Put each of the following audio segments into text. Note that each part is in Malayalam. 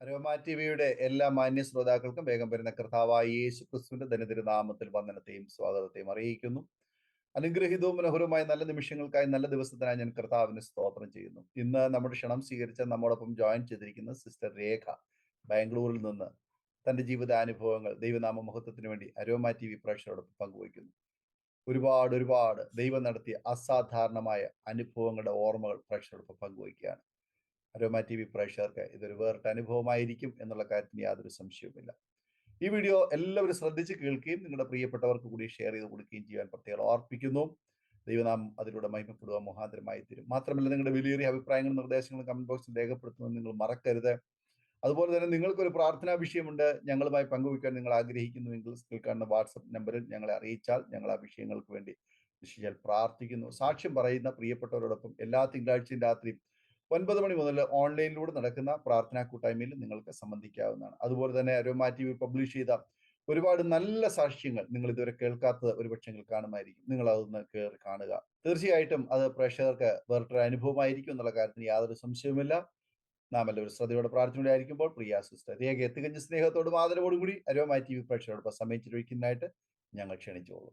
അരോമ ടിവിയുടെ എല്ലാ മാന്യ ശ്രോതാക്കൾക്കും വേഗം വരുന്ന കർത്താവായ യേശു ക്രിസ്തുവിന്റെ ധനതിരുനാമത്തിൽ വന്ദനത്തെയും സ്വാഗതത്തെയും അറിയിക്കുന്നു. അനുഗ്രഹീതവും മനോഹരവുമായ നല്ല നിമിഷങ്ങൾക്കായി നല്ല ദിവസത്തിനായി ഞാൻ കർത്താവിന് സ്തോത്രം ചെയ്യുന്നു. ഇന്ന് നമ്മുടെ ക്ഷണം സ്വീകരിച്ച നമ്മോടൊപ്പം ജോയിൻ ചെയ്തിരിക്കുന്ന സിസ്റ്റർ രേഖ ബാംഗ്ലൂരിൽ നിന്ന് തന്റെ ജീവിതാനുഭവങ്ങൾ ദൈവനാമ മഹത്വത്തിന് വേണ്ടി അരോമ ടി വി പ്രേക്ഷകരോടൊപ്പം പങ്കുവയ്ക്കുന്നു. ഒരുപാട് ദൈവം നടത്തിയ അസാധാരണമായ അനുഭവങ്ങളുടെ ഓർമ്മകൾ പ്രേക്ഷകരോടൊപ്പം പങ്കുവയ്ക്കുകയാണ്. അരോമ ടി വി പ്രേക്ഷകർക്ക് ഇതൊരു വേറിട്ട അനുഭവമായിരിക്കും എന്നുള്ള കാര്യത്തിന് യാതൊരു സംശയവുമില്ല. ഈ വീഡിയോ എല്ലാവരും ശ്രദ്ധിച്ച് കേൾക്കുകയും നിങ്ങളുടെ പ്രിയപ്പെട്ടവർക്ക് കൂടി ഷെയർ ചെയ്ത് കൊടുക്കുകയും ചെയ്യാൻ പ്രത്യേകം ഓർപ്പിക്കുന്നു. ദൈവനാമം അതിലൂടെ മഹിമപ്പെടുക മുഖാന്തരമായി തീരും. മാത്രമല്ല, നിങ്ങളുടെ വിലയേറിയ അഭിപ്രായങ്ങളും നിർദ്ദേശങ്ങളും കമന്റ് ബോക്സിൽ രേഖപ്പെടുത്തുന്നത് നിങ്ങൾ മറക്കരുത്. അതുപോലെ തന്നെ നിങ്ങൾക്കൊരു പ്രാർത്ഥനാ വിഷയമുണ്ട്, ഞങ്ങളുമായി പങ്കുവയ്ക്കാൻ നിങ്ങൾ ആഗ്രഹിക്കുന്നുവെങ്കിൽ സ്ക്രീനിൽ കാണുന്ന വാട്സപ്പ് നമ്പറിൽ ഞങ്ങളെ അറിയിച്ചാൽ ഞങ്ങൾ ആ വിഷയങ്ങൾക്ക് വേണ്ടി വിശേഷാൽ പ്രാർത്ഥിക്കുന്നു. സാക്ഷ്യം പറയുന്ന പ്രിയപ്പെട്ടവരോടൊപ്പം എല്ലാ തിങ്കളാഴ്ചയും രാത്രി 9 മണി മുതൽ ഓൺലൈനിലൂടെ നടക്കുന്ന പ്രാർത്ഥനാ കൂട്ടായ്മയിൽ നിങ്ങൾക്ക് സംബന്ധിക്കാവുന്നതാണ്. അതുപോലെ തന്നെ അരോമ ടി വി പബ്ലിഷ് ചെയ്ത ഒരുപാട് നല്ല സാക്ഷ്യങ്ങൾ നിങ്ങൾ ഇതുവരെ കേൾക്കാത്തത് ഒരുപക്ഷെ കാണുമായിരിക്കും. നിങ്ങൾ അതൊന്ന് കയറി കാണുക. തീർച്ചയായിട്ടും അത് പ്രേക്ഷകർക്ക് വേറിട്ടൊരു അനുഭവമായിരിക്കും എന്നുള്ള കാര്യത്തിന് യാതൊരു സംശയവുമില്ല. നാം എല്ലാവരും ശ്രദ്ധയോടെ പ്രാർത്ഥനയോടെയായിരിക്കുമ്പോൾ പ്രിയ സിസ്റ്റർ രേഖ തികഞ്ഞ സ്നേഹത്തോടും ആദരവോടും കൂടി അരോമ ടി വി പ്രേക്ഷകരോടൊപ്പം സമയം ചിലവഴിക്കുന്നതിനായിട്ട് ഞങ്ങൾ ക്ഷണിച്ചോളൂ.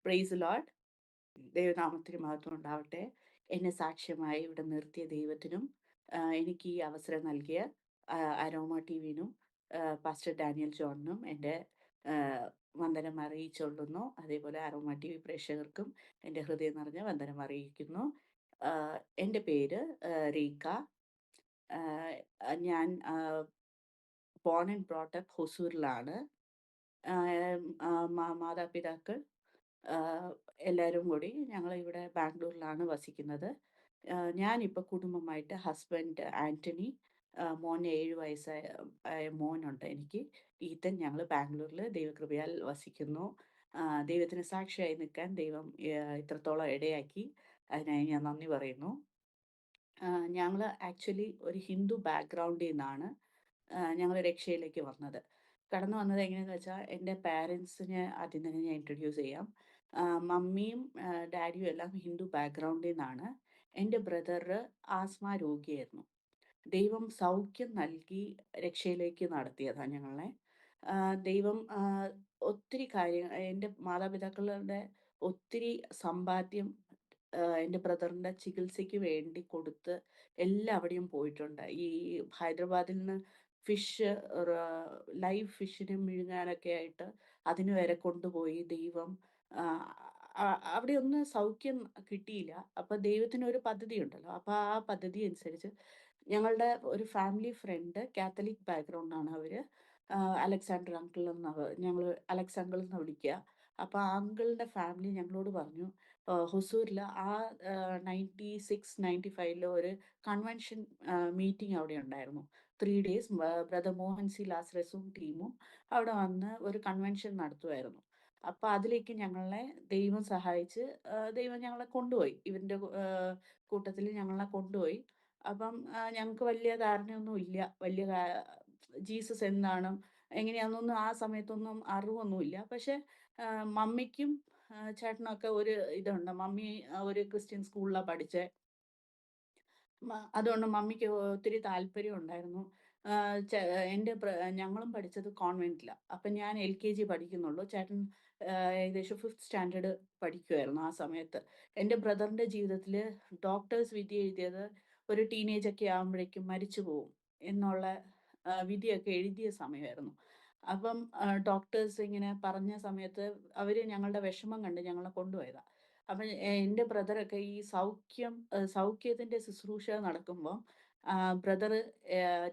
Praise Lord. ദൈവനാമത്തിന് മഹത്വം ഉണ്ടാവട്ടെ. എന്നെ സാക്ഷ്യമായി ഇവിടെ നിർത്തിയ ദൈവത്തിനും എനിക്ക് ഈ അവസരം നൽകിയ അരോമ ടി വിനും പാസ്റ്റർ ഡാനിയൽ ജോണിനും എൻ്റെ വന്ദനം അറിയിച്ചുകൊള്ളുന്നു. അതേപോലെ അരോമ ടി വി പ്രേക്ഷകർക്കും എൻ്റെ ഹൃദയം നിറഞ്ഞ വന്ദനം അറിയിക്കുന്നു. എൻ്റെ പേര് റീക്ക. ഞാൻ ബോൺ ആൻഡ് ബ്രോട്ടപ്പ് ഹൊസൂരിലാണ്. മാതാപിതാക്കൾ എല്ലാവരും കൂടി ഞങ്ങൾ ഇവിടെ ബാംഗ്ലൂരിലാണ് വസിക്കുന്നത്. ഞാനിപ്പോൾ കുടുംബമായിട്ട് ഹസ്ബൻഡ് ആൻ്റണി, മോൻ 7 വയസ്സായ മോനുണ്ട് എനിക്ക്, ഈത്തൻ. ഞങ്ങൾ ബാംഗ്ലൂരിൽ ദൈവകൃപയാൽ വസിക്കുന്നു. ദൈവത്തിന് സാക്ഷിയായി നിൽക്കാൻ ദൈവം ഇത്രത്തോളം ഇടയാക്കി. അതിനായി ഞാൻ നന്ദി പറയുന്നു. ഞങ്ങൾ ആക്ച്വലി ഒരു ഹിന്ദു ബാക്ക്ഗ്രൗണ്ടിൽ നിന്നാണ് ഞങ്ങൾ രക്ഷയിലേക്ക് വന്നത്. കടന്നു വന്നത് എങ്ങനെയാണെന്ന് വെച്ചാൽ, എൻ്റെ പാരൻസിനെ ആദ്യം തന്നെ ഞാൻ ഇൻട്രൊഡ്യൂസ് ചെയ്യാം. മമ്മിയും ഡാഡിയും എല്ലാം ഹിന്ദു ബാക്ക്ഗ്രൗണ്ടിൽ നിന്നാണ്. എൻ്റെ ബ്രദർ ആസ്മ രോഗിയായിരുന്നു. ദൈവം സൗഖ്യം നൽകി രക്ഷയിലേക്ക് നടത്തിയതാണ് ഞങ്ങളെ. ദൈവം ഒത്തിരി കാര്യങ്ങൾ, എൻ്റെ മാതാപിതാക്കളുടെ ഒത്തിരി സമ്പാദ്യം എൻ്റെ ബ്രദറിൻ്റെ ചികിത്സയ്ക്ക് വേണ്ടി കൊടുത്ത് എല്ലാവിടെയും പോയിട്ടുണ്ട്. ഈ ഹൈദരാബാദിൽ നിന്ന് ഫിഷ്, ലൈവ് ഫിഷിനെ വിഴുങ്ങാനൊക്കെ ആയിട്ട് അതിന് വരെ കൊണ്ടുപോയി. ദൈവം അവിടെ ഒന്നും സൗഖ്യം കിട്ടിയില്ല. അപ്പോൾ ദൈവത്തിനൊരു പദ്ധതി ഉണ്ടല്ലോ. അപ്പോൾ ആ പദ്ധതി അനുസരിച്ച് ഞങ്ങളുടെ ഒരു ഫാമിലി ഫ്രണ്ട് കാത്തലിക് ബാക്ക്ഗ്രൗണ്ടാണ് അവർ. അലക്സാണ്ടർ അങ്കിൾ എന്നാണ് ഞങ്ങൾ അലക്സ് എന്ന് വിളിക്കുക. അപ്പോൾ ആ അങ്കിളിൻ്റെ ഫാമിലി ഞങ്ങളോട് പറഞ്ഞു, ഹൊസൂരിൽ ആ 96-95 ഒരു കൺവെൻഷൻ മീറ്റിംഗ് അവിടെ ഉണ്ടായിരുന്നു. 3 days ബ്രദർ മോഹൻ സി ലാസ്രസും ടീമും അവിടെ വന്ന് ഒരു കൺവെൻഷൻ നടത്തുമായിരുന്നു. അപ്പോൾ അതിലേക്ക് ഞങ്ങളെ ദൈവം സഹായിച്ച് ദൈവം ഞങ്ങളെ കൊണ്ടുപോയി. ഇവരുടെ കൂട്ടത്തിൽ ഞങ്ങളെ കൊണ്ടുപോയി. അപ്പം ഞങ്ങൾക്ക് വലിയ ധാരണയൊന്നും ഇല്ല. ജീസസ് എന്താണ് എങ്ങനെയാണെന്നൊന്നും ആ സമയത്തൊന്നും അറിവൊന്നുമില്ല. പക്ഷെ മമ്മിക്കും ചേട്ടനൊക്കെ ഒരു ഇതുണ്ട്. മമ്മി ഒരു ക്രിസ്ത്യൻ സ്കൂളിലാണ് പഠിച്ചത്. അതുകൊണ്ട് മമ്മിക്ക് ഒത്തിരി താല്പര്യം ഉണ്ടായിരുന്നു. ഞങ്ങളും പഠിച്ചത് കോൺവെൻറ്റിലാണ്. അപ്പം ഞാൻ LKG പഠിക്കുന്നുള്ളൂ. ചേട്ടൻ ഏകദേശം 5th സ്റ്റാൻഡേർഡ് പഠിക്കുമായിരുന്നു ആ സമയത്ത്. എൻ്റെ ബ്രദറിൻ്റെ ജീവിതത്തിൽ ഡോക്ടേഴ്സ് വിധി എഴുതിയത് ഒരു ടീനേജൊക്കെ ആകുമ്പോഴേക്കും മരിച്ചു പോകും എന്നുള്ള വിധിയൊക്കെ എഴുതിയ സമയമായിരുന്നു. അപ്പം ഡോക്ടേഴ്സ് ഇങ്ങനെ പറഞ്ഞ സമയത്ത് അവർ ഞങ്ങളുടെ വിഷമം കണ്ട് ഞങ്ങളെ കൊണ്ടുപോയതാണ്. അപ്പം എൻ്റെ ബ്രദറൊക്കെ ഈ സൗഖ്യത്തിൻ്റെ ശുശ്രൂഷ നടക്കുമ്പോൾ ബ്രദർ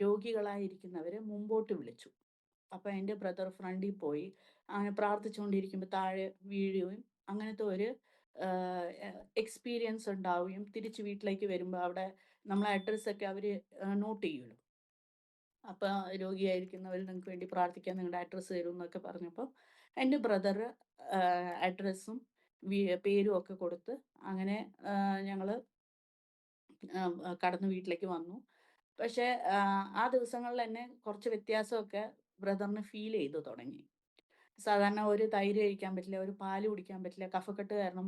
രോഗികളായിരിക്കുന്നവർ മുമ്പോട്ട് വിളിച്ചു. അപ്പം എൻ്റെ ബ്രദർ ഫ്രണ്ടിൽ പോയി അങ്ങനെ പ്രാർത്ഥിച്ചുകൊണ്ടിരിക്കുമ്പോൾ താഴെ വീഴുകയും അങ്ങനത്തെ ഒരു എക്സ്പീരിയൻസ് ഉണ്ടാവുകയും തിരിച്ച് വീട്ടിലേക്ക് വരുമ്പോൾ അവിടെ നമ്മളെ അഡ്രസ്സൊക്കെ അവർ നോട്ട് ചെയ്യുമല്ലോ. അപ്പോൾ രോഗിയായിരിക്കുന്നവർ നിങ്ങൾക്ക് വേണ്ടി പ്രാർത്ഥിക്കാൻ നിങ്ങളുടെ അഡ്രസ്സ് തരും എന്നൊക്കെ പറഞ്ഞപ്പോൾ എൻ്റെ ബ്രദർ അഡ്രസ്സും പേരും ഒക്കെ കൊടുത്ത് അങ്ങനെ ഞങ്ങൾ കടന്ന് വീട്ടിലേക്ക് വന്നു. പക്ഷേ ആ ദിവസങ്ങളിൽ തന്നെ കുറച്ച് വ്യത്യാസമൊക്കെ ബ്രദറിന് ഫീൽ ചെയ്തു തുടങ്ങി. സാധാരണ ഒരു തൈര് കഴിക്കാൻ പറ്റില്ല, ഒരു പാല് കുടിക്കാൻ പറ്റില്ല, കഫക്കെട്ട് കാരണം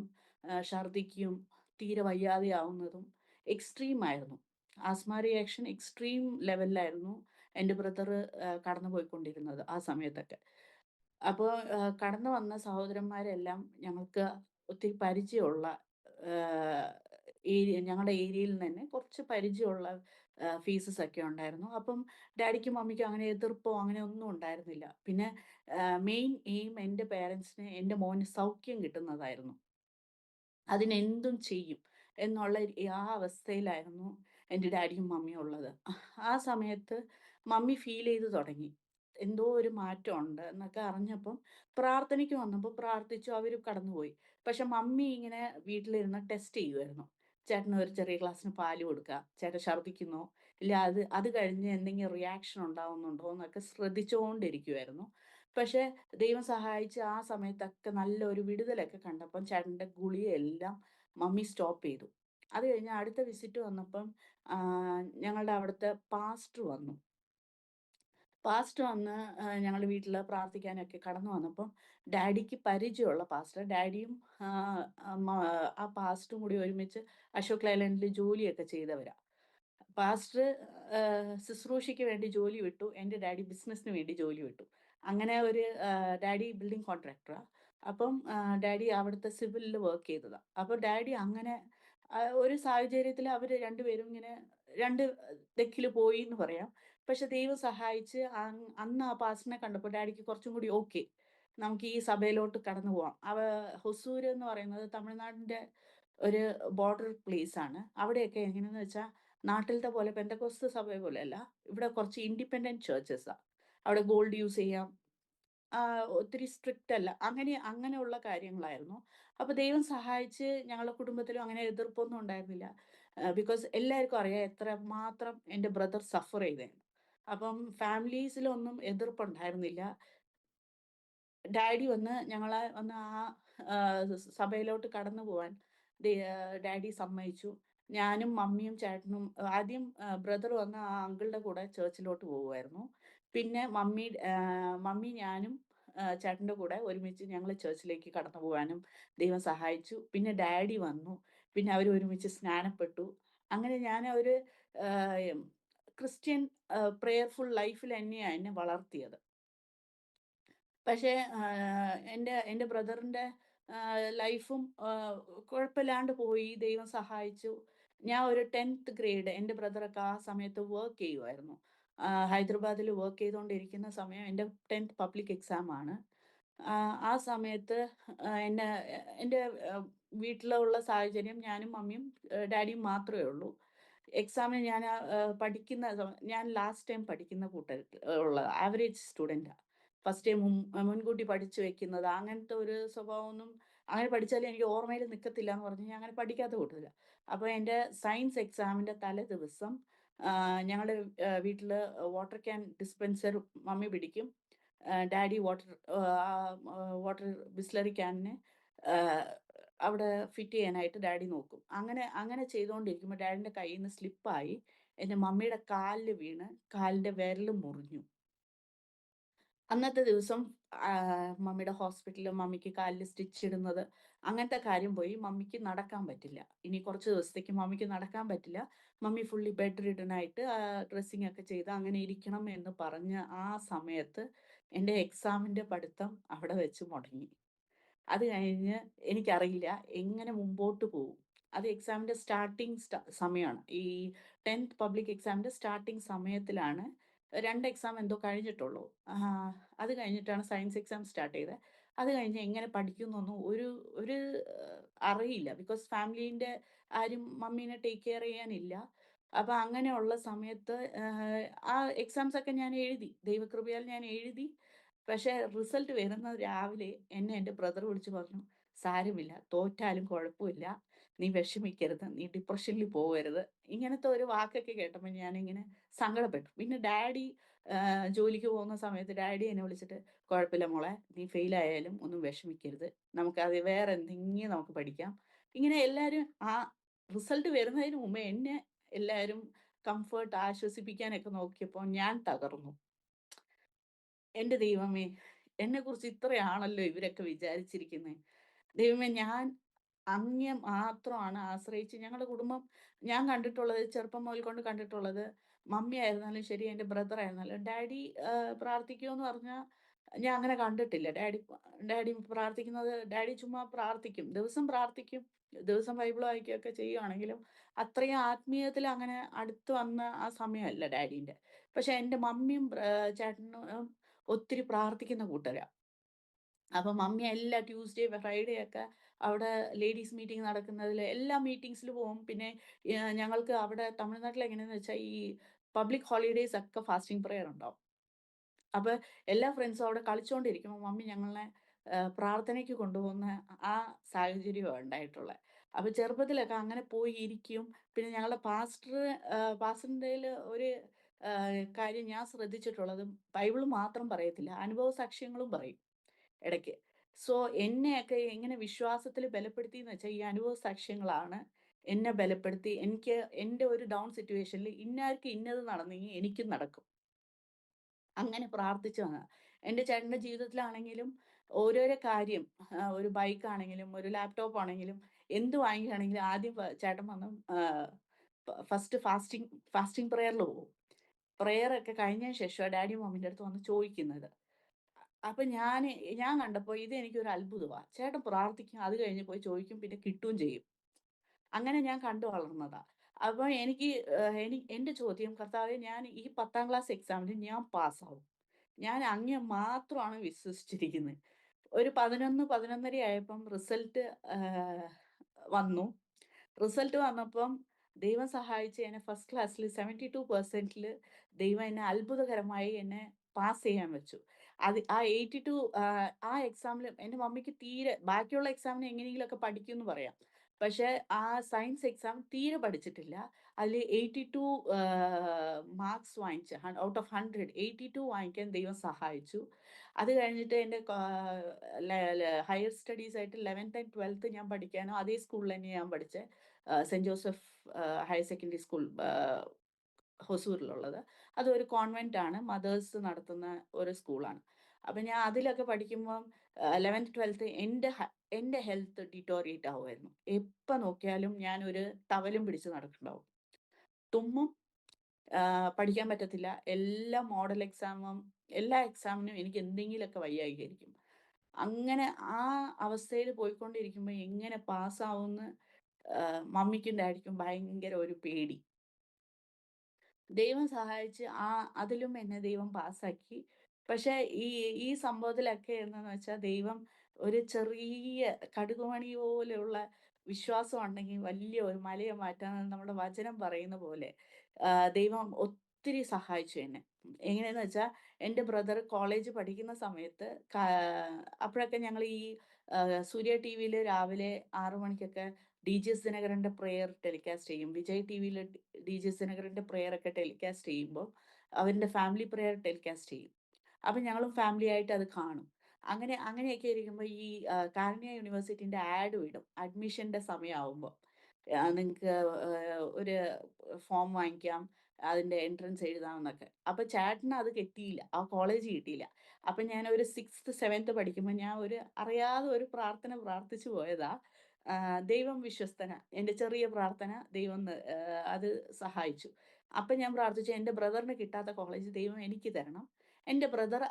ഛർദ്ദിക്കും, തീരെ വയ്യാതെയാവുന്നതും എക്സ്ട്രീം ആയിരുന്നു. ആസ്മ റിയാക്ഷൻ എക്സ്ട്രീം ലെവലിലായിരുന്നു എൻ്റെ ബ്രദറ് കടന്നുപോയിക്കൊണ്ടിരുന്നത് ആ സമയത്തൊക്കെ. അപ്പോ കടന്നു വന്ന സഹോദരന്മാരെല്ലാം ഞങ്ങൾക്ക് ഒത്തിരി പരിചയമുള്ള ആഹ്, ഞങ്ങളുടെ ഏരിയയിൽ തന്നെ കുറച്ച് പരിചയമുള്ള ഫേസസ് ഒക്കെ ഉണ്ടായിരുന്നു. അപ്പം ഡാഡിക്കും മമ്മിക്കും അങ്ങനെ എതിർപ്പോ അങ്ങനെ ഒന്നും ഉണ്ടായിരുന്നില്ല. പിന്നെ മെയിൻ എയിം എൻ്റെ പേരൻറ്സിന് എൻ്റെ മോന് സൗഖ്യം കിട്ടുന്നതായിരുന്നു. അതിനെന്തും ചെയ്യും എന്നുള്ള ആ അവസ്ഥയിലായിരുന്നു എൻ്റെ ഡാഡിയും മമ്മിയും ഉള്ളത്. ആ സമയത്ത് മമ്മി ഫീൽ ചെയ്ത് തുടങ്ങി. എന്തോ ഒരു മാറ്റമുണ്ട് എന്നൊക്കെ അറിഞ്ഞപ്പം പ്രാർത്ഥനയ്ക്ക് വന്നപ്പോൾ പ്രാർത്ഥിച്ചു. അവര് കടന്നുപോയി. പക്ഷെ മമ്മി ഇങ്ങനെ വീട്ടിലിരുന്ന് ടെസ്റ്റ് ചെയ്യുമായിരുന്നു. ചേട്ടന് ഒരു ചെറിയ ഗ്ലാസ്സിന് പാല് കൊടുക്കുക. ചേട്ടൻ ഛർദ്ദിക്കുന്നോ? ഇല്ല അത് അത് കഴിഞ്ഞ് എന്തെങ്കിലും റിയാക്ഷൻ ഉണ്ടാവുന്നുണ്ടോ എന്നൊക്കെ ശ്രദ്ധിച്ചുകൊണ്ടിരിക്കുമായിരുന്നു. പക്ഷെ ദൈവം സഹായിച്ച് ആ സമയത്തൊക്കെ നല്ലൊരു വിടുതലൊക്കെ കണ്ടപ്പം ചേട്ടൻ്റെ ഗുളികയെല്ലാം മമ്മി സ്റ്റോപ്പ് ചെയ്തു. അത് കഴിഞ്ഞ് അടുത്ത വിസിറ്റ് വന്നപ്പം ഞങ്ങളുടെ അവിടുത്തെ പാസ്റ്റർ വന്നു. പാസ്റ്റർ വന്ന് ഞങ്ങളുടെ വീട്ടിൽ പ്രാർത്ഥിക്കാനൊക്കെ കടന്നു വന്നപ്പം ഡാഡിക്ക് പരിചയമുള്ള പാസ്റ്റർ, ഡാഡിയും ആ പാസ്റ്ററും കൂടി ഒരുമിച്ച് അശോക് ലൈലാൻഡിൽ ജോലിയൊക്കെ ചെയ്തവരാ. പാസ്റ്റർ ശുശ്രൂഷയ്ക്ക് വേണ്ടി ജോലി വിട്ടു. എൻ്റെ ഡാഡി ബിസിനസ്സിന് വേണ്ടി ജോലി വിട്ടു. അങ്ങനെ ഒരു ഡാഡി ബിൽഡിംഗ് കോൺട്രാക്ടറാ. അപ്പം ഡാഡി അവിടുത്തെ സിവിലിൽ വർക്ക് ചെയ്തതാ. അപ്പോൾ ഡാഡി അങ്ങനെ ഒരു സാഹചര്യത്തിൽ അവര് രണ്ടുപേരും ഇങ്ങനെ 2 ദിക്കില് പോയീന്ന് പറയാം. പക്ഷെ ദൈവം സഹായിച്ച് അന്ന് ആ പാസ്റ്ററിനെ കണ്ടപ്പോൾ ഡാഡിക്ക് കുറച്ചും കൂടി ഓക്കെ. നമുക്ക് ഈ സഭയിലോട്ട് കടന്നു പോവാം. ഹൊസൂര് എന്ന് പറയുന്നത് തമിഴ്നാടിന്റെ ഒരു ബോർഡർ പ്ലേസ് ആണ്. അവിടെയൊക്കെ എങ്ങനെയെന്ന് വെച്ചാ നാട്ടിലത്തെ പോലെ പെന്തക്കോസ്ത് സഭ പോലെയല്ല. ഇവിടെ കുറച്ച് ഇൻഡിപെൻഡന്റ് ചേർച്ചസാ. അവിടെ ഗോൾഡ് യൂസ് ചെയ്യാം. ഒത്തിരി സ്ട്രിക്റ്റ് അല്ല. അങ്ങനെയുള്ള കാര്യങ്ങളായിരുന്നു. അപ്പൊ ദൈവം സഹായിച്ച് ഞങ്ങളുടെ കുടുംബത്തിലും അങ്ങനെ എതിർപ്പൊന്നും ഉണ്ടായിരുന്നില്ല. ബിക്കോസ് എല്ലാവർക്കും അറിയാം എത്രമാത്രം എൻ്റെ ബ്രദർ സഫർ ചെയ്തേന്ന്. അപ്പം ഫാമിലീസിലൊന്നും എതിർപ്പുണ്ടായിരുന്നില്ല. ഡാഡി വന്ന് ഞങ്ങളെ വന്ന് സഭയിലോട്ട് കടന്നു പോവാൻ ഡാഡി സമ്മതിച്ചു. ഞാനും മമ്മിയും ചേട്ടനും ആദ്യം ബ്രദർ വന്ന് ആ അങ്കിളുടെ കൂടെ ചേർച്ചിലോട്ട് പോവുമായിരുന്നു. പിന്നെ മമ്മി ഞാനും ചേട്ടൻ്റെ കൂടെ ഒരുമിച്ച് ഞങ്ങൾ ചേർച്ചിലേക്ക് കടന്നു പോവാനും ദൈവം സഹായിച്ചു. പിന്നെ ഡാഡി വന്നു. പിന്നെ അവർ ഒരുമിച്ച് സ്നാനപ്പെട്ടു. അങ്ങനെ ഞാൻ ഒരു ക്രിസ്ത്യൻ പ്രേയർഫുൾ ലൈഫിൽ തന്നെയാണ് എന്നെ വളർത്തിയത്. പക്ഷേ എൻ്റെ ബ്രദറിൻ്റെ ലൈഫും കുഴപ്പമില്ലാണ്ട് പോയി. ദൈവം സഹായിച്ചു. ഞാൻ ഒരു 10th ഗ്രേഡ് എൻ്റെ ബ്രദറൊക്കെ ആ സമയത്ത് വർക്ക് ചെയ്യുമായിരുന്നു. ഹൈദരാബാദിൽ വർക്ക് ചെയ്തുകൊണ്ടിരിക്കുന്ന സമയം എൻ്റെ 10th പബ്ലിക് എക്സാം ആണ്. ആ സമയത്ത് എന്നെ എൻ്റെ വീട്ടിലുള്ള സാഹചര്യം ഞാനും മമ്മിയും ഡാഡിയും മാത്രമേ ഉള്ളൂ. എക്സാമിന് ഞാൻ ലാസ്റ്റ് ടൈം പഠിക്കുന്ന ഉള്ള ആവറേജ് സ്റ്റുഡൻറ്റാ. ഫസ്റ്റ് ടൈം മുൻകൂട്ടി പഠിച്ചു വെക്കുന്നത് അങ്ങനത്തെ ഒരു സ്വഭാവമൊന്നും അങ്ങനെ പഠിച്ചാലും എനിക്ക് ഓർമ്മയിൽ നിൽക്കത്തില്ല എന്ന് പറഞ്ഞ് ഞാൻ അങ്ങനെ പഠിക്കാത്ത കൂട്ടത്തിലാ. അപ്പോൾ എൻ്റെ സയൻസ് എക്സാമിൻ്റെ തലേ ദിവസം ഞങ്ങളുടെ വീട്ടിൽ വാട്ടർ ക്യാൻ ഡിസ്പെൻസർ മമ്മി പിടിക്കും. ഡാഡി വാട്ടർ ബിസ്ലറി ക്യാനിന് അവിടെ ഫിറ്റ് ചെയ്യാനായിട്ട് ഡാഡി നോക്കും. അങ്ങനെ അങ്ങനെ ചെയ്തുകൊണ്ടിരിക്കുമ്പോൾ ഡാഡിൻ്റെ കയ്യിൽ നിന്ന് സ്ലിപ്പായി എൻ്റെ മമ്മിയുടെ കാലിൽ വീണ് കാലിൻ്റെ വിരൽ മുറിഞ്ഞു. അന്നത്തെ ദിവസം മമ്മിയുടെ ഹോസ്പിറ്റലിൽ മമ്മിക്ക് കാലിൽ സ്റ്റിച്ച് ഇടുന്നത് അങ്ങനത്തെ കാര്യം പോയി. മമ്മിക്ക് നടക്കാൻ പറ്റില്ല. ഇനി കുറച്ച് ദിവസത്തേക്ക് മമ്മിക്ക് നടക്കാൻ പറ്റില്ല. മമ്മി ഫുള്ളി ബെഡ് റിഡൻ ആയിട്ട് ഡ്രസ്സിംഗ് ഒക്കെ ചെയ്ത് അങ്ങനെ ഇരിക്കണം എന്ന് പറഞ്ഞ ആ സമയത്ത് എൻ്റെ എക്സാമിൻ്റെ പഠിത്തം അവിടെ വെച്ച് മുടങ്ങി. അത് കഴിഞ്ഞ് എനിക്കറിയില്ല എങ്ങനെ മുമ്പോട്ട് പോകും. അത് എക്സാമിൻ്റെ സ്റ്റാർട്ടിങ് സമയമാണ്. ഈ 10th പബ്ലിക് എക്സാമിൻ്റെ സ്റ്റാർട്ടിങ് സമയത്തിലാണ് 2 എക്സാം എന്തോ കഴിഞ്ഞിട്ടുള്ളൂ. അത് കഴിഞ്ഞിട്ടാണ് സയൻസ് എക്സാം സ്റ്റാർട്ട് ചെയ്തത്. അത് കഴിഞ്ഞ് എങ്ങനെ പഠിക്കുമെന്നൊന്നും ഒരു ഒരു അറിയില്ല. ബിക്കോസ് ഫാമിലീൻ്റെ ആരും മമ്മീനെ ടേക്ക് കെയർ ചെയ്യാനില്ല. അപ്പൊ അങ്ങനെയുള്ള സമയത്ത് ആ എക്സാംസ് ഒക്കെ ഞാൻ എഴുതി. ദൈവകൃപയാൽ ഞാൻ എഴുതി. പക്ഷേ റിസൾട്ട് വരുന്ന രാവിലെ എന്നെ എൻ്റെ ബ്രദർ വിളിച്ച് പറഞ്ഞു, "സാരമില്ല, തോറ്റാലും കുഴപ്പമില്ല. നീ വിഷമിക്കരുത്. നീ ഡിപ്രഷനിൽ പോവരുത്." ഇങ്ങനത്തെ ഒരു വാക്കൊക്കെ കേട്ടപ്പോൾ ഞാനിങ്ങനെ സങ്കടപ്പെട്ടു. പിന്നെ ഡാഡി ജോലിക്ക് പോകുന്ന സമയത്ത് ഡാഡി എന്നെ വിളിച്ചിട്ട്, "കുഴപ്പമില്ല മോളെ, നീ ഫെയിൽ ആയാലും ഒന്നും വിഷമിക്കരുത്. നമുക്കത് വേറെ എന്തെങ്കിലും നമുക്ക് പഠിക്കാം." ഇങ്ങനെ എല്ലാവരും റിസൾട്ട് വരുന്നതിന് മുമ്പേ എന്നെ എല്ലാവരും കംഫർട്ട് ആശ്വസിപ്പിക്കാനൊക്കെ നോക്കിയപ്പോൾ ഞാൻ തകർന്നു. എൻ്റെ ദൈവമേ! എന്നെക്കുറിച്ച് ഇത്രയാണല്ലോ ഇവരൊക്കെ വിചാരിച്ചിരിക്കുന്നെ. ദൈവമേ അങ്ങേ മാത്രമാണ് ആശ്രയിച്ച് ഞങ്ങളുടെ കുടുംബം ഞാൻ കണ്ടിട്ടുള്ളത് ചെറുപ്പം മുതൽ കൊണ്ട് കണ്ടിട്ടുള്ളത് മമ്മി ആയിരുന്നാലും ശരി, എൻ്റെ ബ്രദർ ആയിരുന്നാലും ഡാഡി പ്രാർത്ഥിക്കുമെന്ന് പറഞ്ഞാൽ ഞാൻ അങ്ങനെ കണ്ടിട്ടില്ല. ഡാഡി പ്രാർത്ഥിക്കുന്നത് ഡാഡി ചുമ്മാ പ്രാർത്ഥിക്കും. ദിവസം പ്രാർത്ഥിക്കും. ദിവസം ബൈബിൾ വായിക്കുകയൊക്കെ ചെയ്യുവാണെങ്കിലും അത്രയും ആത്മീയത്തിൽ അങ്ങനെ അടുത്ത് വന്ന ആ സമയമല്ല ഡാഡീൻ്റെ. പക്ഷേ എൻ്റെ മമ്മിയും ചേട്ടനും ഒത്തിരി പ്രാർത്ഥിക്കുന്ന കൂട്ടരാ. അപ്പൊ മമ്മി എല്ലാ ട്യൂസ്ഡേ, ഫ്രൈഡേ ഒക്കെ അവിടെ ലേഡീസ് മീറ്റിംഗ് നടക്കുന്നതിൽ എല്ലാ മീറ്റിംഗ്സിൽ പോവും. പിന്നെ ഞങ്ങൾക്ക് അവിടെ തമിഴ്നാട്ടിൽ എങ്ങനെയാന്ന് വെച്ചാൽ ഈ പബ്ലിക് ഹോളിഡേയ്സ് ഒക്കെ ഫാസ്റ്റിംഗ് പ്രയർ ഉണ്ടാവും. അപ്പൊ എല്ലാ ഫ്രണ്ട്സും അവിടെ കളിച്ചോണ്ടിരിക്കുമ്പോ മമ്മി ഞങ്ങളെ പ്രാർത്ഥനയ്ക്ക് കൊണ്ടുപോകുന്ന ആ സാഹചര്യവാ ഉണ്ടായിട്ടുള്ളെ. അപ്പൊ ചെറുപ്പത്തിലൊക്കെ അങ്ങനെ പോയി ഇരിക്കും. പിന്നെ ഞങ്ങളുടെ പാസ്റ്ററിന്റേല് ഒരു കാര്യം ഞാൻ ശ്രദ്ധിച്ചിട്ടുള്ളത് ബൈബിൾ മാത്രം പറയത്തില്ല, അനുഭവ സാക്ഷ്യങ്ങളും പറയും ഇടയ്ക്ക്. സോ എന്നെയൊക്കെ എങ്ങനെ വിശ്വാസത്തിൽ ബലപ്പെടുത്തിയെന്ന് വെച്ചാൽ ഈ അനുഭവ സാക്ഷ്യങ്ങളാണ് എന്നെ ബലപ്പെടുത്തി എനിക്ക് എൻ്റെ ഒരു ഡൗൺ സിറ്റുവേഷനിൽ ഇന്നാർക്ക് ഇന്നത് നടന്നെങ്കിൽ എനിക്കും നടക്കും. അങ്ങനെ പ്രാർത്ഥിച്ചു വന്നതാ. എൻ്റെ ചേട്ടൻ്റെ ജീവിതത്തിലാണെങ്കിലും ഓരോരോ കാര്യം ഒരു ബൈക്കാണെങ്കിലും, ഒരു ലാപ്ടോപ്പ് ആണെങ്കിലും, എന്ത് വാങ്ങിക്കുകയാണെങ്കിലും ആദ്യം ചേട്ടൻ വന്ന് ഫസ്റ്റ് ഫാസ്റ്റിംഗ് പ്രയറിൽ പോകും. പ്രയർ ഒക്കെ കഴിഞ്ഞതിന് ശേഷമാ ഡാഡിയും മമ്മീൻ്റെ അടുത്ത് വന്ന് ചോദിക്കുന്നത്. അപ്പൊ ഞാൻ കണ്ടപ്പോ ഇത് എനിക്കൊരു അത്ഭുതവാ. ചേട്ടൻ പ്രാർത്ഥിക്കും, അത് കഴിഞ്ഞ് പോയി ചോദിക്കും, പിന്നെ കിട്ടുകയും ചെയ്യും. അങ്ങനെ ഞാൻ കണ്ടു വളർന്നതാ. അപ്പൊ എനിക്ക് എൻ്റെ ചോദ്യം, കർത്താവേ ഞാൻ ഈ 10ാം ക്ലാസ് എക്സാമിന് ഞാൻ പാസ്സാവും. ഞാൻ അങ്ങയെ മാത്രമാണ് വിശ്വസിച്ചിരിക്കുന്നത്. ഒരു 11, 11:30 ആയപ്പം റിസൾട്ട് വന്നു. റിസൾട്ട് വന്നപ്പം ദൈവം സഹായിച്ച് എന്നെ ഫസ്റ്റ് ക്ലാസ്സിൽ 72%ല് ദൈവം എന്നെ അത്ഭുതകരമായി എന്നെ പാസ് ചെയ്യാൻ വെച്ചു. അത് ആ 82 ആ എക്സാമില് എൻ്റെ മമ്മിക്ക് തീരെ ബാക്കിയുള്ള എക്സാമിന് എങ്ങനെയെങ്കിലുമൊക്കെ പഠിക്കുംന്ന് പറയാം. പക്ഷേ ആ സയൻസ് എക്സാം തീരെ പഠിച്ചിട്ടില്ല. അതില് 82 മാർക്സ് വാങ്ങിച്ച് ഔട്ട് ഓഫ് 100 82 വാങ്ങിക്കാൻ ദൈവം സഹായിച്ചു. അത് കഴിഞ്ഞിട്ട് എൻ്റെ ഹയർ സ്റ്റഡീസ് ആയിട്ട് 11th ആൻഡ് 12th ഞാൻ പഠിക്കാനും അതേ സ്കൂളിൽ തന്നെയാ ഞാൻ പഠിച്ചേ. Saint Joseph higher secondary school ഹൊസൂറിലുള്ളത്. അതൊരു കോൺവെന്റ് ആണ്. മദേഴ്സ് നടത്തുന്ന ഒരു സ്കൂളാണ്. അപ്പൊ ഞാൻ അതിലൊക്കെ പഠിക്കുമ്പം 11th 12th എൻ്റെ ഹെൽത്ത് ഡിറ്റോറിയേറ്റ് ആവുമായിരുന്നു. എപ്പോ നോക്കിയാലും ഞാനൊരു ടവലും പിടിച്ച് നടക്കുന്നുണ്ടാവും. തുമ്മും, പഠിക്കാൻ പറ്റത്തില്ല. എല്ലാ മോഡൽ എക്സാമും എല്ലാ എക്സാമിനും എനിക്ക് എന്തെങ്കിലുമൊക്കെ വയ്യായ്കയായിരിക്കും. അങ്ങനെ ആ അവസ്ഥയിൽ പോയിക്കൊണ്ടിരിക്കുമ്പോ എങ്ങനെ പാസ്സാവുംന്ന് മമ്മിക്കും ഡാഡിക്കും ഭയങ്കര ഒരു പേടി. ദൈവം സഹായിച്ച് അതിലും എന്നെ ദൈവം പാസ്സാക്കി. പക്ഷേ ഈ ഈ സംഭവത്തിലൊക്കെ എന്താന്ന് വെച്ചാ ദൈവം ഒരു ചെറിയ കടുകുമണി പോലെയുള്ള വിശ്വാസം ഉണ്ടെങ്കിൽ വലിയ ഒരു മലയെ മാറ്റാമെന്ന് നമ്മുടെ വചനം പറയുന്ന പോലെ ദൈവം ഒത്തിരി സഹായിച്ചു എന്നെ. എങ്ങനെയെന്ന് വെച്ചാ എൻ്റെ ബ്രദർ കോളേജ് പഠിക്കുന്ന സമയത്ത് അപ്പോഴൊക്കെ ഞങ്ങൾ ഈ സൂര്യ ടിവിയിൽ രാവിലെ 6 മണിക്കൊക്കെ ഡിജെഎസ് ദിനകരന്റെ പ്രെയർ ടെലികാസ്റ്റ് ചെയ്യും. വിജയ് ടിവിയില് ഡിജെഎസ് ദിനകരന്റെ പ്രെയർ ഒക്കെ ടെലികാസ്റ്റ് ചെയ്യുമ്പോൾ അവരുടെ ഫാമിലി പ്രെയർ ടെലികാസ്റ്റ് ചെയ്യും. അപ്പൊ ഞങ്ങളും ഫാമിലി ആയിട്ട് അത് കാണും. അങ്ങനെയൊക്കെ ഇരിക്കുമ്പോ ഈ കാരുണ്യ യൂണിവേഴ്സിറ്റിന്റെ ആഡ് വിടും അഡ്മിഷന്റെ സമയമാവുമ്പോ. നിങ്ങക്ക് ഒരു ഫോം വാങ്ങിക്കാം, അതിന്റെ എൻട്രൻസ് എഴുതാമെന്നൊക്കെ. അപ്പൊ ചേട്ടന് അത് കിട്ടിയില്ല. ആ കോളേജ് കിട്ടിയില്ല. അപ്പൊ ഞാൻ ഒരു 6th 7th പഠിക്കുമ്പോ ഞാൻ അറിയാതെ ഒരു പ്രാർത്ഥന പ്രാർത്ഥിച്ചു പോയതാ. ദൈവം വിശ്വസ്തനാ. എൻ്റെ ചെറിയ പ്രാർത്ഥന ദൈവം അത് സഹായിച്ചു. അപ്പൊ ഞാൻ പ്രാർത്ഥിച്ചു, എൻ്റെ ബ്രദറിന് കിട്ടാത്ത കോളേജ് ദൈവം എനിക്ക് തരണം. എൻ്റെ ബ്രദർ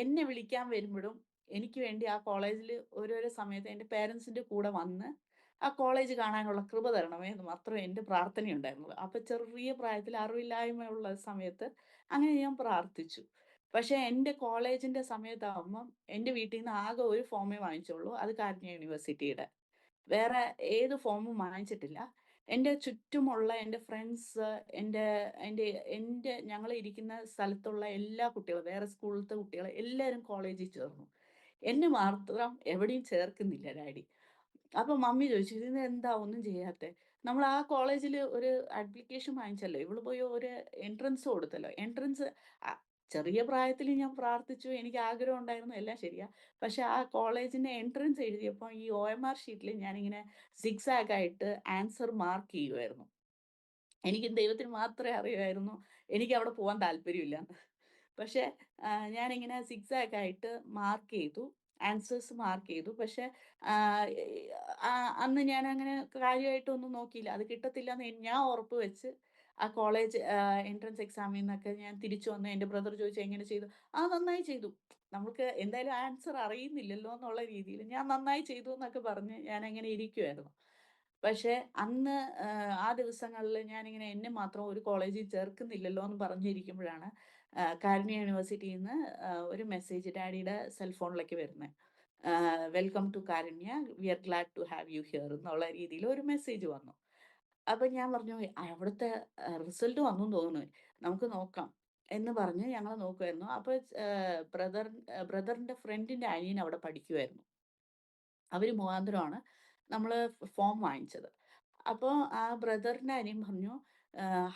എന്നെ വിളിക്കാൻ വരുമ്പഴും എനിക്ക് വേണ്ടി ആ കോളേജില് ഓരോരോ സമയത്ത് എൻ്റെ പേരൻസിന്റെ കൂടെ വന്ന് ആ കോളേജ് കാണാനുള്ള കൃപ തരണമേ എന്ന് മാത്രമേ എൻ്റെ പ്രാർത്ഥനയുണ്ടായിരുന്നുള്ളൂ. അപ്പൊ ചെറിയ പ്രായത്തിൽ അറിവില്ലായ്മയുള്ള സമയത്ത് അങ്ങനെ ഞാൻ പ്രാർത്ഥിച്ചു. പക്ഷേ എൻ്റെ കോളേജിന്റെ സമയത്താവുമ്പം എൻ്റെ വീട്ടീന്ന് ആകെ ഒരു ഫോമേ വാങ്ങിച്ചുള്ളൂ. അത് കാരുണ്യ യൂണിവേഴ്സിറ്റിയുടെ. വേറെ ഏത് ഫോമും വാങ്ങിച്ചിട്ടില്ല. എൻ്റെ ചുറ്റുമുള്ള എൻ്റെ ഫ്രണ്ട്സ്, എൻ്റെ എൻ്റെ എൻ്റെ ഞങ്ങൾ ഇരിക്കുന്ന സ്ഥലത്തുള്ള എല്ലാ കുട്ടികളും, വേറെ സ്കൂളിലത്തെ കുട്ടികൾ എല്ലാവരും കോളേജിൽ ചേർന്നു. എന്നെ മാത്രം എവിടെയും ചേർക്കുന്നില്ല ഡാഡി. അപ്പൊ മമ്മി ചോദിച്ചു, "ഇതിനെന്താ ഒന്നും ചെയ്യാത്തെ?" നമ്മൾ ആ കോളേജില് ഒരു ആപ്ലിക്കേഷൻ വാങ്ങിച്ചല്ലോ. ഇവള് പോയി ഒരു എൻട്രൻസ് കൊടുത്തല്ലോ. അ ചെറിയ പ്രായത്തില് ഞാൻ പ്രാർത്ഥിച്ചു. എനിക്ക് ആഗ്രഹം ഉണ്ടായിരുന്നു. എല്ലാം ശരിയാ. പക്ഷെ ആ കോളേജിന്റെ എൻട്രൻസ് എഴുതിയപ്പോ ഈ ഒഎംആർ ഷീറ്റില് ഞാനിങ്ങനെ സിഗ്സാഗ് ആയിട്ട് ആൻസർ മാർക്ക് ചെയ്യുവായിരുന്നു. എനിക്കും ദൈവത്തിന് മാത്രമേ അറിയുമായിരുന്നു എനിക്ക് അവിടെ പോവാൻ താല്പര്യമില്ലാന്ന്. പക്ഷേ ഞാനിങ്ങനെ സിഗ്സാഗ് ആയിട്ട് മാർക്ക് ചെയ്തു. ആൻസേഴ്സ് മാർക്ക് ചെയ്തു. പക്ഷെ അന്ന് ഞാൻ അങ്ങനെ കാര്യമായിട്ടൊന്നും നോക്കിയില്ല. അത് കിട്ടത്തില്ലെന്ന് ഞാൻ ഉറപ്പ് വെച്ച് ആ കോളേജ് എൻട്രൻസ് എക്സാമിൽ നിന്നൊക്കെ ഞാൻ തിരിച്ചു വന്ന് എൻ്റെ ബ്രദർ ചോദിച്ചു എങ്ങനെ ചെയ്തു? ആ നന്നായി ചെയ്തു. നമുക്ക് എന്തായാലും ആൻസർ അറിയുന്നില്ലല്ലോ എന്നുള്ള രീതിയിൽ ഞാൻ നന്നായി ചെയ്തു എന്നൊക്കെ പറഞ്ഞ് ഞാനങ്ങനെ ഇരിക്കുവായിരുന്നു. പക്ഷേ അന്ന് ആ ദിവസങ്ങളിൽ ഞാനിങ്ങനെ എന്നെ മാത്രം ഒരു കോളേജിൽ ചേർക്കുന്നില്ലല്ലോ എന്ന് പറഞ്ഞിരിക്കുമ്പോഴാണ് കാരുണ്യ യൂണിവേഴ്സിറ്റിന്ന് ഒരു മെസ്സേജ് ഡാഡിയുടെ സെൽ ഫോണിലേക്ക് വരുന്നത്. Welcome to Karunya, we are glad to have you here എന്നുള്ള രീതിയിൽ ഒരു മെസ്സേജ് വന്നു. അപ്പം ഞാൻ പറഞ്ഞു അവിടുത്തെ റിസൾട്ട് വന്നെന്ന് തോന്നുന്നു, നമുക്ക് നോക്കാം എന്ന് പറഞ്ഞ് ഞങ്ങൾ നോക്കുമായിരുന്നു. അപ്പോൾ ബ്രദറിൻ്റെ ഫ്രണ്ടിൻ്റെ അനിയൻ അവിടെ പഠിക്കുമായിരുന്നു. അവർ മുഖാന്തരമാണ് നമ്മൾ ഫോം വാങ്ങിച്ചത്. അപ്പോൾ ആ ബ്രദറിൻ്റെ അനിയൻ പറഞ്ഞു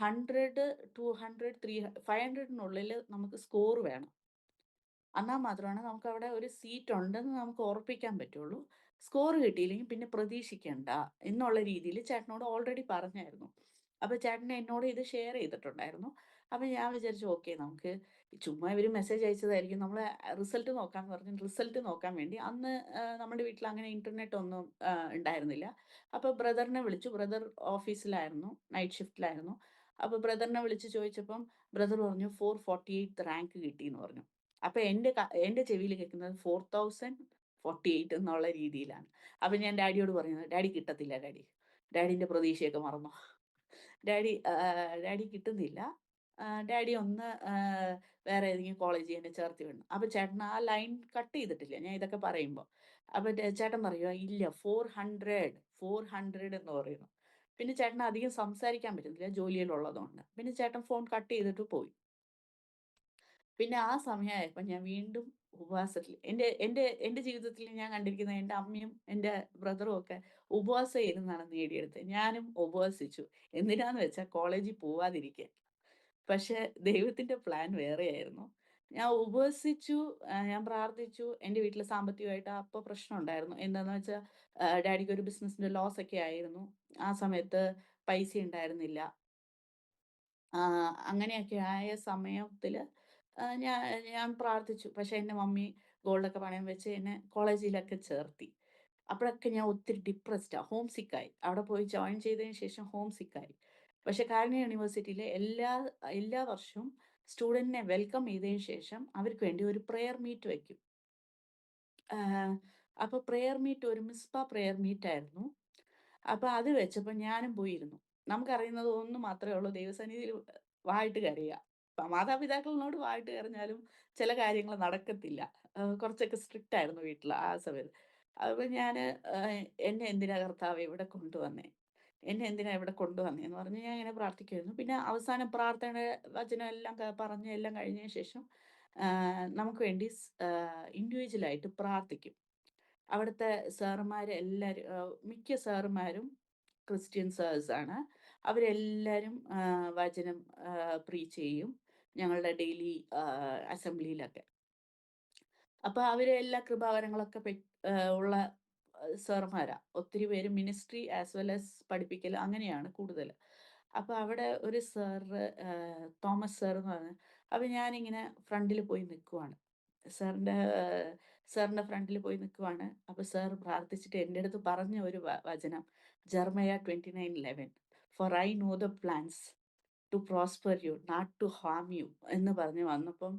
100, 200, 500നുള്ളിൽ നമുക്ക് സ്കോർ വേണം. എന്നാൽ മാത്രമാണ് നമുക്കവിടെ ഒരു സീറ്റ് ഉണ്ടെന്ന് നമുക്ക് ഉറപ്പിക്കാൻ പറ്റുള്ളൂ. സ്കോർ കിട്ടിയില്ലെങ്കിൽ പിന്നെ പ്രതീക്ഷിക്കണ്ട എന്നുള്ള രീതിയിൽ ചേട്ടനോട് ഓൾറെഡി പറഞ്ഞായിരുന്നു. അപ്പോൾ ചേട്ടൻ എന്നോട് ഇത് ഷെയർ ചെയ്തിട്ടുണ്ടായിരുന്നു. അപ്പോൾ ഞാൻ വിചാരിച്ചു ഓക്കെ നമുക്ക് ചുമ്മാ ഇവർ മെസ്സേജ് അയച്ചതായിരിക്കും. നമ്മൾ റിസൾട്ട് നോക്കാമെന്ന് പറഞ്ഞ് റിസൾട്ട് നോക്കാൻ വേണ്ടി അന്ന് നമ്മുടെ വീട്ടിൽ അങ്ങനെ ഇൻ്റർനെറ്റ് ഒന്നും ഉണ്ടായിരുന്നില്ല. അപ്പോൾ ബ്രദറിനെ വിളിച്ചു. ബ്രദർ ഓഫീസിലായിരുന്നു, നൈറ്റ് ഷിഫ്റ്റിലായിരുന്നു. അപ്പോൾ ബ്രദറിനെ വിളിച്ച് ചോദിച്ചപ്പം ബ്രദർ പറഞ്ഞു 448 റാങ്ക് കിട്ടിയെന്ന് പറഞ്ഞു. അപ്പോൾ എൻ്റെ ചെവിയിൽ കേൾക്കുന്നത് 4048 എന്നുള്ള രീതിയിലാണ്. അപ്പോൾ ഞാൻ ഡാഡിയോട് പറയുന്നത്, "ഡാഡി കിട്ടത്തില്ല ഡാഡി. ഡാഡിൻ്റെ പ്രതീക്ഷയൊക്കെ മറന്നോ? ഡാഡി കിട്ടുന്നില്ല. ഡാഡി ഒന്ന് വേറെ ഏതെങ്കിലും കോളേജിൽ എന്നെ ചേർത്തി വിടണം." അപ്പോൾ ചേട്ടൻ ആ ലൈൻ കട്ട് ചെയ്തിട്ടില്ല ഞാൻ ഇതൊക്കെ പറയുമ്പോൾ. അപ്പോൾ ചേട്ടൻ പറയുവാ, "ഇല്ല 400 എന്ന് പറയുന്നു." പിന്നെ ചേട്ടന് അധികം സംസാരിക്കാൻ പറ്റുന്നില്ല ജോലിയിലുള്ളതുകൊണ്ട്. പിന്നെ ചേട്ടൻ ഫോൺ കട്ട് ചെയ്തിട്ട് പോയി. പിന്നെ ആ സമയമായപ്പോൾ ഞാൻ വീണ്ടും ഉപവാസത്തിൽ എൻ്റെ എൻ്റെ എൻ്റെ ജീവിതത്തിൽ ഞാൻ കണ്ടിരിക്കുന്ന എൻ്റെ അമ്മയും എൻ്റെ ബ്രദറും ഒക്കെ ഉപവാസം ഇരുന്നാണ് നേടിയെടുത്തത്. ഞാനും ഉപവസിച്ചു. എന്തിനാന്ന് വെച്ചാൽ കോളേജിൽ പോവാതിരിക്കാൻ. പക്ഷേ ദൈവത്തിൻ്റെ പ്ലാൻ വേറെയായിരുന്നു. ഞാൻ ഉപവസിച്ചു, ഞാൻ പ്രാർത്ഥിച്ചു. എൻ്റെ വീട്ടിൽ സാമ്പത്തികമായിട്ട് അപ്പോൾ പ്രശ്നം ഉണ്ടായിരുന്നു. എന്താന്ന് വെച്ചാൽ ഡാഡിക്ക് ഒരു ബിസിനസ്സിൻ്റെ ലോസ് ഒക്കെ ആയിരുന്നു. ആ സമയത്ത് പൈസ ഉണ്ടായിരുന്നില്ല. അങ്ങനെയൊക്കെ ആയ സമയത്തില് ഞാൻ ഞാൻ പ്രാർത്ഥിച്ചു. പക്ഷേ എൻ്റെ മമ്മി ഗോൾഡൊക്കെ പണയം വെച്ച് എന്നെ കോളേജിലൊക്കെ ചേർത്തി. അപ്പോഴൊക്കെ ഞാൻ ഒത്തിരി ഡിപ്രസ്ഡാ, ഹോം സിക്കായി. അവിടെ പോയി ജോയിൻ ചെയ്തതിന് ശേഷം ഹോം സിക്കായി. പക്ഷേ കാരുണ്യ യൂണിവേഴ്സിറ്റിയിലെ എല്ലാ വർഷവും സ്റ്റുഡന്റിനെ വെൽക്കം ചെയ്തതിന് ശേഷം അവർക്ക് വേണ്ടി ഒരു പ്രെയർ മീറ്റ് വെക്കും. അപ്പോൾ പ്രെയർ മീറ്റ് ഒരു മിസ്ബ പ്രെയർ മീറ്റായിരുന്നു. അപ്പോൾ അത് വെച്ചപ്പോൾ ഞാനും പോയിരുന്നു. നമുക്കറിയുന്നത് ഒന്ന് മാത്രമേ ഉള്ളൂ, ദൈവസന്നിധിയിൽ വായിട്ട് കരയുക. മാതാപിതാക്കളിനോട് വായിട്ട് കരഞ്ഞാലും ചില കാര്യങ്ങൾ നടക്കത്തില്ല. കുറച്ചൊക്കെ സ്ട്രിക്റ്റ് ആയിരുന്നു വീട്ടിൽ ആ സമയത്ത്. അപ്പോൾ ഞാന് "എന്നെ എന്തിനാ കർത്താവേ ഇവിടെ കൊണ്ടുവന്നേ? എന്നെ എന്തിനാ ഇവിടെ കൊണ്ടുവന്നേ?" എന്ന് പറഞ്ഞ് ഞാൻ ഇങ്ങനെ പ്രാർത്ഥിക്കുമായിരുന്നു. പിന്നെ അവസാനം പ്രാർത്ഥന വചനം എല്ലാം പറഞ്ഞ് എല്ലാം കഴിഞ്ഞതിന് ശേഷം നമുക്ക് വേണ്ടി ഇൻഡിവിജ്വലായിട്ട് പ്രാർത്ഥിക്കും. അവിടുത്തെ സാറുമാര് എല്ലാരും മിക്ക സാറുമാരും ക്രിസ്ത്യൻ സാഴ്സാണ്. അവരെല്ലാരും വചനം പ്രീച്ച് ചെയ്യും ഞങ്ങളുടെ ഡെയിലി അസംബ്ലിയിലൊക്കെ. അപ്പൊ അവര് എല്ലാ കൃപാവരങ്ങളൊക്കെ ഉള്ള സാറുമാരാ. ഒത്തിരി പേര് മിനിസ്ട്രി ആസ് വെൽ ആസ് പഠിപ്പിക്കൽ അങ്ങനെയാണ് കൂടുതല്. അപ്പൊ അവിടെ ഒരു സാറ് തോമസ് സാർ എന്ന് പറഞ്ഞ അപ്പൊ ഞാനിങ്ങനെ ഫ്രണ്ടിൽ പോയി നിൽക്കുവാണ്. സാറിന്റെ സാറിന്റെ ഫ്രണ്ടിൽ പോയി നിൽക്കുവാണ്. അപ്പൊ സാർ പ്രാർത്ഥിച്ചിട്ട് എൻ്റെ അടുത്ത് പറഞ്ഞ ഒരു വചനം Jeremiah 29:11 for I know the plans to prosper you not to harm you എന്ന് പറഞ്ഞ് വന്നപ്പം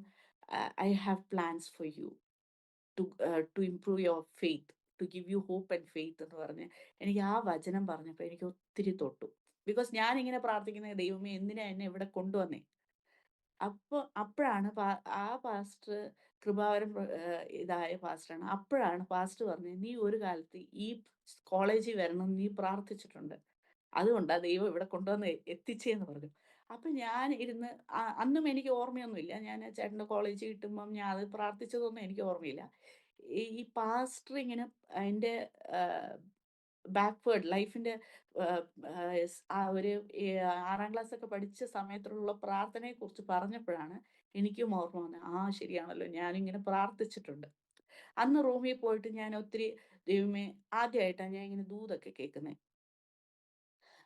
I have plans for you to improve your faith, to give you hope and faith എന്ന് പറഞ്ഞ് എനിക്ക് ആ വചനം പറഞ്ഞപ്പോൾ എനിക്ക് ഒത്തിരി തൊട്ടു. ബിക്കോസ് ഞാനിങ്ങനെ പ്രാർത്ഥിക്കുന്ന ദൈവമേ എന്തിനാ എന്നെ ഇവിടെ കൊണ്ടുവന്നേ? അപ്പോഴാണ് ആ പാസ്റ്റർ കൃപാവരം ഇതായ പാസ്റ്ററാണ്. അപ്പോഴാണ് പാസ്റ്റർ പറഞ്ഞത്, "നീ ഒരു കാലത്ത് ഈ കോളേജിൽ വരണം നീ പ്രാർത്ഥിച്ചിട്ടുണ്ട്. അതുകൊണ്ടാ ദൈവം ഇവിടെ കൊണ്ടുവന്ന് എത്തിച്ചേന്ന്" പറഞ്ഞു. അപ്പൊ ഞാൻ ഇരുന്ന് അന്നും എനിക്ക് ഓർമ്മയൊന്നുമില്ല. ഞാൻ ചേട്ടൻ്റെ കോളേജിൽ കിട്ടുമ്പം ഞാൻ അത് പ്രാർത്ഥിച്ചതൊന്നും എനിക്ക് ഓർമ്മയില്ല. ഈ പാസ്റ്റർ ഇങ്ങനെ എൻ്റെ ബാക്ക്വേർഡ് ലൈഫിൻ്റെ ആ ഒരു 6ാം ക്ലാസ്സൊക്കെ പഠിച്ച സമയത്തുള്ള പ്രാർത്ഥനയെക്കുറിച്ച് പറഞ്ഞപ്പോഴാണ് എനിക്കും ഓർമ്മ വന്നത്. ശരിയാണല്ലോ ഞാനിങ്ങനെ പ്രാർത്ഥിച്ചിട്ടുണ്ട്. അന്ന് റൂമിൽ പോയിട്ട് ഞാൻ ഒത്തിരി ദൈവമേ ആദ്യമായിട്ടാണ് ഞാൻ ഇങ്ങനെ ദൂതൊക്കെ കേൾക്കുന്നത്.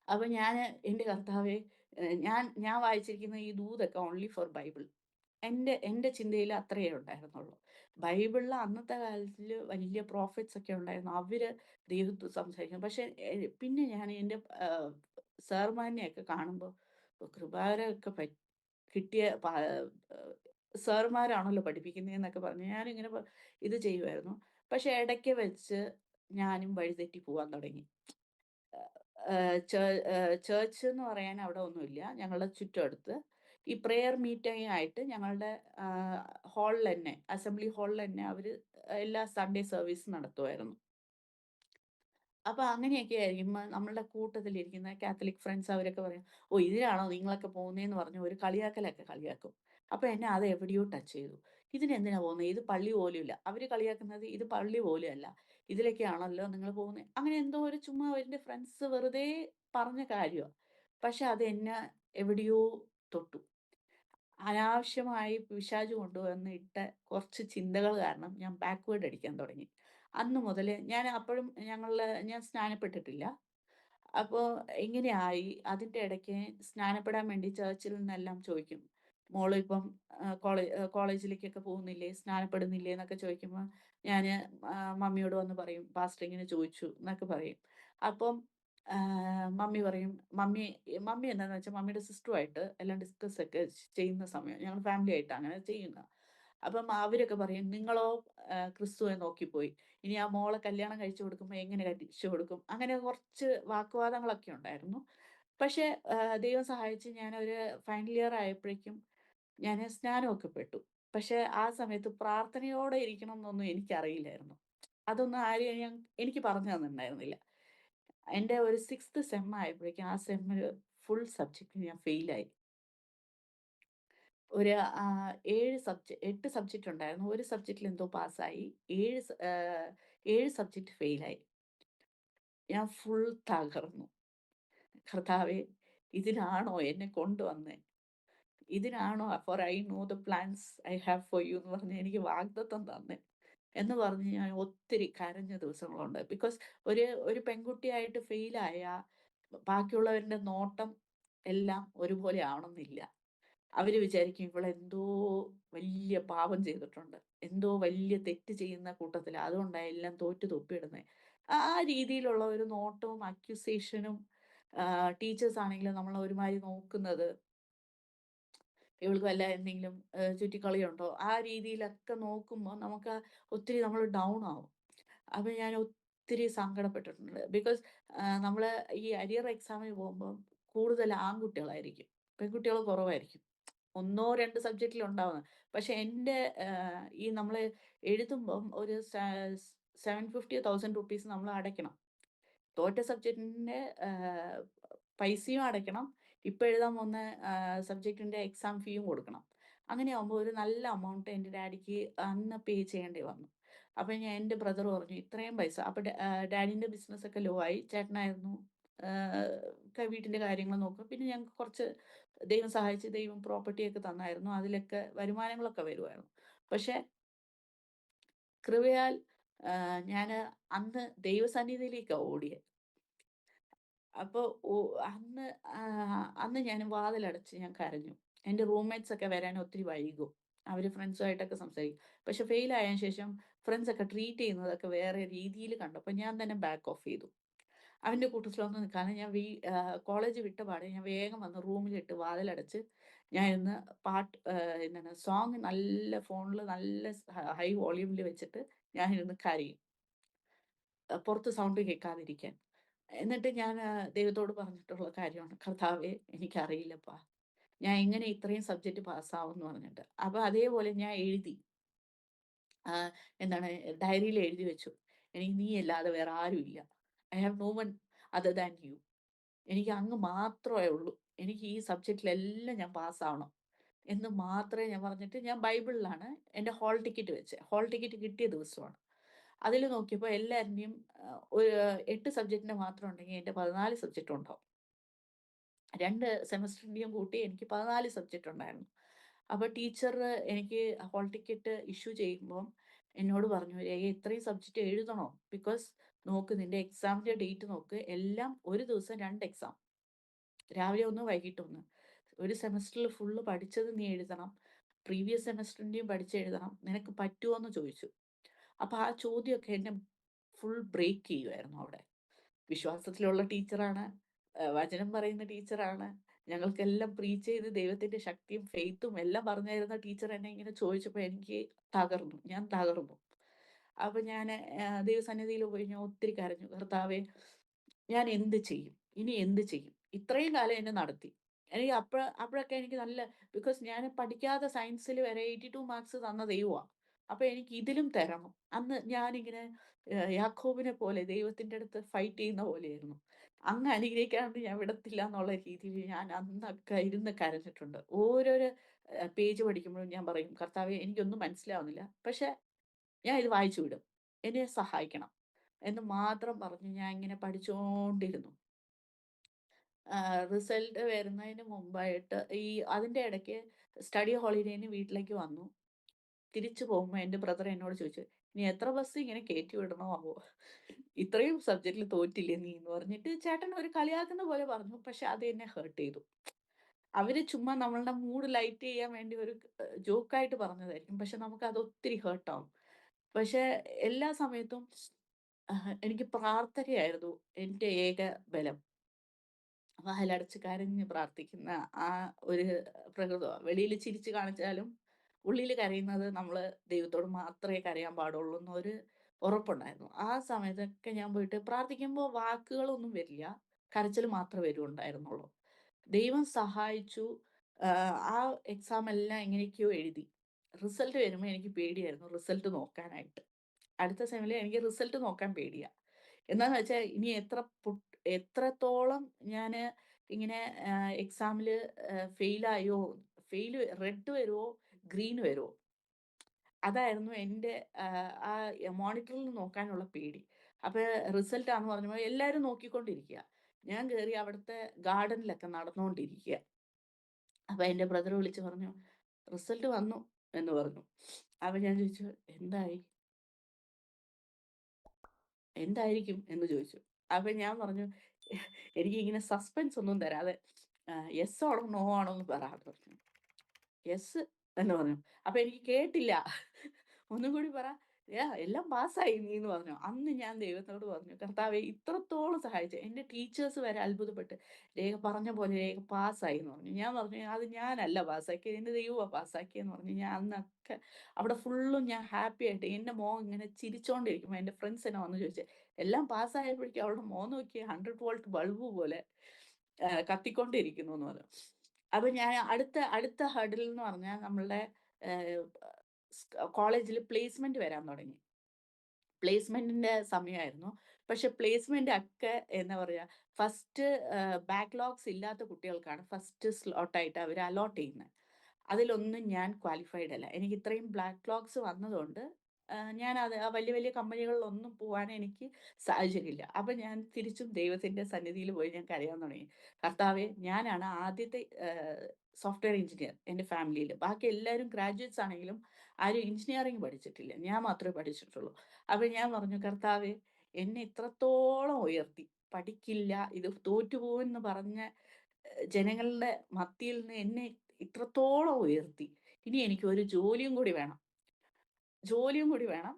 അപ്പൊ ഞാന് എൻ്റെ കർത്താവേ ഞാൻ വായിച്ചിരിക്കുന്ന ഈ ദൂതൊക്കെ ഓൺലി ഫോർ ബൈബിൾ. എൻ്റെ ചിന്തയിൽ അത്രയേ ഉണ്ടായിരുന്നുള്ളൂ. ബൈബിളിൽ അന്നത്തെ കാലത്തിൽ വലിയ പ്രോഫിറ്റ്സ് ഒക്കെ ഉണ്ടായിരുന്നു. അവര് ദൈവത്തോട് സംസാരിക്കും. പക്ഷേ പിന്നെ ഞാൻ എൻ്റെ സാറുമാരിനെയൊക്കെ കാണുമ്പോൾ കൃപാവരമൊക്കെ കിട്ടിയ സാറുമാരാണല്ലോ പഠിപ്പിക്കുന്നതെന്നൊക്കെ പറഞ്ഞ് ഞാനിങ്ങനെ ഇത് ചെയ്യുമായിരുന്നു. പക്ഷേ ഇടയ്ക്ക് വെച്ച് ഞാനും വഴിതെറ്റി പോവാൻ തുടങ്ങി. ചേർച്ച് എന്ന് പറയാൻ അവിടെ ഒന്നുമില്ല. ഞങ്ങളുടെ ചുറ്റുവട്ടത്ത് ഈ പ്രെയർ മീറ്റിംഗ് ആയിട്ട് ഞങ്ങളുടെ ഹാളിൽ തന്നെ, അസംബ്ലി ഹാളിൽ തന്നെ അവര് എല്ലാ സൺഡേ സർവീസ് നടത്തുമായിരുന്നു. അപ്പൊ അങ്ങനെയൊക്കെ ആയിരിക്കുമ്പോ നമ്മളുടെ കൂട്ടത്തിലിരിക്കുന്ന കാത്തലിക് ഫ്രണ്ട്സ് അവരൊക്കെ പറയും, "ഓ, ഇതിനാണോ നിങ്ങളൊക്കെ പോകുന്നേന്ന്" പറഞ്ഞ് ഒരു കളിയാക്കലൊക്കെ കളിയാക്കും. അപ്പൊ എന്നെ അത് എവിടെയോ ടച്ച് ചെയ്തു. "ഇതിനെന്തിനാ പോകുന്നെ? ഇത് പള്ളി പോലുമില്ല." അവര് കളിയാക്കുന്നത് ഇത് പള്ളി പോലും അല്ല. "ഇതിലൊക്കെയാണല്ലോ നിങ്ങൾ പോകുന്നെ." അങ്ങനെ എന്തോ ഒരു ചുമ്മാ എന്റെ ഫ്രണ്ട്സ് വെറുതെ പറഞ്ഞ കാര്യവാ. പക്ഷെ അത് എന്നെ എവിടെയോ തൊട്ടു. അനാവശ്യമായി പിശാച് കൊണ്ടുവന്ന് ഇട്ട കുറച്ച് ചിന്തകൾ കാരണം ഞാൻ ബാക്ക്വേർഡ് അടിക്കാൻ തുടങ്ങി. അന്ന് മുതല് ഞാൻ അപ്പഴും ഞാൻ സ്നാനപ്പെട്ടിട്ടില്ല. അപ്പോ ഇങ്ങനെയായി. അതിന്റെ ഇടയ്ക്ക് സ്നാനപ്പെടാൻ വേണ്ടി ചേർച്ചിൽ നിന്നെല്ലാം ചോദിക്കും. "മോള് ഇപ്പം കോളേജിലേക്കൊക്കെ പോകുന്നില്ലേ? സ്നാനപ്പെടുന്നില്ലേ?" എന്നൊക്കെ ചോദിക്കുമ്പോ ഞാന് മമ്മിയോട് വന്ന് പറയും, "പാസ്റ്റർ ഇങ്ങനെ ചോദിച്ചു" എന്നൊക്കെ പറയും. അപ്പം മമ്മി പറയും, മമ്മി എന്താന്ന് വെച്ചാൽ മമ്മിയുടെ സിസ്റ്ററുമായിട്ട് എല്ലാം ഡിസ്കസ് ഒക്കെ ചെയ്യുന്ന സമയം. ഞങ്ങൾ ഫാമിലി ആയിട്ടാ അങ്ങനെ ചെയ്യുന്നത്. അപ്പം അവരൊക്കെ പറയും, "നിങ്ങളോ ക്രിസ്തുവെ നോക്കിപ്പോയി. ഇനി ആ മോളെ കല്യാണം കഴിച്ചു കൊടുക്കുമ്പോ എങ്ങനെ കഴിച്ചു കൊടുക്കും?" അങ്ങനെ കുറച്ച് വാഗ്വാദങ്ങളൊക്കെ ഉണ്ടായിരുന്നു. പക്ഷേ ദൈവം സഹായിച്ച് ഞാനൊരു ഫൈനൽ ഇയർ ആയപ്പോഴേക്കും ഞാന് സ്നാനമൊക്കെ പെട്ടു. പക്ഷേ ആ സമയത്ത് പ്രാർത്ഥനയോടെ ഇരിക്കണം എന്നൊന്നും എനിക്കറിയില്ലായിരുന്നു. അതൊന്നും ആരും എനിക്ക് പറഞ്ഞു തന്നിട്ടുണ്ടായിരുന്നില്ല. എൻ്റെ ഒരു 6th സെം ആയപ്പോഴേക്കും ആ സെമ്മില് ഫുൾ സബ്ജക്റ്റിന് ഞാൻ ഫെയിലായി. ഒരു 8 സബ്ജക്റ്റ് ഉണ്ടായിരുന്നു. ഒരു സബ്ജക്റ്റിൽ എന്തോ പാസ്സായി. 7 സബ്ജക്റ്റ് ഫെയിലായി. ഞാൻ ഫുൾ തകർന്നു. കർത്താവേ! ഇതിനാണോ എന്നെ കൊണ്ടുവന്നേ? ഇതിനാണോ for I know the plans I have for you എന്ന് പറഞ്ഞ് എനിക്ക് വാഗ്ദത്തം തന്നേ? എന്ന് പറഞ്ഞ് ഞാൻ ഒത്തിരി കരഞ്ഞ ദിവസങ്ങളുണ്ട്. ബിക്കോസ് ഒരു പെൺകുട്ടിയായിട്ട് ഫെയിലായ ബാക്കിയുള്ളവരുടെ നോട്ടം എല്ലാം ഒരുപോലെ ആവണമെന്നില്ല. അവര് വിചാരിക്കും ഇവളെന്തോ വല്യ പാപം ചെയ്തിട്ടുണ്ട്. എന്തോ വല്യ തെറ്റ് ചെയ്യുന്ന കൂട്ടത്തിലാ. അതുകൊണ്ടാ എല്ലാം തോറ്റ് തൊപ്പിയിടുന്നെ. ആ ആ രീതിയിലുള്ള ഒരു നോട്ടവും അക്യൂസേഷനും ടീച്ചേഴ്സ് ആണെങ്കിലും നമ്മളെ ഒരുമാതിരി നോക്കുന്നത്, ഇവൾക്ക് വല്ല എന്തെങ്കിലും ചുറ്റിക്കളിയുണ്ടോ? ആ രീതിയിലൊക്കെ നോക്കുമ്പോ നമുക്ക് ഒത്തിരി നമ്മള് ഡൗൺ ആവും. അപ്പൊ ഞാൻ ഒത്തിരി സങ്കടപ്പെട്ടിട്ടുണ്ട്. ബിക്കോസ് നമ്മള് ഈ അരിയർ എക്സാമിന് പോകുമ്പം കൂടുതൽ ആൺകുട്ടികളായിരിക്കും. പെൺകുട്ടികൾ കുറവായിരിക്കും. 1 2 സബ്ജക്റ്റിൽ ഉണ്ടാവുന്നത്. പക്ഷെ എൻ്റെ ഈ നമ്മള് എഴുതുമ്പം ഒരു 750,000 റുപ്പീസ് നമ്മൾ അടയ്ക്കണം. തോറ്റ സബ്ജക്റ്റിന്റെ പൈസയും അടയ്ക്കണം. ഇപ്പൊ എഴുതാൻ പോകുന്ന സബ്ജക്റ്റിന്റെ എക്സാം ഫീയും കൊടുക്കണം. അങ്ങനെയാവുമ്പോ ഒരു നല്ല എമൗണ്ട് എൻ്റെ ഡാഡിക്ക് അന്ന് പേ ചെയ്യേണ്ടി വന്നു. അപ്പൊ എൻ്റെ ബ്രദർ പറഞ്ഞു ഇത്രയും പൈസ അപ്പൊ ഡാഡിന്റെ ബിസിനസ് ഒക്കെ ലോ ആയി. ചേട്ടനായിരുന്നു വീട്ടിന്റെ കാര്യങ്ങൾ നോക്കും. പിന്നെ ഞങ്ങൾക്ക് കുറച്ച് ദൈവം സഹായിച്ച് ദൈവം പ്രോപ്പർട്ടിയൊക്കെ തന്നായിരുന്നു. അതിലൊക്കെ വരുമാനങ്ങളൊക്കെ വരുമായിരുന്നു. പക്ഷെ കൃപയാൽ ഞാന് അന്ന് ദൈവസന്നിധിയിലേക്കാ ഓടിയെ. അപ്പൊ അന്ന് അന്ന് ഞാൻ വാതിലടച്ച് ഞാൻ കരഞ്ഞു. എൻ്റെ റൂംമേറ്റ്സ് ഒക്കെ വരാൻ ഒത്തിരി വൈകും. അവര് ഫ്രണ്ട്സുമായിട്ടൊക്കെ സംസാരിക്കും. പക്ഷെ ഫെയിൽ ആയതിനു ശേഷം ഫ്രണ്ട്സ് ഒക്കെ ട്രീറ്റ് ചെയ്യുന്നതൊക്കെ വേറെ രീതിയിൽ കണ്ടപ്പോൾ ഞാൻ തന്നെ ബാക്ക് ഓഫ് ചെയ്തു. അവന്റെ കൂട്ടത്തിലൊന്നും നിൽക്കാതെ ഞാൻ കോളേജ് വിട്ട പാടെ ഞാൻ വേഗം വന്ന് റൂമിലിട്ട് വാതിലടച്ച് ഞാൻ ഇരുന്ന് എന്താണ് സോങ് നല്ല ഫോണിൽ നല്ല ഹൈ വോളിയൂമിൽ വെച്ചിട്ട് ഞാൻ ഇരുന്ന് കരയും. പുറത്ത് സൗണ്ട് കേൾക്കാതിരിക്കാൻ. എന്നിട്ട് ഞാൻ ദൈവത്തോട് പറഞ്ഞിട്ടുള്ള കാര്യമാണ്, "കർത്താവേ എനിക്കറിയില്ലപ്പാ. ഞാൻ എങ്ങനെ ഇത്രയും സബ്ജക്റ്റ് പാസ്സാവുംന്ന്" പറഞ്ഞിട്ട്. അപ്പൊ അതേപോലെ ഞാൻ എഴുതി. എന്താണ് ഡയറിയിൽ എഴുതി വെച്ചു. "എനിക്ക് നീയല്ലാതെ വേറെ ആരുമില്ല. I have no one other than you." എനിക്ക് അങ്ങ് മാത്രമേ ഉള്ളൂ. എനിക്ക് ഈ സബ്ജക്റ്റിലെല്ലാം ഞാൻ പാസ്സാവണം എന്ന് മാത്രമേ ഞാൻ പറഞ്ഞിട്ട് ഞാൻ ബൈബിളിലാണ് എൻ്റെ ഹാൾ ടിക്കറ്റ് വെച്ചത്. ഹാൾ ടിക്കറ്റ് കിട്ടിയ ദിവസമാണ്. അതിൽ നോക്കിയപ്പോൾ എല്ലാവരുടെയും ഒരു 8 സബ്ജക്റ്റിന്റെ മാത്രം ഉണ്ടെങ്കിൽ എൻ്റെ 14 സബ്ജക്റ്റ് ഉണ്ടാവും. 2 സെമസ്റ്ററിന്റെയും കൂട്ടി എനിക്ക് 14 സബ്ജക്റ്റ് ഉണ്ടായിരുന്നു. അപ്പൊ ടീച്ചർ എനിക്ക് ഹാൾ ടിക്കറ്റ് ഇഷ്യൂ ചെയ്യുമ്പം എന്നോട് പറഞ്ഞു, "രേഖ ഇത്രയും സബ്ജക്റ്റ് എഴുതണോ? ബിക്കോസ് നോക്ക് നിന്റെ എക്സാമിന്റെ ഡേറ്റ് നോക്ക്. എല്ലാം ഒരു ദിവസം 2 എക്സാം. രാവിലെ 1 വൈകിട്ട് 1. ഒരു സെമസ്റ്ററിൽ ഫുള്ള് പഠിച്ചത് നീ എഴുതണം. പ്രീവിയസ് സെമസ്റ്ററിൻ്റെയും പഠിച്ചെഴുതണം. നിനക്ക് പറ്റുമോ എന്ന് ചോദിച്ചു. അപ്പൊ ആ ചോദ്യമൊക്കെ എന്നെ ഫുൾ ബ്രേക്ക് ചെയ്യുമായിരുന്നു അവിടെ. വിശ്വാസത്തിലുള്ള ടീച്ചറാണ്. വചനം പറയുന്ന ടീച്ചറാണ്. ഞങ്ങൾക്കെല്ലാം പ്രീച്ച് ചെയ്ത് ദൈവത്തിന്റെ ശക്തിയും ഫെയ്ത്തും എല്ലാം പറഞ്ഞു തരുന്ന ടീച്ചർ എന്നെ ഇങ്ങനെ ചോദിച്ചപ്പോൾ എനിക്ക് തകർന്നു. ഞാൻ തകർന്നു. അപ്പൊ ഞാന് ദൈവസന്നിധിയിൽ പോയി ഞാൻ ഒത്തിരി കരഞ്ഞു. കർത്താവേ, ഞാൻ എന്ത് ചെയ്യും? ഇനി എന്ത് ചെയ്യും? ഇത്രയും കാലം എന്നെ നടത്തി. എനിക്ക് അപ്പോഴൊക്കെ എനിക്ക് നല്ല, ബിക്കോസ് ഞാൻ പഠിക്കാതെ സയൻസിൽ വരെ 82 മാർക്സ് തന്ന ദൈവമാ. അപ്പൊ എനിക്ക് ഇതിലും തരണം. അന്ന് ഞാനിങ്ങനെ യാക്കോബിനെ പോലെ ദൈവത്തിന്റെ അടുത്ത് ഫൈറ്റ് ചെയ്യുന്ന പോലെയായിരുന്നു. അങ്ങ് അനുഗ്രഹിക്കാണ്ട് ഞാൻ വിടത്തില്ല എന്നുള്ള രീതിയിൽ ഞാൻ അന്നൊക്കെ ഇരുന്ന് കരഞ്ഞിട്ടുണ്ട്. ഓരോരോ പേജ് പഠിക്കുമ്പോഴും ഞാൻ പറയും, കർത്താവേ എനിക്കൊന്നും മനസ്സിലാവുന്നില്ല. പക്ഷെ ഞാൻ ഇത് വായിച്ചു വിടും. എന്നെ സഹായിക്കണം എന്ന് മാത്രം പറഞ്ഞ് ഞാൻ ഇങ്ങനെ പഠിച്ചോണ്ടിരുന്നു. റിസൾട്ട് വരുന്നതിന് മുമ്പായിട്ട് അതിന്റെ ഇടയ്ക്ക് സ്റ്റഡി ഹോളിഡേന് വീട്ടിലേക്ക് വന്നു. തിരിച്ചു പോകുമ്പോ എന്റെ ബ്രദർ എന്നോട് ചോദിച്ചു, "നീ എത്ര ബസ് ഇങ്ങനെ കയറ്റി വിടണോ ആവോ? ഇത്രയും സബ്ജക്റ്റിൽ തോറ്റില്ലേ നീ?" എന്ന് പറഞ്ഞിട്ട് ചേട്ടൻ ഒരു കളിയാക്കുന്ന പോലെ പറഞ്ഞു. പക്ഷെ അത് എന്നെ ഹേർട്ട് ചെയ്തു. അവര് ചുമ്മാ നമ്മളുടെ മൂഡ് ലൈറ്റ് ചെയ്യാൻ വേണ്ടി ഒരു ജോക്കായിട്ട് പറഞ്ഞതായിരിക്കും. പക്ഷെ നമുക്കത് ഒത്തിരി ഹേർട്ടാവും. പക്ഷെ എല്ലാ സമയത്തും എനിക്ക് പ്രാർത്ഥനയായിരുന്നു എന്റെ ഏക ബലം. വാതിലടച്ച് കരഞ്ഞ് പ്രാർത്ഥിക്കുന്ന ആ ഒരു പ്രകൃതമാ. വെളിയില് ചിരിച്ച് കാണിച്ചാലും ഉള്ളില് കരയുന്നത് നമ്മള് ദൈവത്തോട് മാത്രമേ കരയാൻ പാടുള്ളൂ എന്നൊരു ഉറപ്പുണ്ടായിരുന്നു. ആ സമയത്തൊക്കെ ഞാൻ പോയിട്ട് പ്രാർത്ഥിക്കുമ്പോ വാക്കുകളൊന്നും വരില്ല. കരച്ചില് മാത്രമേ വരുണ്ടായിരുന്നുള്ളൂ. ദൈവം സഹായിച്ചു. ആ എക്സാം എല്ലാം എങ്ങനെയൊക്കെയോ എഴുതി. റിസൾട്ട് വരുമ്പോ എനിക്ക് പേടിയായിരുന്നു റിസൾട്ട് നോക്കാനായിട്ട്. അടുത്ത സെമ്മില് എനിക്ക് റിസൾട്ട് നോക്കാൻ പേടിയാ. എന്താന്ന് വെച്ചാ ഇനി എത്രത്തോളം ഞാന് ഇങ്ങനെ എക്സാമില് ഫെയിലായോ, റെഡ് വരുവോ, ഗ്രീൻ വരുവോ? അതായിരുന്നു എൻ്റെ ആ മോണിറ്ററിൽ നോക്കാനുള്ള പേടി. അപ്പൊ റിസൾട്ടാന്ന് പറഞ്ഞപ്പോ എല്ലാരും നോക്കിക്കൊണ്ടിരിക്കുക. ഞാൻ കേറി അവിടുത്തെ ഗാർഡനിലൊക്കെ നടന്നോണ്ടിരിക്കുക. അപ്പൊ എന്റെ ബ്രദർ വിളിച്ച് പറഞ്ഞു, "റിസൾട്ട് വന്നു" എന്ന് പറഞ്ഞു. അപ്പൊ ഞാൻ ചോദിച്ചു, "എന്തായി? എന്തായിരിക്കും?" എന്ന് ചോദിച്ചു. അപ്പൊ ഞാൻ പറഞ്ഞു, എനിക്കിങ്ങനെ സസ്പെൻസ് ഒന്നും തരാതെ യെസ് ആണോ നോ ആണോ എന്ന് പറ എന്ന് പറഞ്ഞു. യെസ് എന്ന് പറഞ്ഞു. അപ്പൊ എനിക്ക് കേട്ടില്ല. ഒന്നും കൂടി പറ. എല്ലാം പാസ്സായി നീ എന്ന് പറഞ്ഞു. അന്ന് ഞാൻ ദൈവത്തോട് പറഞ്ഞു, കർത്താവേ ഇത്രത്തോളം സഹായിച്ചു. എന്റെ ടീച്ചേഴ്സ് വരെ അത്ഭുതപ്പെട്ട്, രേഖ പറഞ്ഞ പോലെ രേഖ പാസ്സായി എന്ന് പറഞ്ഞു. ഞാൻ പറഞ്ഞു, അത് ഞാനല്ല പാസ്സാക്കിയത്, എന്റെ ദൈവമാ പാസ്സാക്കിയെന്ന് പറഞ്ഞു. ഞാൻ അന്നൊക്കെ അവിടെ ഫുള്ളും ഞാൻ ഹാപ്പി ആയിട്ട് എന്റെ മോൻ ഇങ്ങനെ ചിരിച്ചോണ്ടിരിക്കുമ്പോ എന്റെ ഫ്രണ്ട്സ് എന്നെ വന്ന് ചോദിച്ചു, എല്ലാം പാസ്സായപ്പോഴേക്കും അവളുടെ മോൻ നോക്കിയേ 100 വോൾട്ട് ബൾബ് പോലെ കത്തിക്കൊണ്ടിരിക്കുന്നു എന്ന് പറഞ്ഞു. അപ്പൊ ഞാൻ അടുത്ത അടുത്ത ഹർഡിൽ എന്ന് പറഞ്ഞാൽ നമ്മളുടെ കോളേജിൽ പ്ലേസ്മെന്റ് വരാൻ തുടങ്ങി. പ്ലേസ്മെന്റിന്റെ സമയമായിരുന്നു. പക്ഷെ പ്ലേസ്മെന്റ് ഒക്കെ എന്താ പറയാ, ഫസ്റ്റ് ബാക്ക്ലോഗ്സ് ഇല്ലാത്ത കുട്ടികൾക്കാണ് ഫസ്റ്റ് സ്ലോട്ടായിട്ട് അവർ അലോട്ട് ചെയ്യുന്നത്. അതിലൊന്നും ഞാൻ ക്വാളിഫൈഡ് അല്ല. എനിക്ക് ഇത്രയും ബാക്ക്ലോഗ്സ് വന്നതുകൊണ്ട് ഞാൻ അത് ആ വലിയ വലിയ കമ്പനികളിലൊന്നും പോവാൻ എനിക്ക് സാഹചര്യമില്ല. അപ്പൊ ഞാൻ തിരിച്ചും ദൈവത്തിന്റെ സന്നിധിയിൽ പോയി ഞാൻ കരയാൻ തുടങ്ങി. കർത്താവേ, ഞാനാണ് ആദ്യത്തെ സോഫ്റ്റ്വെയർ എഞ്ചിനീയർ എൻ്റെ ഫാമിലിയിൽ. ബാക്കി എല്ലാവരും ഗ്രാജുവേറ്റ്സ് ആണെങ്കിലും ആരും എഞ്ചിനീയറിംഗ് പഠിച്ചിട്ടില്ല. ഞാൻ മാത്രമേ പഠിച്ചിട്ടുള്ളൂ. അപ്പൊ ഞാൻ പറഞ്ഞു, കർത്താവേ, എന്നെ ഇത്രത്തോളം ഉയർത്തി, പഠിക്കില്ല, ഇത് തോറ്റുപോകുമെന്ന് പറഞ്ഞ ജനങ്ങളുടെ മത്തിയിൽ നിന്ന് എന്നെ ഇത്രത്തോളം ഉയർത്തി. ഇനി എനിക്ക് ഒരു ജോലിയും കൂടി വേണം. ജോലിയും കൂടി വേണം.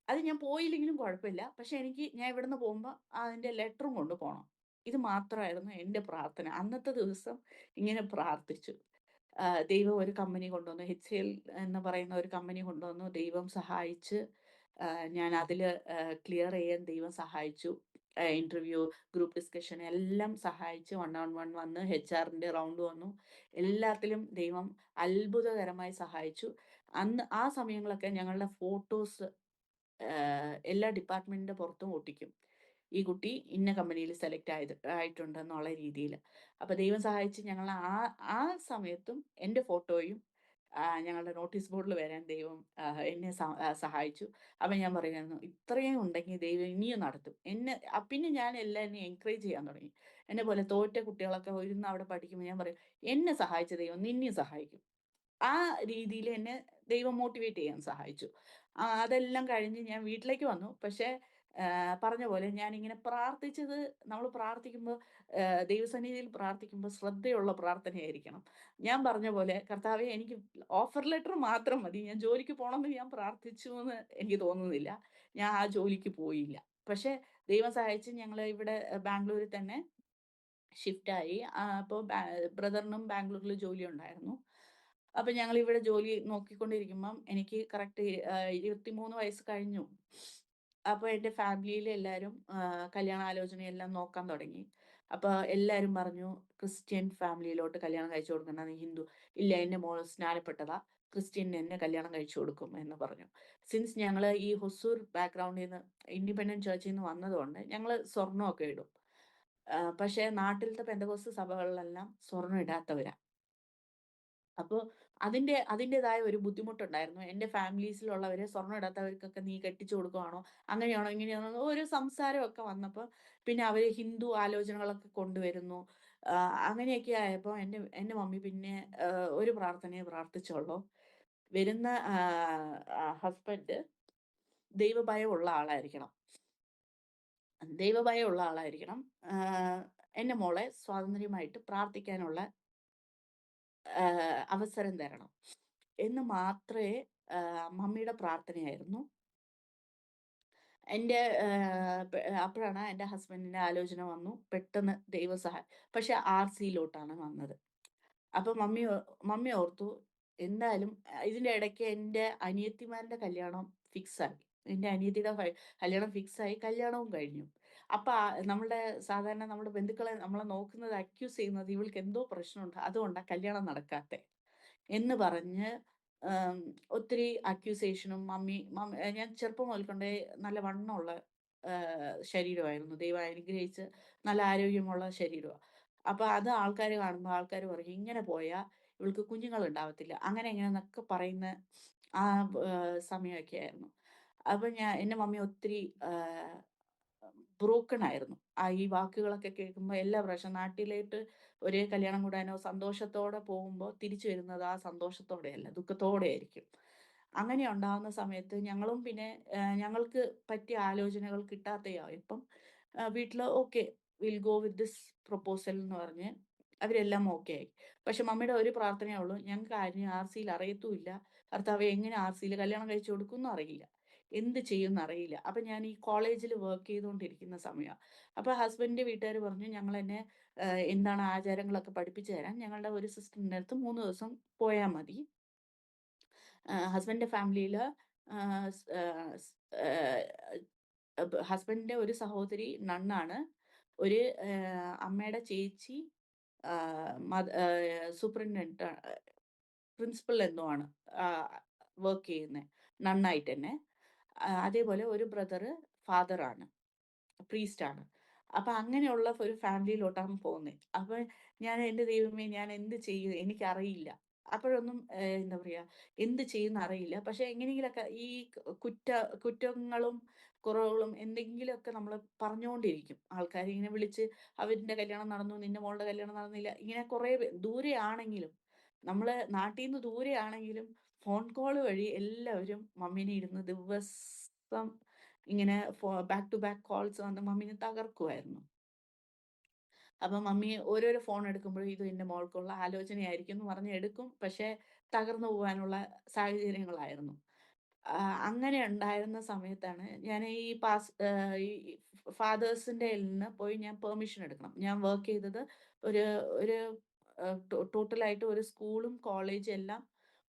അത് ഞാൻ പോയില്ലെങ്കിലും കുഴപ്പമില്ല. പക്ഷെ ഞാൻ ഇവിടുന്ന് പോകുമ്പോ അതിന്റെ ലെറ്ററും കൊണ്ട് പോണം. ഇത് മാത്രമായിരുന്നു എന്റെ പ്രാർത്ഥന. അന്നത്തെ ദിവസം ഇങ്ങനെ പ്രാർത്ഥിച്ചു. ദൈവം ഒരു കമ്പനി കൊണ്ടുവന്നു. HCL എന്ന് പറയുന്ന ഒരു കമ്പനി കൊണ്ടുവന്നു. ദൈവം സഹായിച്ച് ഞാൻ അതില് ക്ലിയർ ചെയ്യാൻ ദൈവം സഹായിച്ചു. ഇന്റർവ്യൂ, ഗ്രൂപ്പ് ഡിസ്കഷൻ എല്ലാം സഹായിച്ച് 1 on 1 വന്ന് HR-ന്റെ റൗണ്ട് വന്നു. എല്ലാത്തിലും ദൈവം അത്ഭുതകരമായി സഹായിച്ചു. അന്ന് ആ സമയങ്ങളൊക്കെ ഞങ്ങളുടെ ഫോട്ടോസ് എല്ലാ ഡിപ്പാർട്ട്മെന്റിന്റെ പുറത്തും ഒട്ടിക്കും. ഈ കുട്ടി ഇന്ന കമ്പനിയിൽ സെലക്ട് ആയിട്ടുണ്ടെന്നുള്ള രീതിയിൽ. അപ്പൊ ദൈവം സഹായിച്ച് ഞങ്ങൾ ആ സമയത്തും എൻ്റെ ഫോട്ടോയും ഞങ്ങളുടെ നോട്ടീസ് ബോർഡിൽ വരാൻ ദൈവം എന്നെ സഹായിച്ചു. അപ്പൊ ഞാൻ പറയുമായിരുന്നു, ഇത്രയും ഉണ്ടെങ്കിൽ ദൈവം ഇനിയും നടത്തും. പിന്നെ ഞാൻ എല്ലാവരെയും എൻകറേജ് ചെയ്യാൻ തുടങ്ങി. എന്നെ പോലെ തോറ്റ കുട്ടികളൊക്കെ ഇരുന്ന് അവിടെ പഠിക്കുമ്പോൾ ഞാൻ പറയും, എന്നെ സഹായിച്ച ദൈവം നിന്നെയും സഹായിക്കും. ആ രീതിയിൽ എന്നെ ദൈവം മോട്ടിവേറ്റ് ചെയ്യാൻ സഹായിച്ചു. അതെല്ലാം കഴിഞ്ഞ് ഞാൻ വീട്ടിലേക്ക് വന്നു. പക്ഷേ പറഞ്ഞ പോലെ ഞാനിങ്ങനെ പ്രാർത്ഥിച്ചത്, നമ്മൾ പ്രാർത്ഥിക്കുമ്പോൾ ദൈവസന്നിധിയിൽ പ്രാർത്ഥിക്കുമ്പോൾ ശ്രദ്ധയുള്ള പ്രാർത്ഥനയായിരിക്കണം. ഞാൻ പറഞ്ഞ പോലെ കർത്താവേ എനിക്ക് ഓഫർ ലെറ്റർ മാത്രം മതി. ഞാൻ ജോലിക്ക് പോണമെന്ന് ഞാൻ പ്രാർത്ഥിച്ചു എന്ന് എനിക്ക് തോന്നുന്നില്ല. ഞാൻ ആ ജോലിക്ക് പോയില്ല. പക്ഷേ ദൈവം സഹായിച്ച് ഞങ്ങള് ഇവിടെ ബാംഗ്ലൂരിൽ തന്നെ ഷിഫ്റ്റായി. അപ്പോൾ ബ്രദറിനും ബാംഗ്ലൂരിൽ ജോലി ഉണ്ടായിരുന്നു. അപ്പൊ ഞങ്ങളിവിടെ ജോലി നോക്കിക്കൊണ്ടിരിക്കുമ്പം എനിക്ക് കറക്റ്റ് 23 വയസ്സ് കഴിഞ്ഞു. അപ്പൊ എന്റെ ഫാമിലിയിലെ എല്ലാരും കല്യാണാലോചനയെല്ലാം നോക്കാൻ തുടങ്ങി. അപ്പൊ എല്ലാരും പറഞ്ഞു, "ക്രിസ്ത്യൻ ഫാമിലിയിലോട്ട് കല്യാണം കഴിച്ചു കൊടുക്കണ്ട. നീ ഹിന്ദു." "ഇല്ല, എന്റെ മോള് സ്നാനപ്പെട്ടതാ. ക്രിസ്ത്യന് തന്നെ കല്യാണം കഴിച്ചു കൊടുക്കും" എന്ന് പറഞ്ഞു. സിൻസ് ഞങ്ങള് ഈ ഹൊസൂർ ബാക്ക്ഗ്രൗണ്ടീന്ന് ഇൻഡിപെൻഡന്റ് ചർച്ചീന്ന് വന്നതുകൊണ്ട് ഞങ്ങള് സ്വർണ്ണമൊക്കെ ഇടും. പക്ഷേ നാട്ടിലത്തെ പെന്തക്കോസ്ത് സഭകളിലെല്ലാം സ്വർണ്ണം ഇടാത്തവരാ. അപ്പൊ അതിന്റേതായ ഒരു ബുദ്ധിമുട്ടുണ്ടായിരുന്നു. എന്റെ ഫാമിലീസിലുള്ളവര് സ്വർണ്ണം ഇടാത്തവർക്കൊക്കെ നീ കെട്ടിച്ചു കൊടുക്കുവാണോ? അങ്ങനെയാണോ? ഇങ്ങനെയാണോ? ഒരു സംസാരമൊക്കെ വന്നപ്പോ, പിന്നെ അവര് ഹിന്ദു ആലോചനകളൊക്കെ കൊണ്ടുവരുന്നു. അങ്ങനെയൊക്കെ ആയപ്പോ എന്റെ മമ്മി പിന്നെ ഒരു പ്രാർത്ഥനയെ പ്രാർത്ഥിച്ചോളൂ. വരുന്ന ഹസ്ബൻഡ് ദൈവഭയമുള്ള ആളായിരിക്കണം. ദൈവഭയമുള്ള ആളായിരിക്കണം. എന്റെ മോളെ സ്വാതന്ത്ര്യമായിട്ട് പ്രാർത്ഥിക്കാനുള്ള അവസരം തരണം എന്ന് മാത്രമേ മമ്മിയുടെ പ്രാർത്ഥനയായിരുന്നു. എൻ്റെ അപ്പോഴാണ് എൻ്റെ ഹസ്ബൻഡിന്റെ ആലോചന വന്നു. പെട്ടെന്ന് ദൈവസഹായം. പക്ഷെ ആർസിയിലോട്ടാണ് വന്നത്. അപ്പൊ മമ്മി ഓർത്തു, എന്തായാലും ഇതിന്റെ ഇടയ്ക്ക് എൻ്റെ അനിയത്തിമാരുടെ കല്യാണം ഫിക്സായി. എൻ്റെ അനിയത്തിയുടെ കല്യാണം ഫിക്സായി. കല്യാണവും കഴിഞ്ഞു. അപ്പൊ നമ്മളുടെ സാധാരണ നമ്മുടെ ബന്ധുക്കളെ നമ്മളെ നോക്കുന്നത്, അക്യൂസ് ചെയ്യുന്നത് ഇവൾക്ക് എന്തോ പ്രശ്നമുണ്ട്, അതുകൊണ്ടാ കല്യാണം നടക്കാത്തെ എന്ന് പറഞ്ഞ് ഒത്തിരി അക്യൂസേഷനും ഞാൻ ചെറുപ്പം മുതൽക്കൊണ്ടേ നല്ല വണ്ണമുള്ള ശരീരമായിരുന്നു. ദൈവം അനുഗ്രഹിച്ച് നല്ല ആരോഗ്യമുള്ള ശരീരമാ. അപ്പൊ അത് ആൾക്കാര് കാണുമ്പോ ആൾക്കാര് പറയും, "ഇങ്ങനെ പോയാ ഇവൾക്ക് കുഞ്ഞുങ്ങളുണ്ടാവത്തില്ല." അങ്ങനെ ഇങ്ങനെന്നൊക്കെ പറയുന്ന ആ സമയമൊക്കെ ആയിരുന്നു. അപ്പൊ എന്റെ മമ്മി ഒത്തിരി ബ്രോക്കൺ ആയിരുന്നു. ഈ വാക്കുകളൊക്കെ കേൾക്കുമ്പോ എല്ലാ പ്രാവശ്യം നാട്ടിലേട്ട് ഒരേ കല്യാണം കൂടാനോ സന്തോഷത്തോടെ പോകുമ്പോ തിരിച്ചു വരുന്നത് ആ സന്തോഷത്തോടെയല്ല, ദുഃഖത്തോടെയായിരിക്കും. അങ്ങനെ ഉണ്ടാവുന്ന സമയത്ത് ഞങ്ങളും പിന്നെ ഞങ്ങൾക്ക് പറ്റിയ ആലോചനകൾ കിട്ടാതെയായപ്പം വീട്ടില് okay, will go with this proposal എന്ന് പറഞ്ഞ് അവരെല്ലാം ഓക്കെ ആയി. പക്ഷെ മമ്മിയുടെ ഒരു പ്രാർത്ഥനയേ ഉള്ളൂ, ഞങ്ങൾക്ക് ആരും ആർസിയിൽ അറിയത്തുമില്ല. കർത്താവേ, എങ്ങനെ ആർസിയിൽ കല്യാണം കഴിച്ചു കൊടുക്കുംന്നും അറിയില്ല. എന്ത് ചെയ്യുംന്ന് അറിയില്ല. അപ്പൊ ഞാൻ ഈ കോളേജിൽ വർക്ക് ചെയ്തുകൊണ്ടിരിക്കുന്ന സമയമാ. അപ്പൊ ഹസ്ബൻഡിന്റെ വീട്ടുകാര് പറഞ്ഞു, ഞങ്ങളെന്നെ എന്താണ് ആചാരങ്ങളൊക്കെ പഠിപ്പിച്ചു തരാൻ ഞങ്ങളുടെ ഒരു സിസ്റ്ററിന്റെ അടുത്ത് 3 ദിവസം പോയാ മതി. ഹസ്ബൻഡിന്റെ ഫാമിലിയില് ഹസ്ബൻഡിന്റെ ഒരു സഹോദരി നണ്ണാണ്. ഒരു അമ്മയുടെ ചേച്ചി സൂപ്രണ്ടന്റ് പ്രിൻസിപ്പൽ എന്തോ ആണ് വർക്ക് ചെയ്യുന്നത്, നന്നായിട്ട് തന്നെ. അതേപോലെ ഒരു ബ്രദറ് ഫാദറാണ്, പ്രീസ്റ്റാണ്. അപ്പൊ അങ്ങനെയുള്ള ഒരു ഫാമിലിയിലോട്ടാണ് പോകുന്നത്. അപ്പൊ ഞാൻ എൻ്റെ ദൈവമേ, ഞാൻ എന്ത് ചെയ്യും? എനിക്കറിയില്ല. അപ്പോഴൊന്നും എന്താ പറയാ, എന്ത് ചെയ്യുംന്ന് അറിയില്ല. പക്ഷെ എങ്ങനെയെങ്കിലൊക്കെ ഈ കുറ്റങ്ങളും കുറവുകളും എന്തെങ്കിലുമൊക്കെ നമ്മള് പറഞ്ഞുകൊണ്ടിരിക്കും. ആൾക്കാര് ഇങ്ങനെ വിളിച്ച്, അവരുടെ കല്യാണം നടന്നു, നിന്റെ മോളുടെ കല്യാണം നടന്നില്ല. ഇങ്ങനെ കുറേ ദൂരെയാണെങ്കിലും, നമ്മള് നാട്ടീന്ന് ദൂരെയാണെങ്കിലും ഫോൺ കോൾ വഴി എല്ലാവരും മമ്മീനെ ഇരുന്ന് ദിവസം ഇങ്ങനെ ബാക്ക് ടു ബാക്ക് കോൾസ് വന്ന് മമ്മീനെ തകർക്കുമായിരുന്നു. അപ്പൊ മമ്മി ഓരോരോ ഫോൺ എടുക്കുമ്പോഴും ഇത് എന്റെ മോൾക്കുള്ള ആലോചനയായിരിക്കും എന്ന് പറഞ്ഞ് എടുക്കും. പക്ഷെ തകർന്നു പോകാനുള്ള സാഹചര്യങ്ങളായിരുന്നു. അങ്ങനെ ഉണ്ടായിരുന്ന സമയത്താണ് ഞാൻ ഈ ഫാദേഴ്സിന്റെ നിന്ന് പോയി ഞാൻ പെർമിഷൻ എടുക്കണം. ഞാൻ വർക്ക് ചെയ്തത് ഒരു ഒരു ടോട്ടലായിട്ട് ഒരു സ്കൂളും കോളേജും എല്ലാം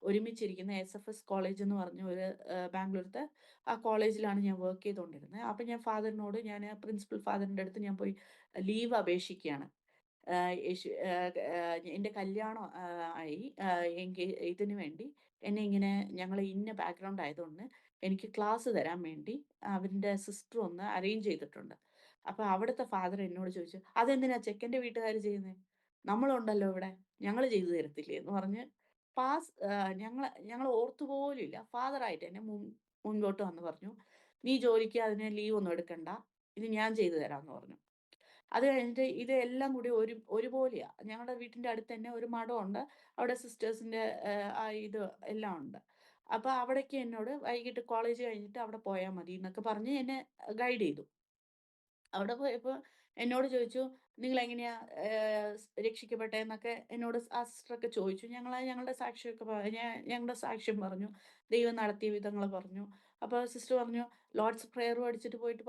ഒരുമിച്ചിരിക്കുന്ന എസ്എഫ്എസ് കോളേജ് എന്ന് പറഞ്ഞ ഒരു ബാംഗ്ലൂരത്തെ ആ കോളേജിലാണ് ഞാൻ വർക്ക് ചെയ്തുകൊണ്ടിരുന്നത്. അപ്പൊ ഞാൻ ഫാദറിനോട്, ഞാൻ പ്രിൻസിപ്പൽ ഫാദറിന്റെ അടുത്ത് ഞാൻ പോയി ലീവ് അപേക്ഷിക്കുകയാണ്. എൻ്റെ കല്യാണം ആയി. ഇതിനു വേണ്ടി എന്നെ ഇങ്ങനെ, ഞങ്ങൾ ഇന്ന ബാക്ക്ഗ്രൗണ്ട് ആയതുകൊണ്ട് എനിക്ക് ക്ലാസ് തരാൻ വേണ്ടി അവരുടെ സിസ്റ്റർ ഒന്ന് അറേഞ്ച് ചെയ്തിട്ടുണ്ട്. അപ്പൊ അവിടുത്തെ ഫാദർ എന്നോട് ചോദിച്ചു, "അതെന്തിനാ ചെക്കൻ്റെ വീട്ടുകാർ ചെയ്യുന്നത്? നമ്മളുണ്ടല്ലോ ഇവിടെ, ഞങ്ങൾ ചെയ്തു തരത്തില്ലേ?" എന്ന് പറഞ്ഞ് ഞങ്ങൾ ഓർത്തുപോലുമില്ല. ഫാദറായിട്ട് എന്നെ മുൻപോട്ട് വന്ന് പറഞ്ഞു, "നീ ജോലിക്ക് അതിന് ലീവ് ഒന്നും എടുക്കണ്ട, ഇത് ഞാൻ ചെയ്തു തരാമെന്ന്" പറഞ്ഞു. അത് കഴിഞ്ഞിട്ട് ഇതെല്ലാം കൂടി ഒരുപോലെയാ. ഞങ്ങളുടെ വീട്ടിന്റെ അടുത്ത് തന്നെ ഒരു മഠമുണ്ട്. അവിടെ സിസ്റ്റേഴ്സിന്റെ ഇത് എല്ലാം ഉണ്ട്. അപ്പൊ അവിടേക്ക് എന്നോട് വൈകിട്ട് കോളേജ് കഴിഞ്ഞിട്ട് അവിടെ പോയാ മതി എന്നൊക്കെ പറഞ്ഞ് എന്നെ ഗൈഡ് ചെയ്തു. അവിടെ പോയപ്പോ എന്നോട് ചോദിച്ചു, "നിങ്ങളെങ്ങനെയാ രക്ഷിക്കപ്പെട്ടേന്നൊക്കെ" എന്നോട് ആ സിസ്റ്ററൊക്കെ ചോദിച്ചു. ഞങ്ങളുടെ സാക്ഷ്യമൊക്കെ ഞങ്ങളുടെ സാക്ഷ്യം പറഞ്ഞു. ദൈവം നടത്തിയ വിധങ്ങള് പറഞ്ഞു. അപ്പൊ സിസ്റ്റർ പറഞ്ഞു, "ലോർഡ്സ് പ്രയർ പഠിച്ചിട്ട് പോയിട്ട്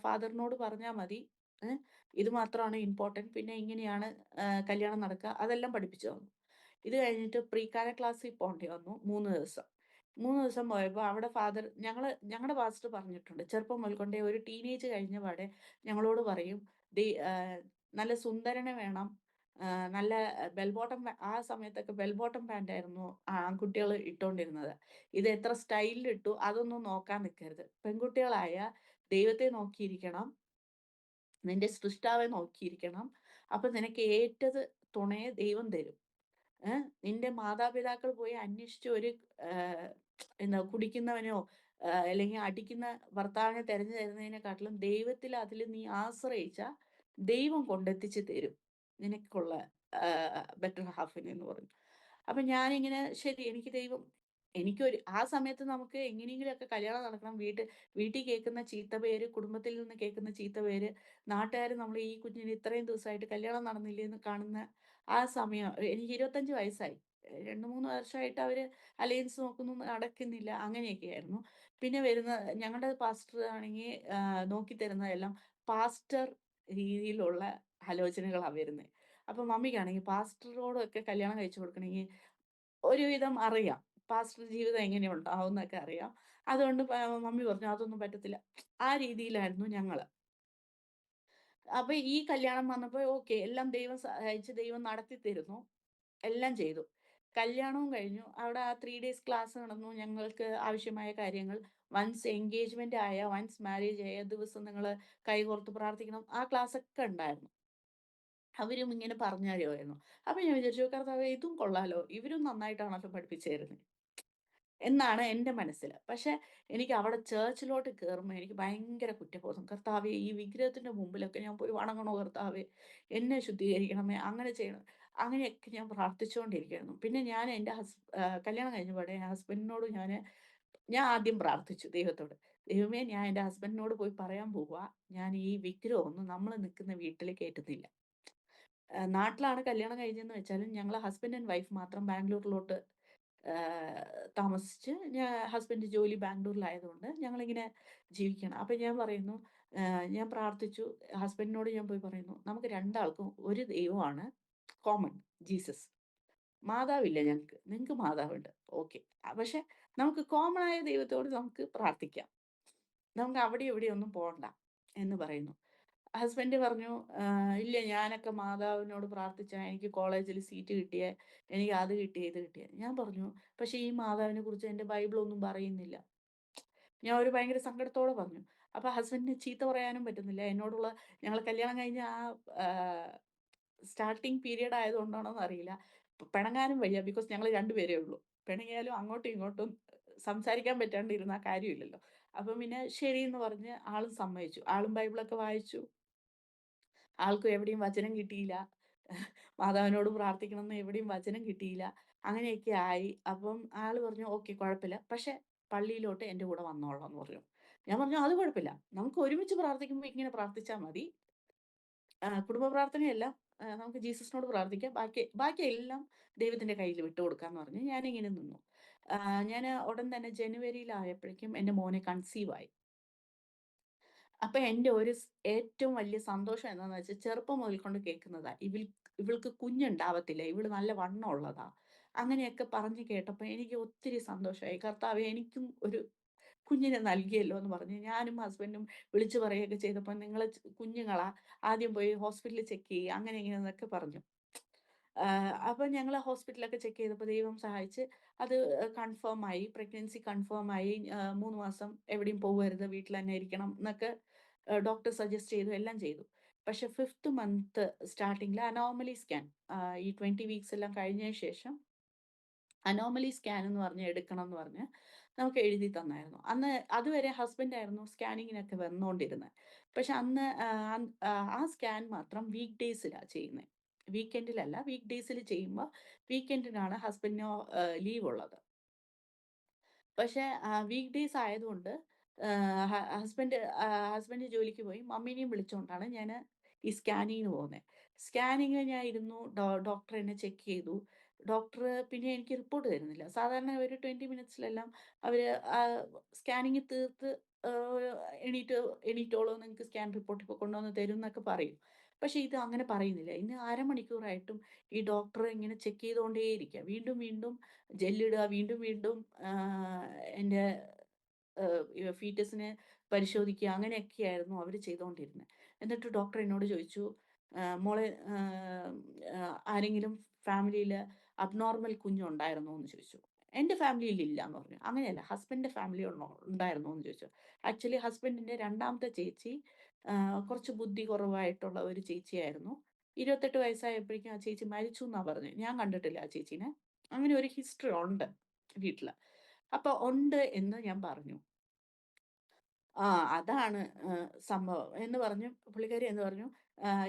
ഫാദറിനോട് പറഞ്ഞാ മതി. ഏഹ്, ഇത് മാത്രമാണ് ഇമ്പോർട്ടന്റ്. പിന്നെ ഇങ്ങനെയാണ് കല്യാണം നടക്കുക. അതെല്ലാം പഠിപ്പിച്ചു തന്നു." ഇത് കഴിഞ്ഞിട്ട് പ്രീകാര ക്ലാസ്സിൽ പോണ്ടി വന്നു 3 ദിവസം. 3 ദിവസം പോയപ്പോ അവിടെ ഞങ്ങളുടെ പാസ്റ്റർ പറഞ്ഞിട്ടുണ്ട്. ചെറുപ്പം മുതൽക്കൊണ്ടേ ഒരു ടീനേജ് കഴിഞ്ഞ പാടെ ഞങ്ങളോട് പറയും, നല്ല സുന്ദരനെ വേണം. നല്ല ബെൽ ബോട്ടം ആ സമയത്തൊക്കെ ബെൽ ബോട്ടം പാന്റായിരുന്നു ആൺകുട്ടികള് ഇട്ടോണ്ടിരുന്നത്. ഇത് എത്ര സ്റ്റൈലിൽ ഇട്ടു അതൊന്നും നോക്കാൻ നിക്കരുത്. പെൺകുട്ടികളായ ദൈവത്തെ നോക്കിയിരിക്കണം. നിന്റെ സൃഷ്ടാവെ നോക്കിയിരിക്കണം. അപ്പൊ നിനക്ക് ഏറ്റത് തുണയെ ദൈവം തരും. നിന്റെ മാതാപിതാക്കൾ പോയി അന്വേഷിച്ച് ഒരു ആഹ് എന്താ കുടിക്കുന്നവനോ അല്ലെങ്കിൽ അടിക്കുന്ന ഭർത്താവിനെ തെരഞ്ഞു തരുന്നതിനെക്കാട്ടിലും ദൈവത്തിൽ അതിൽ നീ ആശ്രയിച്ചാ ദൈവം കൊണ്ടെത്തിച്ച് തരും. നിനക്കുള്ള ബെറ്റർ ഹാൽഫിനെ എന്ന് പറഞ്ഞു. അപ്പൊ ഞാനിങ്ങനെ ശരി എനിക്ക് ദൈവം എനിക്കൊരു ആ സമയത്ത് നമുക്ക് എങ്ങനെയെങ്കിലുമൊക്കെ കല്യാണം നടക്കണം. വീട്ടിൽ കേൾക്കുന്ന ചീത്തപേര്, കുടുംബത്തിൽ നിന്ന് കേൾക്കുന്ന ചീത്തപേര്, നാട്ടുകാര് നമ്മളെ ഈ കുഞ്ഞിന് ഇത്രയും ദിവസമായിട്ട് കല്യാണം നടന്നില്ലേ എന്ന് കാണുന്ന ആ സമയം എനിക്ക് 25 വയസ്സായി. 2, 3 വർഷമായിട്ട് അവര് അലയൻസ് നോക്കുന്നു, നടക്കുന്നില്ല. അങ്ങനെയൊക്കെയായിരുന്നു. പിന്നെ വരുന്ന ഞങ്ങളുടെ പാസ്റ്റർ ആണെങ്കി നോക്കി തരുന്നതെല്ലാം പാസ്റ്റർ രീതിയിലുള്ള ആലോചനകളാ വരുന്നേ. അപ്പൊ മമ്മിക്കാണെങ്കി പാസ്റ്ററോടൊക്കെ കല്യാണം കഴിച്ചു കൊടുക്കണെങ്കി ഒരുവിധം അറിയാം. പാസ്റ്റർ ജീവിതം എങ്ങനെ ഉണ്ടാവുംന്നൊക്കെ അറിയാം. അതുകൊണ്ട് മമ്മി പറഞ്ഞു അതൊന്നും പറ്റത്തില്ല. ആ രീതിയിലായിരുന്നു ഞങ്ങള്. അപ്പൊ ഈ കല്യാണം വന്നപ്പോ ഓക്കെ എല്ലാം ദൈവം സഹായിച്ച് ദൈവം നടത്തി തരുന്നു. എല്ലാം ചെയ്തു. കല്യാണവും കഴിഞ്ഞു. അവിടെ ആ 3 ഡേയ്സ് ക്ലാസ് നടന്നു. ഞങ്ങൾക്ക് ആവശ്യമായ കാര്യങ്ങൾ വൺസ് എൻഗേജ്മെന്റ് ആയ, വൺസ് മാരേജ് ആയ ദിവസം നിങ്ങള് കൈകോർത്ത് പ്രാർത്ഥിക്കണം. ആ ക്ലാസ്സൊക്കെ ഉണ്ടായിരുന്നു. അവരും ഇങ്ങനെ പറഞ്ഞു തരുമായിരുന്നു. അപ്പൊ ഞാൻ വിചാരിച്ചു കർത്താവേ ഇതും കൊള്ളാലോ. ഇവരും നന്നായിട്ടാണല്ലോ പഠിപ്പിച്ചു തരുന്നേ. എന്നാണ് എൻ്റെ മനസ്സില്. പക്ഷെ എനിക്ക് അവിടെ ചേർച്ചിലോട്ട് കേറുമ്പോ എനിക്ക് ഭയങ്കര കുറ്റബോധം. കർത്താവേ ഈ വിഗ്രഹത്തിന്റെ മുമ്പിലൊക്കെ ഞാൻ പോയി വണങ്ങണോ കർത്താവേ? എന്നെ ശുദ്ധീകരിക്കണമേ, അങ്ങനെ ചെയ്യണം. അങ്ങനെയൊക്കെ ഞാൻ പ്രാർത്ഥിച്ചുകൊണ്ടിരിക്കുകയായിരുന്നു. പിന്നെ ഞാൻ എൻ്റെ കല്യാണം കഴിഞ്ഞപാടെ ഹസ്ബൻഡിനോട് ഞാൻ ആദ്യം പ്രാർത്ഥിച്ചു ദൈവത്തോട്. ദൈവമേ ഞാൻ എൻ്റെ ഹസ്ബൻഡിനോട് പോയി പറയാൻ പോവാ. ഞാൻ ഈ വിഗ്രഹമൊന്നും നമ്മള് നിൽക്കുന്ന വീട്ടില് കേറ്റുന്നില്ല. നാട്ടിലാണ് കല്യാണം കഴിഞ്ഞതെന്ന് വെച്ചാലും ഞങ്ങള് ഹസ്ബൻഡ് ആൻഡ് വൈഫ് മാത്രം ബാംഗ്ലൂരിലോട്ട് താമസിച്ച് ഹസ്ബൻഡ് ജോലി ബാംഗ്ലൂരിലായതുകൊണ്ട് ഞങ്ങളിങ്ങനെ ജീവിക്കണം. അപ്പൊ ഞാൻ പറയുന്നു, ഞാൻ പ്രാർത്ഥിച്ചു. ഹസ്ബൻഡിനോട് ഞാൻ പോയി പറയുന്നു, "നമുക്ക് രണ്ടാൾക്കും ഒരു ദൈവമാണ് കോമൺ ജീസസ്. മാതാവില്ല ഞങ്ങക്ക്. നിങ്ങക്ക് മാതാവുണ്ട്. ഓക്കെ. പക്ഷെ നമുക്ക് കോമൺ ആയ ദൈവത്തോട് നമുക്ക് പ്രാർത്ഥിക്കാം. നമുക്ക് അവിടെ ഇവിടെ ഒന്നും പോണ്ട" എന്ന് പറയുന്നു. ഹസ്ബൻഡ് പറഞ്ഞു, "ഇല്ല ഞാനൊക്കെ മാതാവിനോട് പ്രാർത്ഥിച്ചാ എനിക്ക് കോളേജിൽ സീറ്റ് കിട്ടിയേ, എനിക്ക് അത് കിട്ടിയേ, ഇത് കിട്ടിയേ." ഞാൻ പറഞ്ഞു, "പക്ഷേ ഈ മാതാവിനെ കുറിച്ച് എന്റെ ബൈബിളൊന്നും പറയുന്നില്ല." ഞാൻ ഒരു ഭയങ്കര സങ്കടത്തോടെ പറഞ്ഞു. അപ്പൊ ഹസ്ബൻഡിന് ചീത്ത പറയാനും പറ്റുന്നില്ല. ഞങ്ങള് കല്യാണം കഴിഞ്ഞ ആ ആഹ് സ്റ്റാർട്ടിങ് പീരിയഡ് ആയതുകൊണ്ടാണോന്ന് അറിയില്ല. പിണങ്ങാനും വയ്യ. ബിക്കോസ് ഞങ്ങള് 2 പേരേ ഉള്ളൂ. പിണങ്ങിയാലും അങ്ങോട്ടും ഇങ്ങോട്ടും സംസാരിക്കാൻ പറ്റാണ്ടിരുന്നാ കാര്യമില്ലല്ലോ. അപ്പം പിന്നെ ശരിയെന്ന് പറഞ്ഞ് ആളും സമ്മതിച്ചു. ആളും ബൈബിളൊക്കെ വായിച്ചു. ആൾക്കും എവിടെയും വചനം കിട്ടിയില്ല. മാതാവിനോട് പ്രാർത്ഥിക്കണമെന്ന് എവിടെയും വചനം കിട്ടിയില്ല. അങ്ങനെയൊക്കെ ആയി. അപ്പം ആള് പറഞ്ഞു, "ഓക്കെ കുഴപ്പമില്ല. പക്ഷെ പള്ളിയിലോട്ട് എന്റെ കൂടെ വന്നോളണം" എന്ന് പറഞ്ഞു. ഞാൻ പറഞ്ഞു, "അത് കുഴപ്പമില്ല. നമുക്ക് ഒരുമിച്ച് പ്രാർത്ഥിക്കുമ്പോ ഇങ്ങനെ പ്രാർത്ഥിച്ചാ മതി. കുടുംബ പ്രാർത്ഥനയെല്ലാം നമുക്ക് ജീസസിനോട് പ്രാർത്ഥിക്കാം. ബാക്കി എല്ലാം ദൈവത്തിന്റെ കയ്യിൽ വിട്ടുകൊടുക്കാന്ന്" പറഞ്ഞ് ഞാനിങ്ങനെ നിന്നു. ഞാന് ഉടൻ തന്നെ ജനുവരിയിലായപ്പോഴേക്കും എന്റെ മോനെ കൺസീവ് ആയി. അപ്പൊ എന്റെ ഏറ്റവും വലിയ സന്തോഷം എന്താന്ന് വെച്ചാൽ ചെറുപ്പം മുതൽക്കൊണ്ട് കേൾക്കുന്നതാ. ഇവൾക്ക് കുഞ്ഞുണ്ടാവത്തില്ല. ഇവള് നല്ല വണ്ണമുള്ളതാ. അങ്ങനെയൊക്കെ പറഞ്ഞ് കേട്ടപ്പോ എനിക്ക് ഒത്തിരി സന്തോഷമായി. കർത്താവേ എനിക്കും ഒരു കുഞ്ഞിനെ നൽകിയല്ലോ എന്ന് പറഞ്ഞ് ഞാനും ഹസ്ബൻഡും വിളിച്ചു പറയുകയൊക്കെ ചെയ്തപ്പോ നിങ്ങള് കുഞ്ഞുങ്ങളാ, ആദ്യം പോയി ഹോസ്പിറ്റലിൽ ചെക്ക് ചെയ്യുക അങ്ങനെ ഇങ്ങനെന്നൊക്കെ പറഞ്ഞു. അപ്പൊ ഞങ്ങള് ഹോസ്പിറ്റലൊക്കെ ചെക്ക് ചെയ്തപ്പോ ദൈവം സഹായിച്ച് അത് കൺഫേം ആയി. പ്രഗ്നൻസി കൺഫേം ആയി. 3 മാസം എവിടെയും പോവരുത്. വീട്ടിൽ തന്നെ ഇരിക്കണം എന്നൊക്കെ ഡോക്ടർ സജസ്റ്റ് ചെയ്തു. എല്ലാം ചെയ്തു. പക്ഷെ 5th മന്ത് സ്റ്റാർട്ടിങ്ങില് അനോമലി സ്കാൻ ഈ 20 വീക്സ് എല്ലാം കഴിഞ്ഞതിന് ശേഷം അനോമലി സ്കാൻ എന്ന് പറഞ്ഞ് എടുക്കണം എന്ന് പറഞ്ഞ് നമുക്ക് എഴുതി തന്നായിരുന്നു. അന്ന് അതുവരെ ഹസ്ബൻഡ് ആയിരുന്നു സ്കാനിങ്ങിനൊക്കെ വന്നോണ്ടിരുന്നെ. പക്ഷെ അന്ന് ആ സ്കാൻ മാത്രം വീക്ക് ഡേയ്സിലാ ചെയ്യുന്നേ. വീക്കെൻഡിലല്ല. വീക്ക് ഡേയ്സിൽ ചെയ്യുമ്പോ വീക്കെൻഡിനാണ് ഹസ്ബൻഡിന് ലീവ് ഉള്ളത്. പക്ഷേ വീക്ക് ഡേയ്സ് ആയതുകൊണ്ട് ഹസ്ബൻഡ് ഹസ്ബൻഡ് ജോലിക്ക് പോയി. മമ്മീനെയും വിളിച്ചോണ്ടാണ് ഞാന് ഈ സ്കാനിങ്ങിന് പോകുന്നെ. സ്കാനിങ്ങിന് ഞാൻ ഇരുന്നു. ഡോക്ടർ എന്നെ ചെക്ക് ചെയ്തു. ഡോക്ടർ പിന്നെ എനിക്ക് റിപ്പോർട്ട് തരുന്നില്ല. സാധാരണ ഒരു 20 മിനിറ്റ്സിലെല്ലാം അവര് സ്കാനിങ് തീർത്ത് ആഹ് എണീറ്റ് എണീറ്റോളൂ നിങ്ങൾക്ക് സ്കാൻ റിപ്പോർട്ട് ഇപ്പൊ കൊണ്ടുവന്ന് തരും എന്നൊക്കെ പറയും. പക്ഷേ ഇത് അങ്ങനെ പറയുന്നില്ല. ഇന്ന് അരമണിക്കൂറായിട്ടും ഈ ഡോക്ടർ ഇങ്ങനെ ചെക്ക് ചെയ്തുകൊണ്ടേയിരിക്കാ. വീണ്ടും വീണ്ടും ജെല്ലിടുക, വീണ്ടും വീണ്ടും എൻ്റെ ഫീറ്റസിനെ പരിശോധിക്കുക അങ്ങനെയൊക്കെയായിരുന്നു അവര് ചെയ്തോണ്ടിരുന്നെ. എന്നിട്ട് ഡോക്ടർ എന്നോട് ചോദിച്ചു, "മോളെ ആരെങ്കിലും ഫാമിലിയില് അബ്നോർമൽ കുഞ്ഞുണ്ടായിരുന്നോന്ന്?" ചോദിച്ചു. "എന്റെ ഫാമിലിയിൽ ഇല്ലാന്ന്" പറഞ്ഞു. "അങ്ങനെയല്ല ഹസ്ബൻഡിന്റെ ഫാമിലി ഉണ്ടായിരുന്നോന്ന്?" ചോദിച്ചു. ആക്ച്വലി ഹസ്ബൻഡിന്റെ രണ്ടാമത്തെ ചേച്ചി കുറച്ച് ബുദ്ധി കുറവായിട്ടുള്ള ഒരു ചേച്ചിയായിരുന്നു. 28 വയസ്സായപ്പോഴേക്കും ആ ചേച്ചി മരിച്ചുന്നാ പറഞ്ഞെ. ഞാൻ കണ്ടിട്ടില്ല ആ ചേച്ചീനെ. അങ്ങനെ ഒരു ഹിസ്റ്ററി ഉണ്ട് വീട്ടില്. അപ്പൊ ഉണ്ട് എന്ന് ഞാൻ പറഞ്ഞു. ആ അതാണ് സംഭവം എന്ന് പറഞ്ഞു. പുള്ളിക്കാരി എന്ന് പറഞ്ഞു,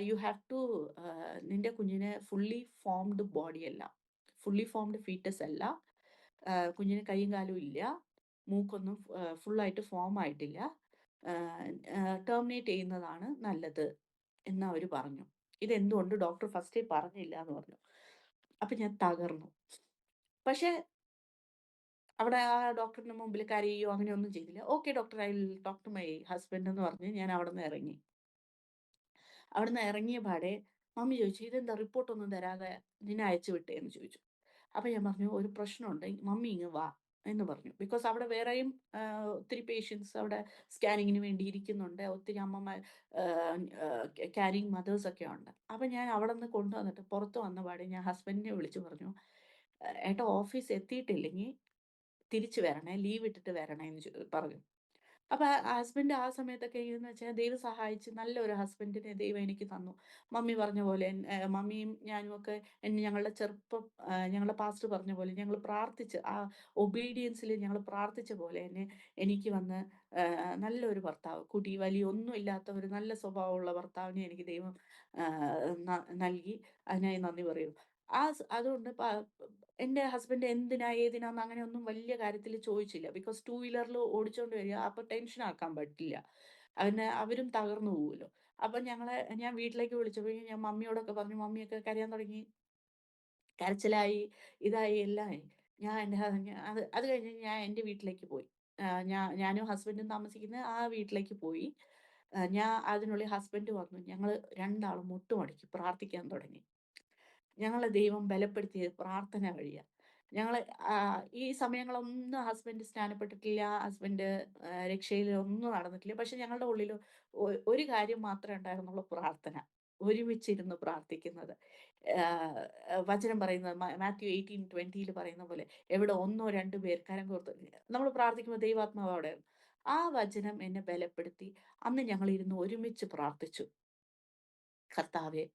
"യു ഹാവ് ടു നിന്റെ കുഞ്ഞിന് ഫുള്ളി ഫോംഡ് ബോഡി അല്ല. ഫുള്ളി ഫോംഡ് ഫീറ്റസ് അല്ല. കുഞ്ഞിന് കൈയും കാലും ഇല്ല. മൂക്കൊന്നും ഫുള്ളായിട്ട് ഫോം ആയിട്ടില്ല. ടെർമിനേറ്റ് ചെയ്യുന്നതാണ് നല്ലത്" എന്ന് അവര് പറഞ്ഞു. "ഇതെന്തുകൊണ്ട് ഡോക്ടർ ഫസ്റ്റേ പറഞ്ഞില്ല" എന്ന് പറഞ്ഞു. അപ്പൊ ഞാൻ തകർന്നു. പക്ഷേ അവിടെ ആ ഡോക്ടറിന്റെ മുമ്പിൽ കരയുകയോ അങ്ങനെയൊന്നും ചെയ്തില്ല. "Okay doctor, I will talk to my husband" എന്ന് പറഞ്ഞ് ഞാൻ അവിടുന്ന് ഇറങ്ങി. അവിടുന്ന് ഇറങ്ങിയ പാടെ മമ്മി ചോദിച്ചു, "ഇതെന്താ റിപ്പോർട്ടൊന്നും തരാതെ നിന്നെ അയച്ചു വിട്ടേന്ന്?" ചോദിച്ചു. അപ്പൊ ഞാൻ പറഞ്ഞു, "ഒരു പ്രശ്നമുണ്ട്. മമ്മി ഇങ്ങ് വാ" എന്ന് പറഞ്ഞു. ബിക്കോസ് അവിടെ വേറെയും ഒത്തിരി പേഷ്യന്റ്സ് അവിടെ സ്കാനിങ്ങിന് വേണ്ടി ഇരിക്കുന്നുണ്ട്. ഒത്തിരി അമ്മമാർ ക്യാരിയിങ് മദേഴ്സ് ഒക്കെ ഉണ്ട്. അപ്പൊ ഞാൻ അവിടുന്ന് കൊണ്ടുവന്നിട്ട് പുറത്ത് വന്ന പാടെ ഞാൻ ഹസ്ബൻഡിനെ വിളിച്ചു പറഞ്ഞു, "ഏട്ടാ ഓഫീസ് എത്തിയിട്ടില്ലെങ്കി തിരിച്ചു വരണേ. ലീവ് ഇട്ടിട്ട് വരണേ" എന്ന് പറഞ്ഞു. അപ്പൊ ഹസ്ബൻഡ് ആ സമയത്തൊക്കെ എന്ന് വെച്ചാൽ ദൈവം സഹായിച്ച് നല്ലൊരു ഹസ്ബൻഡിനെ ദൈവം എനിക്ക് തന്നു. മമ്മി പറഞ്ഞ പോലെ മമ്മിയും ഞാനും ഒക്കെ ഞങ്ങളുടെ ചെറുപ്പം ഞങ്ങളുടെ പാസ്റ്റർ പറഞ്ഞ പോലെ ഞങ്ങൾ പ്രാർത്ഥിച്ച് ആ ഒബീഡിയൻസിൽ ഞങ്ങൾ പ്രാർത്ഥിച്ച പോലെ തന്നെ എനിക്ക് വന്ന് നല്ലൊരു ഭർത്താവ്, കുടി വലി ഒന്നുമില്ലാത്ത ഒരു നല്ല സ്വഭാവമുള്ള ഭർത്താവിനെ എനിക്ക് ദൈവം നൽകി. അതിനായി നന്ദി പറയുന്നു. അതുകൊണ്ട് എൻ്റെ ഹസ്ബൻഡ് എന്തിനാ ഏതിനാന്ന് അങ്ങനെയൊന്നും വലിയ കാര്യത്തിൽ ചോദിച്ചില്ല. ബിക്കോസ് ടൂ വീലറിൽ ഓടിച്ചോണ്ട് വരിക. അപ്പൊ ടെൻഷൻ ആക്കാൻ പറ്റില്ല. അവരും തകർന്നു പോവുമല്ലോ. അപ്പൊ ഞാൻ വീട്ടിലേക്ക് വിളിച്ചപ്പോഴേക്കും ഞാൻ മമ്മിയോടൊക്കെ പറഞ്ഞു. മമ്മിയൊക്കെ കരയാൻ തുടങ്ങി. കരച്ചിലായി, ഇതായി എല്ലാം ആയി. ഞാൻ എൻ്റെ അത് അത് കഴിഞ്ഞ് ഞാൻ എൻ്റെ വീട്ടിലേക്ക് പോയി. ഞാനും ഹസ്ബൻഡും താമസിക്കുന്ന ആ വീട്ടിലേക്ക് പോയി. അതിനുള്ളിൽ ഹസ്ബൻഡ് വന്നു. ഞങ്ങള് രണ്ടാളും മുട്ടുമടക്കി പ്രാർത്ഥിക്കാൻ തുടങ്ങി. ഞങ്ങളെ ദൈവം ബലപ്പെടുത്തിയത് പ്രാർത്ഥന വഴിയാ. ഞങ്ങള് ഈ സമയങ്ങളൊന്നും ഹസ്ബൻഡ് സ്നാനപ്പെട്ടിട്ടില്ല. ഹസ്ബൻഡ് രക്ഷയിലൊന്നും നടന്നിട്ടില്ല. പക്ഷെ ഞങ്ങളുടെ ഉള്ളില് ഒരു കാര്യം മാത്രമേ ഉണ്ടായിരുന്നുള്ളൂ, പ്രാർത്ഥന. ഒരുമിച്ചിരുന്ന് പ്രാർത്ഥിക്കുന്നത്. ആഹ് വചനം പറയുന്നത് മാത്യു 18:20 പറയുന്ന പോലെ, "എവിടെ ഒന്നോ രണ്ടോ പേർ കരം കോർത്ത്" നമ്മള് പ്രാർത്ഥിക്കുമ്പോൾ ദൈവാത്മാവ് അവിടെ. ആ വചനം എന്നെ ബലപ്പെടുത്തി. അന്ന് ഞങ്ങളിരുന്ന് ഒരുമിച്ച് പ്രാർത്ഥിച്ചു. "കർത്താവേ,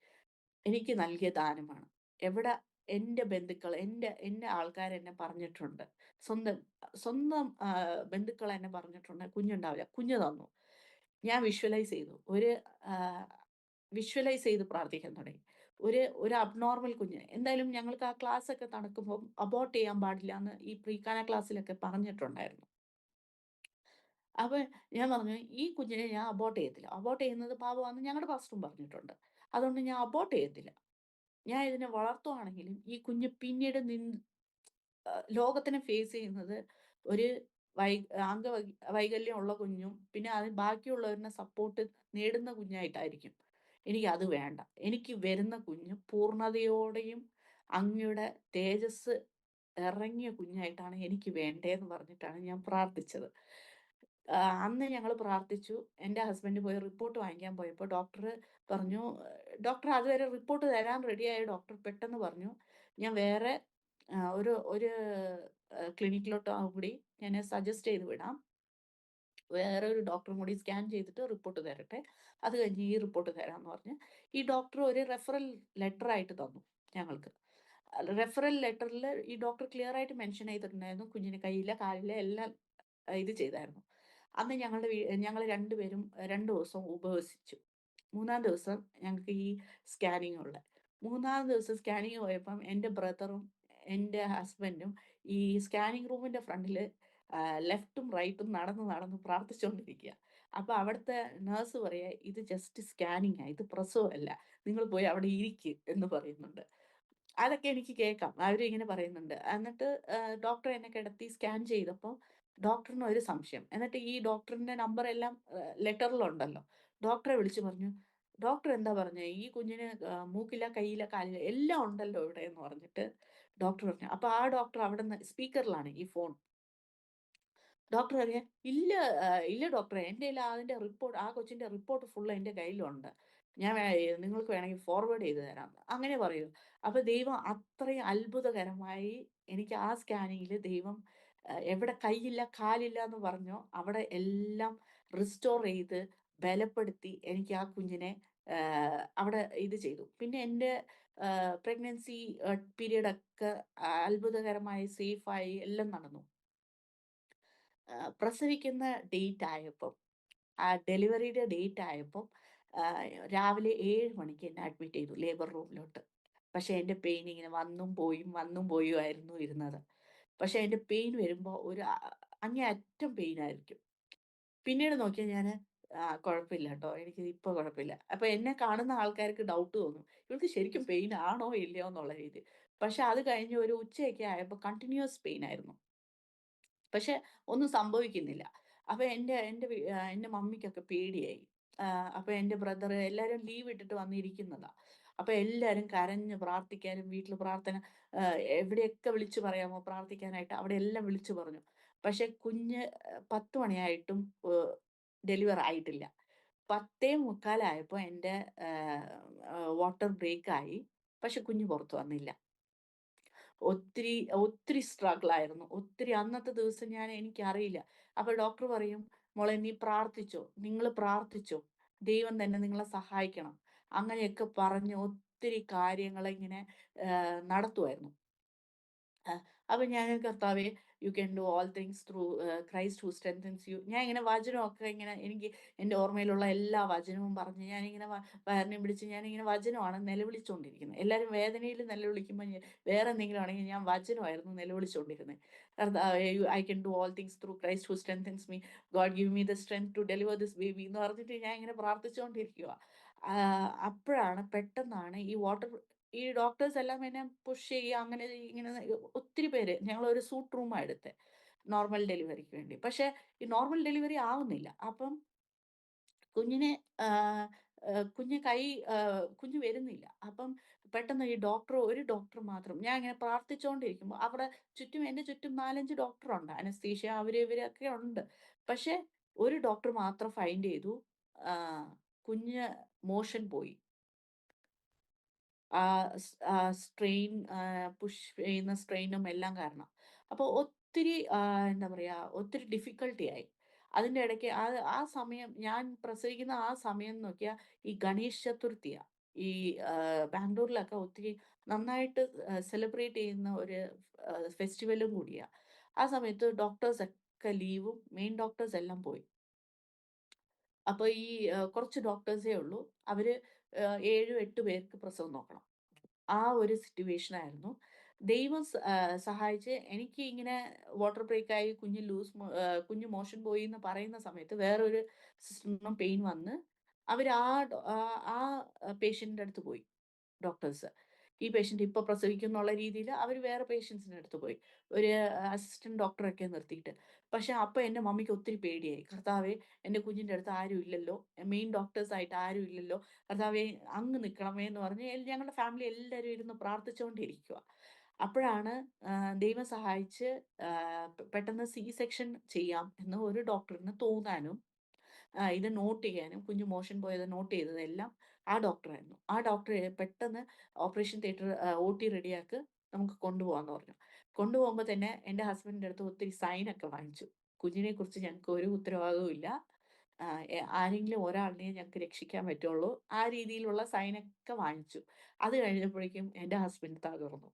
എനിക്ക് നൽകിയ ദാനമാണ്. എവിടെ എന്റെ ബന്ധുക്കൾ, എന്റെ ആൾക്കാര് എന്നെ പറഞ്ഞിട്ടുണ്ട്. സ്വന്തം സ്വന്തം ബന്ധുക്കൾ എന്നെ പറഞ്ഞിട്ടുണ്ട് കുഞ്ഞുണ്ടാവില്ല. കുഞ്ഞ് തന്നു. ഞാൻ വിഷ്വലൈസ് ചെയ്തു. ആഹ് വിഷ്വലൈസ് ചെയ്ത് പ്രാർത്ഥിക്കാൻ തുടങ്ങി. ഒരു അബ്നോർമൽ കുഞ്ഞ്. എന്തായാലും ഞങ്ങൾക്ക് ആ ക്ലാസ്സൊക്കെ നടക്കുമ്പം അബോർട്ട് ചെയ്യാൻ പാടില്ലാന്ന് ഈ പ്രീകാന ക്ലാസ്സിലൊക്കെ പറഞ്ഞിട്ടുണ്ടായിരുന്നു. അപ്പൊ ഞാൻ പറഞ്ഞു, "ഈ കുഞ്ഞിനെ ഞാൻ അബോർട്ട് ചെയ്യത്തില്ല. അബോർട്ട് ചെയ്യുന്നത് പാപമാണെന്ന് ഞങ്ങളുടെ പാസ്റ്ററും പറഞ്ഞിട്ടുണ്ട്. അതുകൊണ്ട് ഞാൻ അബോർട്ട് ചെയ്യത്തില്ല. ഞാൻ ഇതിനെ വളർത്തുവാണെങ്കിലും ഈ കുഞ്ഞ് പിന്നീട് ലോകത്തിനെ ഫേസ് ചെയ്യുന്നത് ഒരു വൈ വൈകല്യം ഉള്ള കുഞ്ഞും, പിന്നെ അതിന് ബാക്കിയുള്ളവരുടെ സപ്പോർട്ട് നേടുന്ന കുഞ്ഞായിട്ടായിരിക്കും. എനിക്കത് വേണ്ട. എനിക്ക് വരുന്ന കുഞ്ഞ് പൂർണ്ണതയോടെയും അങ്ങയുടെ തേജസ്സ് ഇറങ്ങിയ കുഞ്ഞായിട്ടാണ് എനിക്ക് വേണ്ടേന്ന്" പറഞ്ഞിട്ടാണ് ഞാൻ പ്രാർത്ഥിച്ചത്. അന്ന് ഞങ്ങള് പ്രാർത്ഥിച്ചു. എൻ്റെ ഹസ്ബൻഡ് പോയി റിപ്പോർട്ട് വാങ്ങിക്കാൻ പോയപ്പോ പറഞ്ഞു ഡോക്ടർ അതുവരെ റിപ്പോർട്ട് തരാൻ റെഡിയായ ഡോക്ടർ പെട്ടെന്ന് പറഞ്ഞു, "ഞാൻ വേറെ ഒരു ഒരു ക്ലിനിക്കിലോട്ട് കൂടി ഞാന് സജസ്റ്റ് ചെയ്ത് വിടാം. വേറൊരു ഡോക്ടറും കൂടി സ്കാൻ ചെയ്തിട്ട് റിപ്പോർട്ട് തരട്ടെ. അത് കഴിഞ്ഞ് ഈ റിപ്പോർട്ട് തരാന്ന്" പറഞ്ഞ് ഈ ഡോക്ടർ ഒരു റെഫറൽ ലെറ്റർ ആയിട്ട് തന്നു ഞങ്ങൾക്ക്. റെഫറൽ ലെറ്ററില് ഈ ഡോക്ടർ ക്ലിയർ ആയിട്ട് മെൻഷൻ ചെയ്തിട്ടുണ്ടായിരുന്നു കുഞ്ഞിന് കൈയില്ല, കാലില്ല എല്ലാം ഇത് ചെയ്തായിരുന്നു. അന്ന് ഞങ്ങള് 2 പേരും 2 ദിവസം ഉപവസിച്ചു. 3-ാം ദിവസം ഞങ്ങൾക്ക് ഈ സ്കാനിങ് ഉള്ളെ. 3-ാം ദിവസം സ്കാനിങ് പോയപ്പം എൻ്റെ ബ്രദറും എൻ്റെ ഹസ്ബൻഡും ഈ സ്കാനിങ് റൂമിന്റെ ഫ്രണ്ടില് ലെഫ്റ്റും റൈറ്റും നടന്ന് നടന്ന് പ്രാർത്ഥിച്ചുകൊണ്ടിരിക്കുക. അപ്പൊ അവിടുത്തെ നേഴ്സ് പറയാ, "ഇത് ജസ്റ്റ് സ്കാനിങ്ങാ. ഇത് പ്രസവമല്ല. നിങ്ങൾ പോയി അവിടെ ഇരിക്ക്" എന്ന് പറയുന്നുണ്ട്. അതൊക്കെ എനിക്ക് കേൾക്കാം. അവരിങ്ങനെ പറയുന്നുണ്ട്. എന്നിട്ട് ഡോക്ടർ എന്നെ കിടത്തി സ്കാൻ ചെയ്തപ്പോൾ ഡോക്ടറിന് ഒരു സംശയം. എന്നിട്ട് ഈ ഡോക്ടറിന്റെ നമ്പർ എല്ലാം ലെറ്ററിലുണ്ടല്ലോ. ഡോക്ടറെ വിളിച്ച് പറഞ്ഞു, "ഡോക്ടർ എന്താ പറഞ്ഞേ? ഈ കുഞ്ഞിന് മൂക്കില്ല, കയ്യില്ല, കാലില്ല എല്ലാം ഉണ്ടല്ലോ ഇവിടെ" എന്ന് പറഞ്ഞിട്ട് ഡോക്ടർ പറഞ്ഞു. അപ്പൊ ആ ഡോക്ടർ അവിടുന്ന് സ്പീക്കറിലാണ് ഈ ഫോൺ. ഡോക്ടർ പറയാ, "ഇല്ല ഇല്ല ഡോക്ടറെ എൻ്റെ കയ്യിൽ അതിന്റെ റിപ്പോർട്ട് ആ കൊച്ചിന്റെ റിപ്പോർട്ട് ഫുള്ള് എൻ്റെ കയ്യിലുണ്ട്. ഞാൻ നിങ്ങൾക്ക് വേണമെങ്കിൽ ഫോർവേഡ് ചെയ്ത് തരാം." അങ്ങനെ പറയും. അപ്പൊ ദൈവം അത്രയും അത്ഭുതകരമായി എനിക്ക് ആ സ്കാനിങ്ങില് ദൈവം എവിടെ കൈയില്ല, കാലില്ല എന്ന് പറഞ്ഞോ അവിടെ എല്ലാം റിസ്റ്റോർ ചെയ്ത് ബലപ്പെടുത്തി എനിക്ക് ആ കുഞ്ഞിനെ അവിടെ ഇത് ചെയ്തു. പിന്നെ എൻ്റെ പ്രഗ്നൻസി പീരിയഡൊക്കെ അത്ഭുതകരമായി സേഫായി എല്ലാം നടന്നു. പ്രസവിക്കുന്ന ഡേറ്റ് ആയപ്പം, ആ ഡെലിവറിയുടെ ഡേറ്റ് ആയപ്പം രാവിലെ 7 മണിക്ക് എന്നെ അഡ്മിറ്റ് ചെയ്തു ലേബർ റൂമിലോട്ട്. പക്ഷേ എൻ്റെ പെയിൻ ഇങ്ങനെ വന്നും പോയും ആയിരുന്നു ഇരുന്നത്. പക്ഷേ എൻ്റെ പെയിൻ വരുമ്പോ ഒരു അങ്ങേയറ്റം പെയിനായിരിക്കും. പിന്നീട് നോക്കിയാൽ ഞാന് കുഴപ്പമില്ല ട്ടോ. എനിക്ക് ഇപ്പൊ കുഴപ്പമില്ല. അപ്പൊ എന്നെ കാണുന്ന ആൾക്കാർക്ക് ഡൗട്ട് തോന്നും. ഇവൾക്ക് ശരിക്കും പെയിൻ ആണോ ഇല്ലയോ എന്നുള്ള രീതിയിൽ. പക്ഷേ അത് കഴിഞ്ഞ് ഒരു ഉച്ചയൊക്കെ ആയപ്പോ കണ്ടിന്യൂയസ് പെയിൻ ആയിരുന്നു. പക്ഷെ ഒന്നും സംഭവിക്കുന്നില്ല. അപ്പൊ എന്റെ മമ്മിക്കൊക്കെ പേടിയായി. അപ്പൊ എന്റെ ബ്രദറ് എല്ലാരും ലീവ് ഇട്ടിട്ട് വന്നിരിക്കുന്നതാ. അപ്പൊ എല്ലാരും കരഞ്ഞ് പ്രാർത്ഥിക്കാനും വീട്ടില് പ്രാർത്ഥന എവിടെയൊക്കെ വിളിച്ചു പറയാമോ പ്രാർത്ഥിക്കാനായിട്ട് അവിടെ എല്ലാം വിളിച്ചു പറഞ്ഞു. പക്ഷെ കുഞ്ഞ് 10 മണിയായിട്ടും ഡെലിവർ ആയിട്ടില്ല. 10:45 ആയപ്പോ എന്റെ വാട്ടർ ബ്രേക്ക് ആയി. പക്ഷെ കുഞ്ഞ് പുറത്ത് വന്നില്ല. ഒത്തിരി, ഒത്തിരി സ്ട്രഗിൾ ആയിരുന്നു. ഒത്തിരി അന്നത്തെ ദിവസം എനിക്കറിയില്ല. അപ്പൊ ഡോക്ടർ പറയും, "മോളെ നീ പ്രാർത്ഥിച്ചോ. നിങ്ങള് പ്രാർത്ഥിച്ചോ. ദൈവം തന്നെ നിങ്ങളെ സഹായിക്കണം." അങ്ങനെയൊക്കെ പറഞ്ഞ് ഒത്തിരി കാര്യങ്ങളിങ്ങനെ നടത്തുവായിരുന്നു. ആഹ് അപ്പൊ ഞാൻ കർത്താവേ you can do all things through Christ who strengthens you. ഞാൻ ഇങ്ങനെ വചനമൊക്കെ ഇങ്ങനെ എനിക്ക് എൻ്റെ ഓർമ്മയിലുള്ള എല്ലാ വചനവും പറഞ്ഞ് ഞാനിങ്ങനെ വയറിനെയും പിടിച്ച് ഞാനിങ്ങനെ വചനമാണ് നിലവിളിച്ചുകൊണ്ടിരിക്കുന്നത്. എല്ലാവരും വേദനയിൽ നിലവിളിക്കുമ്പോൾ വേറെ എന്തെങ്കിലും ആണെങ്കിൽ ഞാൻ വചനമായിരുന്നു നിലവിളിച്ചുകൊണ്ടിരുന്നത്. കർത്താവേ I can do all things through Christ who strengthens me. God give me the strength to deliver this baby എന്ന് പറഞ്ഞിട്ട് ഞാൻ ഇങ്ങനെ പ്രാർത്ഥിച്ചുകൊണ്ടിരിക്കുക. അപ്പോഴാണ് പെട്ടെന്നാണ് ഈ ഡോക്ടേഴ്സ് എല്ലാം എന്നെ പുഷ് ചെയ്യുക അങ്ങനെ ഇങ്ങനെ ഒത്തിരി പേര് ഞങ്ങളൊരു സൂട്ട് റൂമാ എടുത്തെ നോർമൽ ഡെലിവറിക്ക് വേണ്ടി. പക്ഷെ ഈ നോർമൽ ഡെലിവറി ആവുന്നില്ല. അപ്പം കുഞ്ഞിനെ ആഹ് കുഞ്ഞ് കൈ കുഞ്ഞ് വരുന്നില്ല. അപ്പം പെട്ടെന്ന് ഒരു ഡോക്ടർ മാത്രം ഞാൻ ഇങ്ങനെ പ്രാർത്ഥിച്ചുകൊണ്ടിരിക്കുമ്പോ അവിടെ എന്റെ ചുറ്റും 4, 5 ഡോക്ടറുണ്ട്. അനസ്തീഷ്യ അവര് ഇവരൊക്കെ ഉണ്ട്. പക്ഷെ ഒരു ഡോക്ടർ മാത്രം ഫൈൻഡ് ചെയ്തു ആഹ് കുഞ്ഞ് മോഷൻ പോയി. സ്ട്രെയിൻ പുഷ് ചെയ്യുന്ന സ്ട്രെയിനും എല്ലാം കാരണം. അപ്പൊ ഒത്തിരി എന്താ പറയാ, ഒത്തിരി ഡിഫിക്കൽട്ടി ആയി. അതിന്റെ ഇടയ്ക്ക് ആ സമയം ഞാൻ പ്രസവിക്കുന്ന ആ സമയം നോക്കിയാ ഈ ഗണേശ് ചതുർത്ഥിയാ. ഈ ബാംഗ്ലൂരിലൊക്കെ ഒത്തിരി നന്നായിട്ട് സെലിബ്രേറ്റ് ചെയ്യുന്ന ഒരു ഫെസ്റ്റിവലും കൂടിയാ. ആ സമയത്ത് ഡോക്ടേഴ്സ് ഒക്കെ ലീവും മെയിൻ ഡോക്ടേഴ്സ് എല്ലാം പോയി. അപ്പൊ ഈ കുറച്ച് ഡോക്ടേഴ്സേ ഉള്ളൂ. അവര് 7, 8 പേർക്ക് പ്രസവം നോക്കണം. ആ ഒരു സിറ്റുവേഷൻ ആയിരുന്നു. ദൈവം സഹായിച്ച് എനിക്ക് ഇങ്ങനെ വാട്ടർ ബ്രേക്ക് ആയി കുഞ്ഞ് മോഷൻ പോയി എന്ന് പറയുന്ന സമയത്ത് വേറൊരു സിസ്റ്ററിനും പെയിൻ വന്ന് അവര് ആ പേഷ്യന്റിന്റെ അടുത്ത് പോയി ഡോക്ടേഴ്സ്. ഈ പേഷ്യന്റ് ഇപ്പൊ പ്രസവിക്കും എന്നുള്ള രീതിയില് അവര് വേറെ പേഷ്യന്റ്സിന്റെ അടുത്ത് പോയി. ഒരു അസിസ്റ്റന്റ് ഡോക്ടറൊക്കെ നിർത്തിയിട്ട്. പക്ഷെ അപ്പൊ എന്റെ മമ്മിക്ക് ഒത്തിരി പേടിയായി. കർത്താവേ എന്റെ കുഞ്ഞിന്റെ അടുത്ത് ആരും ഇല്ലല്ലോ. മെയിൻ ഡോക്ടേഴ്സ് ആയിട്ട് ആരും ഇല്ലല്ലോ. കർത്താവേ അങ്ങ് നിക്കണമേ എന്ന് പറഞ്ഞ് ഞങ്ങളുടെ ഫാമിലി എല്ലാവരും ഇരുന്ന് പ്രാർത്ഥിച്ചുകൊണ്ടിരിക്കുവാ. അപ്പോഴാണ് ദൈവം സഹായിച്ച് പെട്ടെന്ന് സി സെക്ഷൻ ചെയ്യാം എന്ന് ഒരു ഡോക്ടറിന് തോന്നാനും ഇത് നോട്ട് ചെയ്യാനും കുഞ്ഞ് മോഷൻ പോയത് നോട്ട് ചെയ്തതെല്ലാം ആ ഡോക്ടറായിരുന്നു. ആ ഡോക്ടർ പെട്ടെന്ന് ഓപ്പറേഷൻ തിയേറ്റർ OT റെഡിയാക്ക് നമുക്ക് കൊണ്ടുപോകാന്ന് പറഞ്ഞു. കൊണ്ടുപോകുമ്പോ തന്നെ എന്റെ ഹസ്ബൻഡിന്റെ അടുത്ത് ഒത്തിരി സൈനൊക്കെ വാങ്ങിച്ചു. കുഞ്ഞിനെക്കുറിച്ച് ഞങ്ങക്ക് ഒരു ഉത്തരവാദിത്വവും ഇല്ല. ആരെങ്കിലും ഒരാളിനെ ഞങ്ങക്ക് രക്ഷിക്കാൻ പറ്റുള്ളൂ. ആ രീതിയിലുള്ള സൈനൊക്കെ വാങ്ങിച്ചു. അത് കഴിഞ്ഞപ്പോഴേക്കും എന്റെ ഹസ്ബൻഡ് തകർന്നു.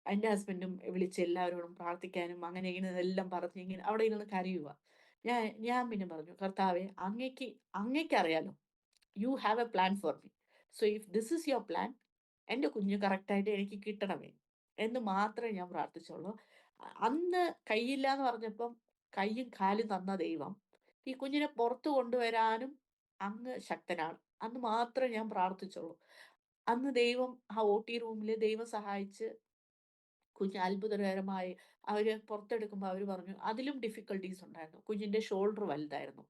എന്റെ ഹസ്ബൻഡും വിളിച്ച് എല്ലാവരോടും പ്രാർത്ഥിക്കാനും അങ്ങനെ ഇങ്ങനെ ഇതെല്ലാം പറഞ്ഞ് ഇങ്ങനെ അവിടെ ഇരുന്ന് കരയുവാ. ഞാൻ ഞാൻ പിന്നെ പറഞ്ഞു, "കർത്താവേ അങ്ങയ്ക്കറിയാലോ. You have a plan for me. So if this is your plan എന്റെ കുഞ്ഞ് കറക്റ്റായിട്ട് എനിക്ക് കിട്ടണമേ" എന്ന് മാത്രമേ ഞാൻ പ്രാർത്ഥിച്ചുള്ളൂ. അന്ന് കൈയില്ലാന്ന് പറഞ്ഞപ്പം കൈയും കാലും തന്ന ദൈവം, ഈ കുഞ്ഞിനെ പുറത്ത് കൊണ്ടുവരാനും അങ്ങ് ശക്തനാണ്. അന്ന് മാത്രമേ ഞാൻ പ്രാർത്ഥിച്ചുള്ളൂ. അന്ന് ദൈവം ആ ഒ.ടി റൂമില് ദൈവം സഹായിച്ച് കുഞ്ഞ് അത്ഭുതകരമായി അവര് പുറത്തെടുക്കുമ്പോ അവര് പറഞ്ഞു അതിലും ഡിഫിക്കൽട്ടീസ് ഉണ്ടായിരുന്നു. കുഞ്ഞിന്റെ ഷോൾഡർ വലുതായിരുന്നു.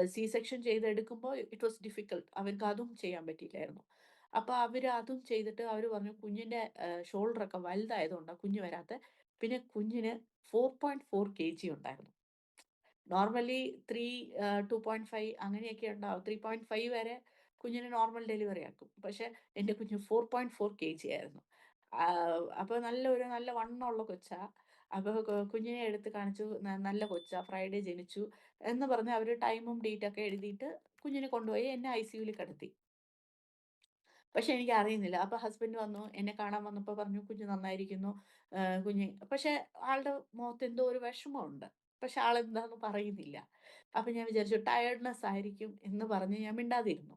സി സെക്ഷൻ ചെയ്തെടുക്കുമ്പോൾ ഇറ്റ് വാസ് ഡിഫിക്കൾട്ട്. അവർക്ക് അതും ചെയ്യാൻ പറ്റിയില്ലായിരുന്നു. അപ്പൊ അവര് അതും ചെയ്തിട്ട് അവര് പറഞ്ഞു കുഞ്ഞിന്റെ ഷോൾഡറൊക്കെ വലുതായതുകൊണ്ടാ കുഞ്ഞ് വരാത്തെ. പിന്നെ കുഞ്ഞിന് 4.4 കെജി ഉണ്ടായിരുന്നു. നോർമലി 3 2.5 അങ്ങനെയൊക്കെ ഉണ്ടാവും. 3.5 വരെ കുഞ്ഞിന് നോർമൽ ഡെലിവറി ആക്കും. പക്ഷെ എന്റെ കുഞ്ഞ് 4.4 കെജി ആയിരുന്നു. അപ്പൊ നല്ല വണ്ണമുള്ള കൊച്ചാ. അപ്പൊ കുഞ്ഞിനെ എടുത്ത് കാണിച്ചു. നല്ല കൊച്ചാ. ഫ്രൈഡേ ജനിച്ചു എന്ന് പറഞ്ഞ് അവര് ടൈമും ഡേറ്റൊക്കെ എഴുതിയിട്ട് കുഞ്ഞിനെ കൊണ്ടുപോയി എന്നെ ഐസിയുവിൽ കിടത്തി. പക്ഷെ എനിക്കറിയുന്നില്ല. അപ്പൊ ഹസ്ബൻഡ് വന്നു. എന്നെ കാണാൻ വന്നപ്പോ പറഞ്ഞു, "കുഞ്ഞ് നന്നായിരിക്കുന്നു." കുഞ്ഞ് പക്ഷെ ആളുടെ മുഖത്ത് എന്തോ ഒരു വിഷമമുണ്ട്. പക്ഷെ ആളെന്താന്ന് പറയുന്നില്ല. അപ്പൊ ഞാൻ വിചാരിച്ചു ടയർഡ്നെസ് ആയിരിക്കും എന്ന് പറഞ്ഞ് ഞാൻ മിണ്ടാതിരുന്നു.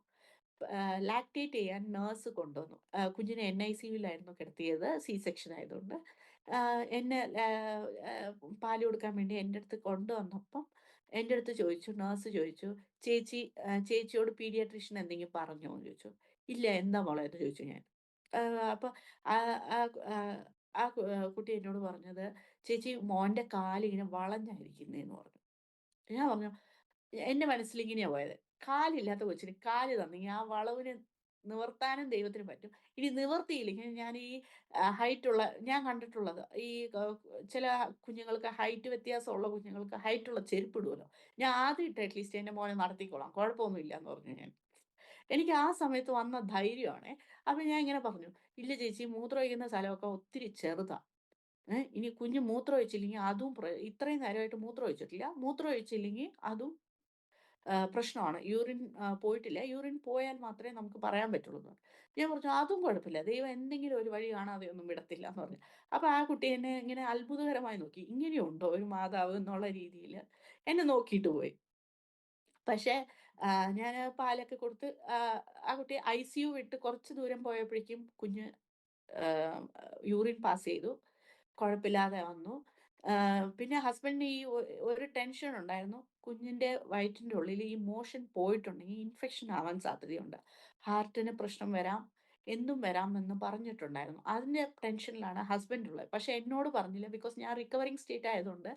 ലാക്റ്റേറ്റ് ചെയ്യാൻ നേഴ്സ് കൊണ്ടുവന്നു. കുഞ്ഞിനെ എൻഐസിയുവിലായിരുന്നു കിടത്തിയത്. സി സെക്ഷൻ ആയതുകൊണ്ട്. എന്നെ പാല് കൊടുക്കാൻ വേണ്ടി എൻ്റെ അടുത്ത് കൊണ്ടുവന്നപ്പം എൻ്റെ അടുത്ത് ചോദിച്ചു, നേഴ്സ് ചോദിച്ചു, ചേച്ചിയോട് പീഡിയാട്രീഷ്യൻ എന്തെങ്കിലും പറഞ്ഞോ?" എന്ന് ചോദിച്ചു. "ഇല്ല, എന്താ മോളെ?" എന്ന് ചോദിച്ചു ഞാൻ. അപ്പൊ ആ ആ ആ ആ കുട്ടി എന്നോട് പറഞ്ഞത്, "ചേച്ചി മോന്റെ കാലിങ്ങനെ വളഞ്ഞാ ഇരിക്കുന്നേന്ന്" പറഞ്ഞു. ഞാൻ പറഞ്ഞു എന്റെ മനസ്സിൽ ഇങ്ങനെയാ പോയത്. കാലില്ലാത്ത കൊച്ചിന് കാല് തന്നെങ്കി ആ വളവിന് നിവർത്താനും ദൈവത്തിന് പറ്റും. ഇനി നിവർത്തിയില്ലെങ്കിൽ ഞാൻ ഈ ഹൈറ്റുള്ള ഞാൻ കണ്ടിട്ടുള്ളത് ഈ ചില കുഞ്ഞുങ്ങൾക്ക് ഹൈറ്റ് വ്യത്യാസമുള്ള കുഞ്ഞുങ്ങൾക്ക് ഹൈറ്റുള്ള ചെരുപ്പിടുവല്ലോ. ഞാൻ ആദ്യം ഇട്ട് അറ്റ്‌ലീസ്റ്റ് എന്റെ മോനെ നടത്തിക്കോളാം. കുഴപ്പമൊന്നുമില്ലാന്ന് പറഞ്ഞു ഞാൻ. എനിക്ക് ആ സമയത്ത് വന്ന ധൈര്യമാണേ. അപ്പൊ ഞാൻ ഇങ്ങനെ പറഞ്ഞു, "ഇല്ല ചേച്ചി മൂത്രമൊഴിക്കുന്ന സ്ഥലമൊക്കെ ഒത്തിരി ചെറുതാ. ഇനി കുഞ്ഞ് മൂത്രമൊഴിച്ചില്ലെങ്കിൽ അതും ഇത്രയും നേരമായിട്ട് മൂത്രമൊഴിച്ചിട്ടില്ല. മൂത്രമൊഴിച്ചില്ലെങ്കിൽ അതും പ്രശ്നമാണ്. യൂറിൻ പോയിട്ടില്ല. യൂറിൻ പോയാൽ മാത്രമേ നമുക്ക് പറയാൻ പറ്റുള്ളൂ" എന്ന് പറഞ്ഞു. ഞാൻ പറഞ്ഞു, "അതും കുഴപ്പമില്ല. ദൈവം എന്തെങ്കിലും ഒരു വഴി കാണാതെ ഒന്നും വിടത്തില്ല" എന്ന് പറഞ്ഞു. അപ്പൊ ആ കുട്ടി എന്നെ ഇങ്ങനെ അത്ഭുതകരമായി നോക്കി. ഇങ്ങനെയുണ്ടോ ഒരു മാതാവ് എന്നുള്ള രീതിയില് എന്നെ നോക്കിയിട്ട് പോയി. പക്ഷേ ഞാന് പാലൊക്കെ കൊടുത്ത് ആ കുട്ടിയെ ഐസിയു വിട്ട് കുറച്ച് ദൂരം പോയപ്പോഴേക്കും കുഞ്ഞ് ആഹ് യൂറിൻ പാസ് ചെയ്തു. കുഴപ്പമില്ലാതെ വന്നു. പിന്നെ ഹസ്ബൻഡിന് ഈ ഒരു ടെൻഷൻ ഉണ്ടായിരുന്നു. കുഞ്ഞിന്റെ വയറ്റിന്റെ ഉള്ളില് ഈ മോഷൻ പോയിട്ടുണ്ടെങ്കിൽ ഇൻഫെക്ഷൻ ആവാൻ സാധ്യതയുണ്ട്. ഹാർട്ടിന് പ്രശ്നം വരാം, എന്തും വരാം എന്ന് പറഞ്ഞിട്ടുണ്ടായിരുന്നു. അതിന്റെ ടെൻഷനിലാണ് ഹസ്ബൻഡ് ഉള്ളത്. പക്ഷെ എന്നോട് പറഞ്ഞില്ല. ബിക്കോസ് ഞാൻ റിക്കവറിംഗ് സ്റ്റേറ്റ് ആയതുകൊണ്ട്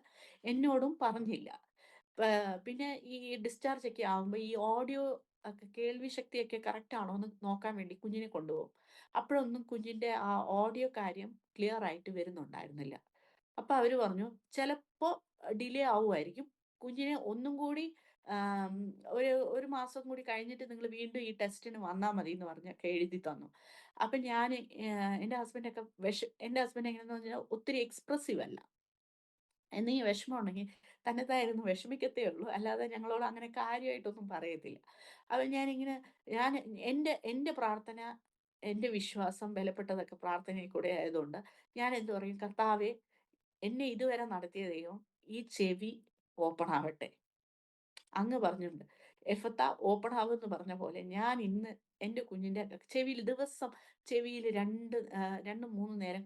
എന്നോടും പറഞ്ഞില്ല. പിന്നെ ഈ ഡിസ്ചാർജ് ഒക്കെ ആവുമ്പോ ഈ ഓഡിയോ ഒക്കെ കേൾവി ശക്തിയൊക്കെ കറക്റ്റ് ആണോ എന്ന് നോക്കാൻ വേണ്ടി കുഞ്ഞിനെ കൊണ്ടുപോകും. അപ്പോഴൊന്നും കുഞ്ഞിന്റെ ആ ഓഡിയോ കാര്യം ക്ലിയർ ആയിട്ട് വരുന്നുണ്ടായിരുന്നില്ല. അപ്പൊ അവര് പറഞ്ഞു, "ചിലപ്പോ ഡിലേ ആവുമായിരിക്കും. കുഞ്ഞിനെ ഒന്നും കൂടി ആം, ഒരു മാസം കൂടി കഴിഞ്ഞിട്ട് നിങ്ങൾ വീണ്ടും ഈ ടെസ്റ്റിന് വന്നാ മതി" എന്ന് പറഞ്ഞൊക്കെ എഴുതി തന്നു. അപ്പൊ ഞാന് എന്റെ ഹസ്ബൻഡൊക്കെ എന്റെ ഹസ്ബൻഡ് എങ്ങനെയാന്ന് പറഞ്ഞാൽ ഒത്തിരി എക്സ്പ്രസീവ് അല്ല. എന്തെങ്കിലും വിഷമമുണ്ടെങ്കിൽ തന്നത്തായിരുന്നു വിഷമിക്കത്തേ ഉള്ളൂ. അല്ലാതെ ഞങ്ങളോട് അങ്ങനെ കാര്യമായിട്ടൊന്നും പറയത്തില്ല. അപ്പൊ ഞാൻ എന്റെ പ്രാർത്ഥന, എന്റെ വിശ്വാസം ബലപ്പെട്ടതൊക്കെ പ്രാർത്ഥനയിൽ കൂടെ ആയതുകൊണ്ട് ഞാൻ എന്ത് പറയും, "കർത്താവേ, എന്നെ ഇതുവരെ നടത്തിയ ദൈവം ഈ ചെവി ഓപ്പൺ ആവട്ടെ." അങ്ങ് പറഞ്ഞിട്ടുണ്ട്. "എഫത്താ ഓപ്പൺ ആവ്" പറഞ്ഞ പോലെ ഞാൻ ഇന്ന് എന്റെ കുഞ്ഞിന്റെ ചെവിയിൽ ദിവസം ചെവിയിൽ 2, 3 നേരം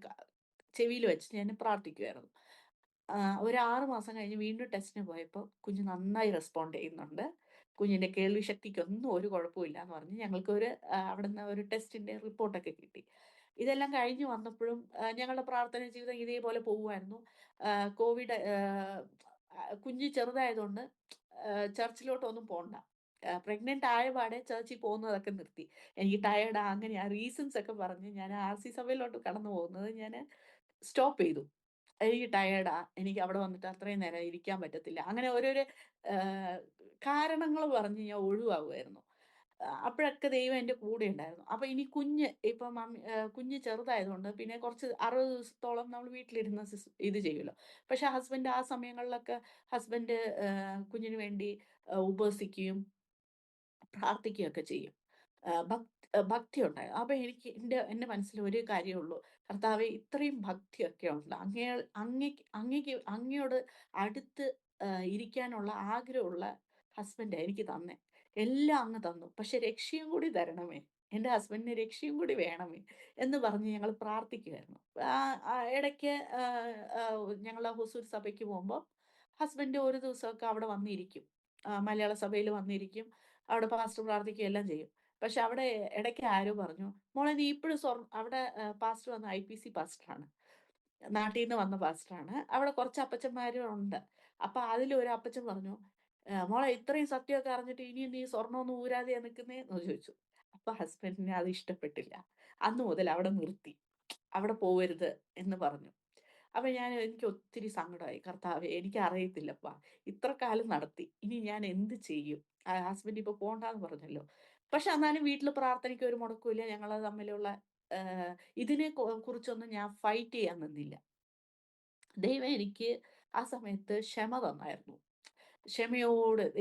ചെവിയിൽ വെച്ച് ഞാൻ പ്രാർത്ഥിക്കുമായിരുന്നു. ഒരു 6 മാസം കഴിഞ്ഞ് വീണ്ടും ടെസ്റ്റിന് പോയപ്പോ കുഞ്ഞ് നന്നായി റെസ്പോണ്ട് ചെയ്യുന്നുണ്ട്. കുഞ്ഞിന്റെ കേൾവി ശക്തിക്കൊന്നും ഒരു കുഴപ്പമില്ലാന്ന് പറഞ്ഞ് ഞങ്ങൾക്ക് അവിടുന്ന് ഒരു ടെസ്റ്റിന്റെ റിപ്പോർട്ടൊക്കെ കിട്ടി. ഇതെല്ലാം കഴിഞ്ഞ് വന്നപ്പോഴും ഞങ്ങളുടെ പ്രാർത്ഥന ജീവിതം ഇതേപോലെ പോവുമായിരുന്നു. കോവിഡ് കുഞ്ഞ് ചെറുതായതുകൊണ്ട് ചർച്ചിലോട്ടൊന്നും പോണ്ട. പ്രഗ്നന്റ് ആയപാടെ ചർച്ചിൽ പോകുന്നതൊക്കെ നിർത്തി. എനിക്ക് ടയേർഡാ അങ്ങനെയാ റീസൺസ് ഒക്കെ പറഞ്ഞ് ഞാൻ ആർസി സഭയിലോട്ട് കടന്നു പോകുന്നത് ഞാന് സ്റ്റോപ്പ് ചെയ്തു. എനിക്ക് ടയേർഡാ. എനിക്ക് അവിടെ വന്നിട്ട് അത്രയും നേരം ഇരിക്കാൻ പറ്റത്തില്ല. അങ്ങനെ ഓരോരോ ആഹ്, കാരണങ്ങൾ പറഞ്ഞ് ഞാൻ ഒഴിവാകുമായിരുന്നു. അപ്പോഴൊക്കെ ദൈവം എന്റെ കൂടെ ഉണ്ടായിരുന്നു. അപ്പൊ ഇനി ഇപ്പം കുഞ്ഞ് ചെറുതായതുകൊണ്ട് പിന്നെ കുറച്ച് 60 ദിവസത്തോളം നമ്മൾ വീട്ടിലിരുന്ന് ഇത് ചെയ്യുമല്ലോ. പക്ഷെ ഹസ്ബൻഡ് ആ സമയങ്ങളിലൊക്കെ ഹസ്ബൻഡ് കുഞ്ഞിന് വേണ്ടി ഉപവസിക്കുകയും പ്രാർത്ഥിക്കുകയൊക്കെ ചെയ്യും. ഭക്തി ഉണ്ടായിരുന്നു. അപ്പൊ എനിക്ക് എന്റെ മനസ്സിൽ ഒരു കാര്യമേ ഉള്ളൂ. കർത്താവേ, ഇത്രയും ഭക്തിയൊക്കെ ഉണ്ട്. അങ്ങയോട് അടുത്ത് ഇരിക്കാനുള്ള ആഗ്രഹമുള്ള ഹസ്ബൻഡാ എനിക്ക് തന്നേ. എല്ലാം അങ്ങ് തന്നു. പക്ഷെ രക്ഷയും കൂടി തരണമേ. എൻ്റെ ഹസ്ബൻഡിന് രക്ഷയും കൂടി വേണമേ എന്ന് പറഞ്ഞ് ഞങ്ങൾ പ്രാർത്ഥിക്കുമായിരുന്നു. ഇടയ്ക്ക് ഞങ്ങൾ ഹൊസൂർ സഭയ്ക്ക് പോകുമ്പോൾ ഹസ്ബൻഡ് ഒരു ദിവസമൊക്കെ അവിടെ വന്നിരിക്കും. മലയാള സഭയിൽ വന്നിരിക്കും. അവിടെ പാസ്റ്റർ പ്രാർത്ഥിക്കുകയും എല്ലാം ചെയ്യും. പക്ഷെ അവിടെ ഇടയ്ക്ക് ആരോ പറഞ്ഞു, "മോളെ നീ ഇപ്പഴും അവിടെ പാസ്റ്റർ വന്ന ഐപിസി പാസ്റ്ററാണ്. നാട്ടീന്ന് വന്ന പാസ്റ്ററാണ്. അവിടെ കുറച്ച് അപ്പച്ചന്മാരും ഉണ്ട്. അപ്പൊ അതിലൊരു അപ്പച്ചൻ പറഞ്ഞു, "മോളെ ഇത്രയും സത്യമൊക്കെ അറിഞ്ഞിട്ട് ഇനിയും നീ സ്വർണ്ണമൊന്നും ഊരാതെയാ നിക്കുന്നേ?" എന്ന് ചോദിച്ചു. അപ്പൊ ഹസ്ബൻഡിന് അത് ഇഷ്ടപ്പെട്ടില്ല. അന്ന് മുതൽ അവിടെ നിർത്തി. അവിടെ പോവരുത് എന്ന് പറഞ്ഞു. അപ്പൊ എനിക്ക് ഒത്തിരി സങ്കടമായി. കർത്താവേ എനിക്കറിയത്തില്ലപ്പാ. ഇത്ര കാലം നടത്തി. ഇനി ഞാൻ എന്ത് ചെയ്യും? ഹസ്ബൻഡ് ഇപ്പൊ പോണ്ടാന്ന് പറഞ്ഞല്ലോ. പക്ഷെ എന്നാലും വീട്ടില് പ്രാർത്ഥനയ്ക്ക് ഒരു മുടക്കവുമില്ല. ഞങ്ങള് തമ്മിലുള്ള ഏഹ് ഇതിനെ കുറിച്ചൊന്നും ഞാൻ ഫൈറ്റ് ചെയ്യാൻ നിന്നില്ല. ദൈവം എനിക്ക് ആ സമയത്ത് ക്ഷമ തന്നായിരുന്നു. ക്ഷമയോട്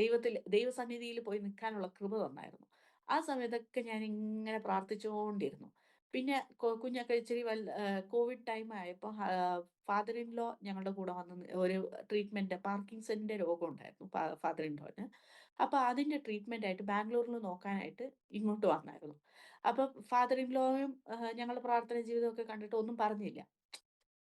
ദൈവസന്നിധിയിൽ പോയി നിൽക്കാനുള്ള കൃപ തന്നായിരുന്നു. ആ സമയത്തൊക്കെ ഞാനിങ്ങനെ പ്രാർത്ഥിച്ചുകൊണ്ടിരുന്നു. പിന്നെ കുഞ്ഞൊക്കെ ഇച്ചിരി കോവിഡ് ടൈം ആയപ്പോ ഫാദർ ഇൻ ലോ ഞങ്ങളുടെ കൂടെ വന്ന് ഒരു ട്രീറ്റ്മെന്റ് പാർക്കിൻസണിന്റെ രോഗം ഉണ്ടായിരുന്നു ഫാദർ ഇൻ ലോന്. അപ്പൊ അതിന്റെ ട്രീറ്റ്മെന്റ് ആയിട്ട് ബാംഗ്ലൂരിൽ നോക്കാനായിട്ട് ഇങ്ങോട്ട് വന്നായിരുന്നു. അപ്പൊ ഫാദർ ഇൻ ലോയും ഞങ്ങളുടെ പ്രാർത്ഥന ജീവിതമൊക്കെ കണ്ടിട്ട് ഒന്നും പറഞ്ഞില്ല.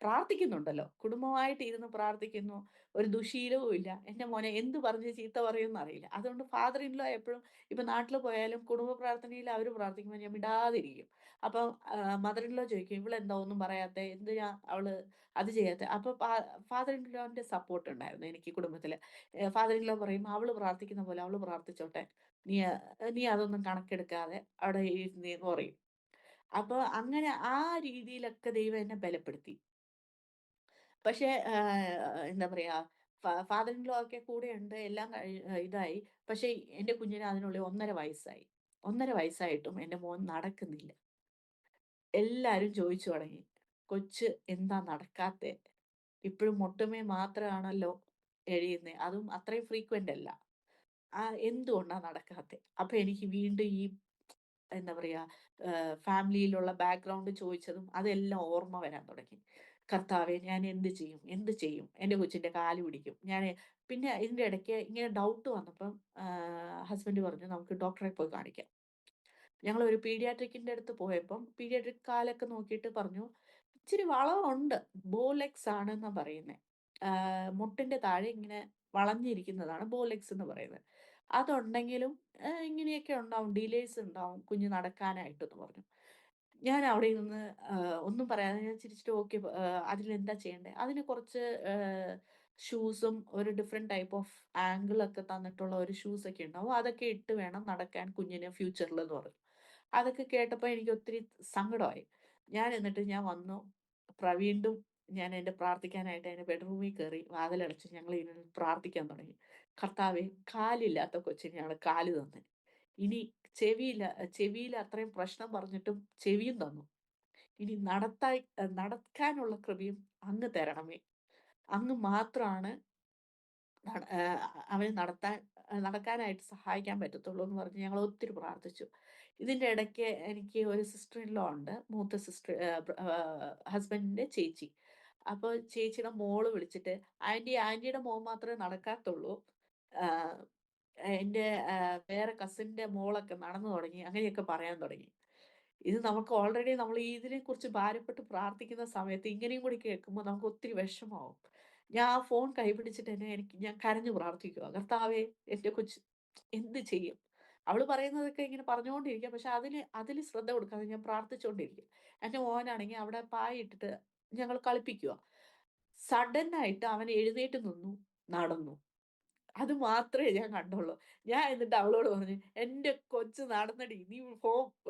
പ്രാർത്ഥിക്കുന്നുണ്ടല്ലോ. കുടുംബമായിട്ട് ഇരുന്ന് പ്രാർത്ഥിക്കുന്നു. ഒരു ദുശ്ശീലവും ഇല്ല. "എന്റെ മോനെ എന്ത് പറഞ്ഞ് ചീത്ത പറയുംന്ന് അറിയില്ല." അതുകൊണ്ട് ഫാദർ ഇൻ ലോ എപ്പഴും ഇപ്പൊ നാട്ടില് പോയാലും കുടുംബ പ്രാർത്ഥനയിൽ അവര് പ്രാർത്ഥിക്കുമ്പോൾ ഞാൻ മിണ്ടാതിരിക്കും. അപ്പം മദർ ഇൻ ലോ ചോദിക്കും, "ഇവളെന്താ ഒന്നും പറയാത്തെ? എന്തിനാ അവള് അത് ചെയ്യാത്തെ?" അപ്പൊ ഫാദർ ഇൻ ലോന്റെ സപ്പോർട്ട് ഉണ്ടായിരുന്നു എനിക്ക് കുടുംബത്തില്. ഫാദർ ഇൻ ലോ പറയും, "അവള് പ്രാർത്ഥിക്കുന്ന പോലെ അവള് പ്രാർത്ഥിച്ചോട്ടെ. നീ നീ അതൊന്നും കണക്കെടുക്കാതെ അവിടെ ഇരുന്നേന്ന്" പറയും. അപ്പൊ അങ്ങനെ ആ രീതിയിലൊക്കെ ദൈവം എന്നെ ബലപ്പെടുത്തി. പക്ഷേ എന്താ പറയാ, ഫാദർ ഇൻ ലോ ഒക്കെ കൂടെയുണ്ട്. എല്ലാം ഇതായി. പക്ഷേ എന്റെ കുഞ്ഞിന് അതിനുള്ളിൽ 1.5 വയസ്സായി. 1.5 വയസ്സായിട്ടും എന്റെ മോൻ നടക്കുന്നില്ല. എല്ലാരും ചോദിച്ചു തുടങ്ങി. "കൊച്ച് എന്താ നടക്കാത്തെ? ഇപ്പഴും മുട്ടുമ്മേ മാത്രാണല്ലോ എഴയുന്നേ. അതും അത്രയും ഫ്രീക്വന്റ് അല്ല. എന്തുകൊണ്ടാ നടക്കാത്തെ?" അപ്പൊ എനിക്ക് വീണ്ടും ഈ എന്താ പറയാ, ഫാമിലിയിലുള്ള ബാക്ക്ഗ്രൗണ്ട് ചോദിച്ചതും അതെല്ലാം ഓർമ്മ വരാൻ തുടങ്ങി. കർത്താവേ ഞാൻ എന്ത് ചെയ്യും? എന്ത് ചെയ്യും? എന്റെ കൊച്ചിന്റെ കാല് പിടിക്കും. പിന്നെ ഇതിന്റെ ഇടയ്ക്ക് ഇങ്ങനെ ഡൗട്ട് വന്നപ്പം ഹസ്ബൻഡ് പറഞ്ഞു നമുക്ക് ഡോക്ടറെ പോയി കാണിക്കാം. ഞങ്ങളൊരു പീഡിയാട്രിക്കിന്റെ അടുത്ത് പോയപ്പം പീഡിയാട്രിക് കാലൊക്കെ നോക്കിയിട്ട് പറഞ്ഞു, ഇച്ചിരി വളവുണ്ട്. ബോലെക്സ് ആണെന്നാ പറയുന്നേ. മുട്ടിന്റെ താഴെ ഇങ്ങനെ വളഞ്ഞിരിക്കുന്നതാണ് ബോലെക്സ് എന്ന് പറയുന്നത്. അതുണ്ടെങ്കിലും ഇങ്ങനെയൊക്കെ ഉണ്ടാവും. ഡിലേയ്സ് ഉണ്ടാവും കുഞ്ഞ് നടക്കാനായിട്ടെന്ന് പറഞ്ഞു. ഞാൻ അവിടെ ഇരുന്ന് ഒന്നും പറയാതെ ഞാൻ ചിരിച്ചിട്ട് ഓക്കെ, അതിനെന്താ ചെയ്യണ്ടേ? അതിന് കുറച്ച് ഷൂസും ഒരു ഡിഫറെന്റ് ടൈപ്പ് ഓഫ് ആംഗിൾ ഒക്കെ തന്നിട്ടുള്ള ഒരു ഷൂസ് ഒക്കെ ഉണ്ടാവും. അതൊക്കെ ഇട്ട് വേണം നടക്കാൻ കുഞ്ഞിന് ഫ്യൂച്ചറിൽ എന്ന് പറഞ്ഞു. അതൊക്കെ കേട്ടപ്പോ എനിക്ക് ഒത്തിരി സങ്കടമായി. ഞാൻ വന്നു. വീണ്ടും ഞാൻ എന്റെ പ്രാർത്ഥിക്കാനായിട്ട് എന്റെ ബെഡ്റൂമിൽ കയറി വാതിലടച്ച് ഞങ്ങൾ ഇരുന്ന് പ്രാർത്ഥിക്കാൻ തുടങ്ങി. കർത്താവേ, കാലില്ലാത്ത കൊച്ചിനെയാണ് കാല് തന്നേ. ഇനി ചെവിയില്ല ചെവിയിൽ അത്രയും പ്രശ്നം പറഞ്ഞിട്ടും ചെവിയും തന്നു. ഇനി നടക്കാനുള്ള കൃപയും അങ്ങ് തരണമേ. അങ്ങ് മാത്രമാണ് അവന് നടക്കാനായിട്ട് സഹായിക്കാൻ പറ്റത്തുള്ളൂ എന്ന് പറഞ്ഞ് ഞങ്ങൾ ഒത്തിരി പ്രാർത്ഥിച്ചു. ഇതിന്റെ ഇടയ്ക്ക് എനിക്ക് ഒരു സിസ്റ്റർ ഇൻ ലോ ഉണ്ട്. മൂത്ത സിസ്റ്റർ, ഹസ്ബൻഡിന്റെ ചേച്ചി. അപ്പൊ ചേച്ചിയുടെ മോള് വിളിച്ചിട്ട്, ആന്റിയുടെ മോൻ മാത്രമേ നടക്കാത്തുള്ളൂ. ആഹ് എന്റെ വേറെ കസിന്റെ മോളൊക്കെ നടന്നു തുടങ്ങി. അങ്ങനെയൊക്കെ പറയാൻ തുടങ്ങി. ഇത് നമുക്ക് ഓൾറെഡി നമ്മൾ ഇതിനെക്കുറിച്ച് ഭാരപ്പെട്ട് പ്രാർത്ഥിക്കുന്ന സമയത്ത് ഇങ്ങനെയും കൂടി കേൾക്കുമ്പോൾ നമുക്ക് ഒത്തിരി വിഷമാവും. ഞാൻ ആ ഫോൺ കൈപിടിച്ചിട്ട് ഞാൻ കരഞ്ഞു പ്രാർത്ഥിക്കുവാ. കർത്താവേ, എന്റെ കൊച്ച് എന്ത് ചെയ്യും? അവള് പറയുന്നതൊക്കെ ഇങ്ങനെ പറഞ്ഞുകൊണ്ടിരിക്കുക. പക്ഷെ അതില് ശ്രദ്ധ കൊടുക്കാതെ ഞാൻ പ്രാർത്ഥിച്ചുകൊണ്ടിരിക്കും. എന്റെ മോനാണെങ്കിൽ അവിടെ പായിട്ടിട്ട് ഞങ്ങൾ കളിപ്പിക്കുവാ. സഡൻ ആയിട്ട് അവൻ എഴുന്നേറ്റ് നിന്നു, നടന്നു. അത് മാത്രമേ ഞാൻ കണ്ടുള്ളൂ. ഞാൻ എന്നിട്ട് അവളോട് പറഞ്ഞു, "എന്റെ കൊച്ച് നടന്നെടി. നീ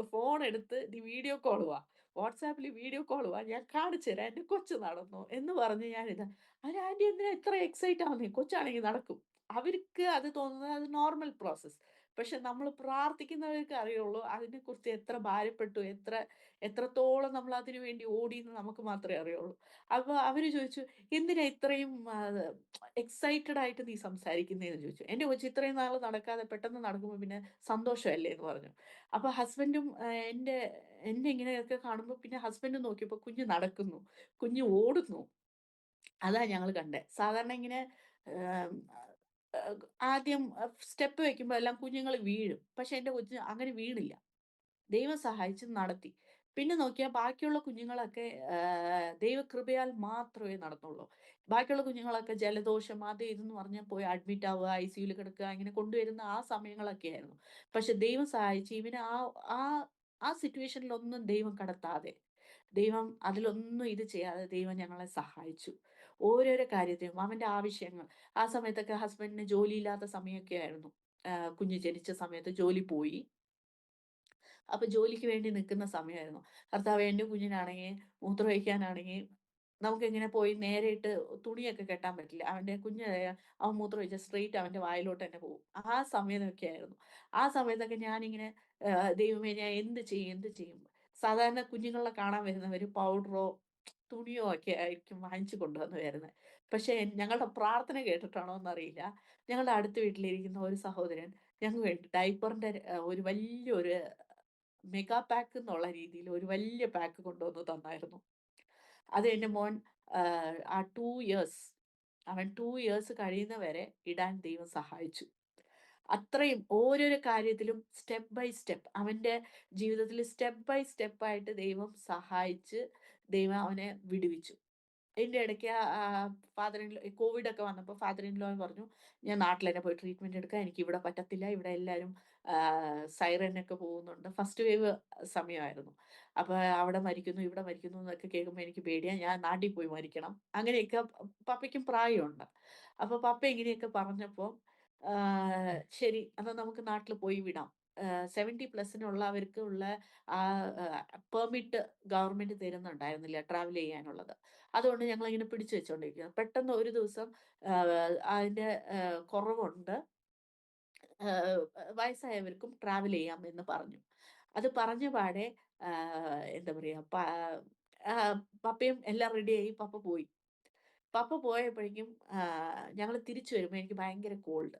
ഫോൺ എടുത്ത് നീ വീഡിയോ കോൾ വാ. വാട്സാപ്പില് വീഡിയോ കോൾ വാ. ഞാൻ കാണിച്ചു തരാം. എന്റെ കൊച്ച് നടന്നു" എന്ന് പറഞ്ഞ് അതിന് ആന്റി എന്തിനാ ഇത്ര എക്സൈറ്റ് ആവുന്നേ? കൊച്ചാണെങ്കി നടക്കും. അവർക്ക് അത് തോന്നുന്നത് അത് നോർമൽ പ്രോസസ്. പക്ഷെ നമ്മള് പ്രാർത്ഥിക്കുന്നവർക്ക് അറിയുള്ളൂ അതിനെക്കുറിച്ച് എത്ര ഭാരപ്പെട്ടു, എത്രത്തോളം നമ്മൾ അതിനു വേണ്ടി ഓടിന്ന് നമുക്ക് മാത്രമേ അറിയുള്ളൂ. അപ്പൊ അവര് ചോദിച്ചു, "എന്തിനാ ഇത്രയും എക്സൈറ്റഡ് ആയിട്ട് നീ സംസാരിക്കുന്നേന്ന്" ചോദിച്ചു. എന്റെ കൊച്ച് ഇത്രയും നാള് നടക്കാതെ പെട്ടെന്ന് നടക്കുമ്പോ പിന്നെ സന്തോഷമല്ലേ എന്ന് പറഞ്ഞു. അപ്പൊ ഹസ്ബൻഡും എന്നെ ഇങ്ങനെയൊക്കെ കാണുമ്പോ പിന്നെ ഹസ്ബൻഡ് നോക്കിയപ്പോ കുഞ്ഞ് നടക്കുന്നു, കുഞ്ഞ് ഓടുന്നു. അതാ ഞങ്ങള് കണ്ടേ. സാധാരണ ഇങ്ങനെ ഏം ആദ്യം സ്റ്റെപ്പ് വെക്കുമ്പോ എല്ലാം കുഞ്ഞുങ്ങള് വീഴും. പക്ഷെ എന്റെ കൊച്ച് അങ്ങനെ വീണില്ല. ദൈവം സഹായിച്ച് നടത്തി. പിന്നെ നോക്കിയാൽ ബാക്കിയുള്ള കുഞ്ഞുങ്ങളൊക്കെ ദൈവകൃപയാൽ മാത്രമേ നടന്നുള്ളൂ. ബാക്കിയുള്ള കുഞ്ഞുങ്ങളൊക്കെ ജലദോഷം അത് ഇതെന്ന് പറഞ്ഞാൽ പോയി അഡ്മിറ്റ് ആവുക, ഐസിയുയിൽ കിടക്കുക, ഇങ്ങനെ കൊണ്ടുവരുന്ന ആ സമയങ്ങളൊക്കെ ആയിരുന്നു. പക്ഷെ ദൈവം സഹായിച്ച് ഇവനെ ആ ആ സിറ്റുവേഷനിലൊന്നും ദൈവം കടത്താതെ, ദൈവം അതിലൊന്നും ഇത് ചെയ്യാതെ ദൈവം ഞങ്ങളെ സഹായിച്ചു. ഓരോരോ കാര്യത്തിനും അവന്റെ ആവശ്യങ്ങൾ ആ സമയത്തൊക്കെ ഹസ്ബൻഡിന് ജോലിയില്ലാത്ത സമയമൊക്കെ ആയിരുന്നു. കുഞ്ഞ് ജനിച്ച സമയത്ത് ജോലി പോയി. അപ്പൊ ജോലിക്ക് വേണ്ടി നിൽക്കുന്ന സമയമായിരുന്നു. ഭർത്താവേ എന്റെ കുഞ്ഞിനാണെങ്കിൽ മൂത്രമൊഴിക്കാനാണെങ്കിൽ നമുക്കിങ്ങനെ പോയി നേരിട്ട് തുണിയൊക്കെ കെട്ടാൻ പറ്റില്ല. അവന്റെ കുഞ്ഞ് അവൻ മൂത്രമൊഴിച്ചാൽ സ്ട്രെയിറ്റ് അവന്റെ വായിലോട്ട് തന്നെ പോകും. ആ സമയമൊക്കെ ആയിരുന്നു. ആ സമയത്തൊക്കെ ഞാനിങ്ങനെ ദൈവമേ ഞാൻ എന്ത് ചെയ്യും? എന്ത് ചെയ്യും? സാധാരണ കുഞ്ഞുങ്ങളെ കാണാൻ വരുന്നവര് പൗഡറോ, തുണിയോ ഒക്കെ ആയിരിക്കും വാങ്ങിച്ചു കൊണ്ടുവന്ന് വരുന്നത്. പക്ഷേ ഞങ്ങളുടെ പ്രാർത്ഥന കേട്ടിട്ടാണോ എന്നറിയില്ല. ഞങ്ങളുടെ അടുത്ത വീട്ടിലിരിക്കുന്ന ഒരു സഹോദരൻ ഞങ്ങൾക്ക് വേണ്ടി ഡയപ്പറിന്റെ ഒരു വലിയൊരു മെഗാ പാക്ക് എന്നുള്ള രീതിയിൽ ഒരു വലിയ പാക്ക് കൊണ്ടുവന്ന് തന്നായിരുന്നു. അത് എന്റെ മോൻ ആ 2 ഇയേഴ്സ് അവൻ 2 ഇയേഴ്സ് കഴിയുന്നവരെ ഇടാൻ ദൈവം സഹായിച്ചു. അത്രയും ഓരോരോ കാര്യത്തിലും സ്റ്റെപ്പ് ബൈ സ്റ്റെപ്പ് അവന്റെ ജീവിതത്തിൽ സ്റ്റെപ്പ് ബൈ സ്റ്റെപ്പ് ആയിട്ട് ദൈവം സഹായിച്ച് ദൈവം അവനെ വിടുവിച്ചു. ഇതിന്റെ ഇടയ്ക്ക് ഫാദർ ഇൻ ലോ കോവിഡൊക്കെ വന്നപ്പോൾ ഫാദർ ഇൻ ലോ പറഞ്ഞു, "ഞാൻ നാട്ടിൽ തന്നെ പോയി ട്രീറ്റ്മെന്റ് എടുക്കാം. എനിക്ക് ഇവിടെ പറ്റത്തില്ല. ഇവിടെ എല്ലാവരും സൈറനൊക്കെ പോകുന്നുണ്ട്." ഫസ്റ്റ് വേവ് സമയമായിരുന്നു. അപ്പൊ അവിടെ മരിക്കുന്നു, ഇവിടെ മരിക്കുന്നു എന്നൊക്കെ കേൾക്കുമ്പോൾ എനിക്ക് പേടിയാ. ഞാൻ നാട്ടിൽ പോയി മരിക്കണം. അങ്ങനെയൊക്കെ പപ്പയ്ക്കും പ്രായമുണ്ട്. അപ്പൊ പപ്പ ഇങ്ങനെയൊക്കെ പറഞ്ഞപ്പോ ശരി എന്നാ നമുക്ക് നാട്ടിൽ പോയി വിടാം. 70 പ്ലസിനുള്ളവർക്ക് ഉള്ള ആ പെർമിറ്റ് ഗവൺമെന്റ് തരുന്നുണ്ടായിരുന്നില്ല ട്രാവൽ ചെയ്യാനുള്ളത്. അതുകൊണ്ട് ഞങ്ങളിങ്ങനെ പിടിച്ചു വെച്ചോണ്ടിരിക്കുകയാണ്. പെട്ടെന്ന് ഒരു ദിവസം അതിന്റെ കുറവുണ്ട്. ആഹ് വയസ്സായവർക്കും ട്രാവൽ ചെയ്യാം എന്ന് പറഞ്ഞു. അത് പറഞ്ഞ പാടെ എന്താ പറയാ പപ്പയും എല്ലാം റെഡിയായി. പപ്പ പോയി. പപ്പ പോയപ്പോഴേക്കും ഞങ്ങള് തിരിച്ചു വരുമ്പോ എനിക്ക് ഭയങ്കര കോൾഡ്.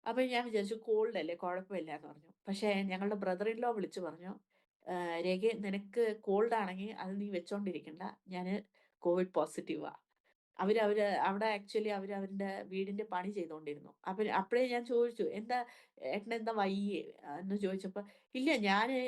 അപ്പൊ ഞാൻ വിചാരിച്ചു കോൾഡ് അല്ലേ കുഴപ്പമില്ലാന്ന് പറഞ്ഞു. പക്ഷേ ഞങ്ങളുടെ ബ്രദർ ഇൻ ലോ വിളിച്ചു പറഞ്ഞു, "രേഖേ നിനക്ക് കോൾഡ് ആണെങ്കി അത് നീ വെച്ചോണ്ടിരിക്കണ്ട. ഞാന് കോവിഡ് പോസിറ്റീവാ." അവര് അവിടെ ആക്ച്വലി അവരുടെ വീടിന്റെ പണി ചെയ്തോണ്ടിരുന്നു. അപ്പഴേ ഞാൻ ചോദിച്ചു, "എന്താ ഏട്ടനെന്താ വയ്യേ?" എന്ന് ചോദിച്ചപ്പോ, "ഇല്ല ഞാന്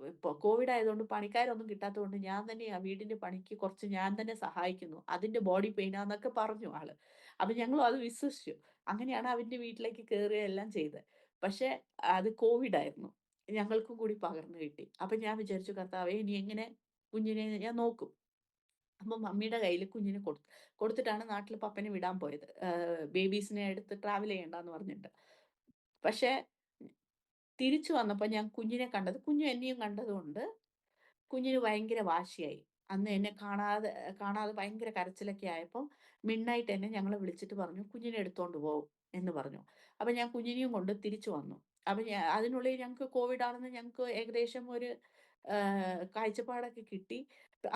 ഇപ്പൊ കോവിഡ് ആയതുകൊണ്ട് പണിക്കാരൊന്നും കിട്ടാത്തതുകൊണ്ട് ഞാൻ തന്നെയാ വീടിന്റെ പണിക്ക് കുറച്ച് ഞാൻ തന്നെ സഹായിക്കുന്നു. അതിന്റെ ബോഡി പെയിനാന്നൊക്കെ പറഞ്ഞു ആള്. അപ്പൊ ഞങ്ങളും അത് വിശ്വസിച്ചു. അങ്ങനെയാണ് അവന്റെ വീട്ടിലേക്ക് കേറുകയും എല്ലാം ചെയ്തത്. പക്ഷേ അത് കോവിഡ് ആയിരുന്നു. ഞങ്ങൾക്കും കൂടി പകർന്നു കിട്ടി. അപ്പൊ ഞാൻ വിചാരിച്ചു, "കർത്താവേ ഇനി എങ്ങനെ കുഞ്ഞിനെ ഞാൻ നോക്കും?" അപ്പൊ മമ്മിയുടെ കയ്യില് കുഞ്ഞിനെ കൊടുത്തിട്ടാണ് നാട്ടില് പപ്പനെ വിടാൻ പോയത്. ബേബീസിനെ എടുത്ത് ട്രാവൽ ചെയ്യണ്ടാന്ന് പറഞ്ഞിട്ട്. പക്ഷേ തിരിച്ചു വന്നപ്പോ ഞാൻ കുഞ്ഞിനെ കണ്ടത് കുഞ്ഞ് എന്നെയും കണ്ടതുകൊണ്ട് കുഞ്ഞിന് ഭയങ്കര വാശിയായി. അന്ന് എന്നെ കാണാതെ ഭയങ്കര കരച്ചിലൊക്കെ ആയപ്പം മിഡ്നൈറ്റ് എന്നെ ഞങ്ങളെ വിളിച്ചിട്ട് പറഞ്ഞു, "കുഞ്ഞിനെ എടുത്തോണ്ട് പോ" എന്ന് പറഞ്ഞു. അപ്പൊ ഞാൻ കുഞ്ഞിനെയും കൊണ്ട് തിരിച്ചു വന്നു. അപ്പൊ അതിനുള്ളിൽ ഞങ്ങക്ക് കോവിഡ് ആണെന്ന് ഞങ്ങക്ക് ഏകദേശം ഒരു കാഴ്ചപ്പാടൊക്കെ കിട്ടി.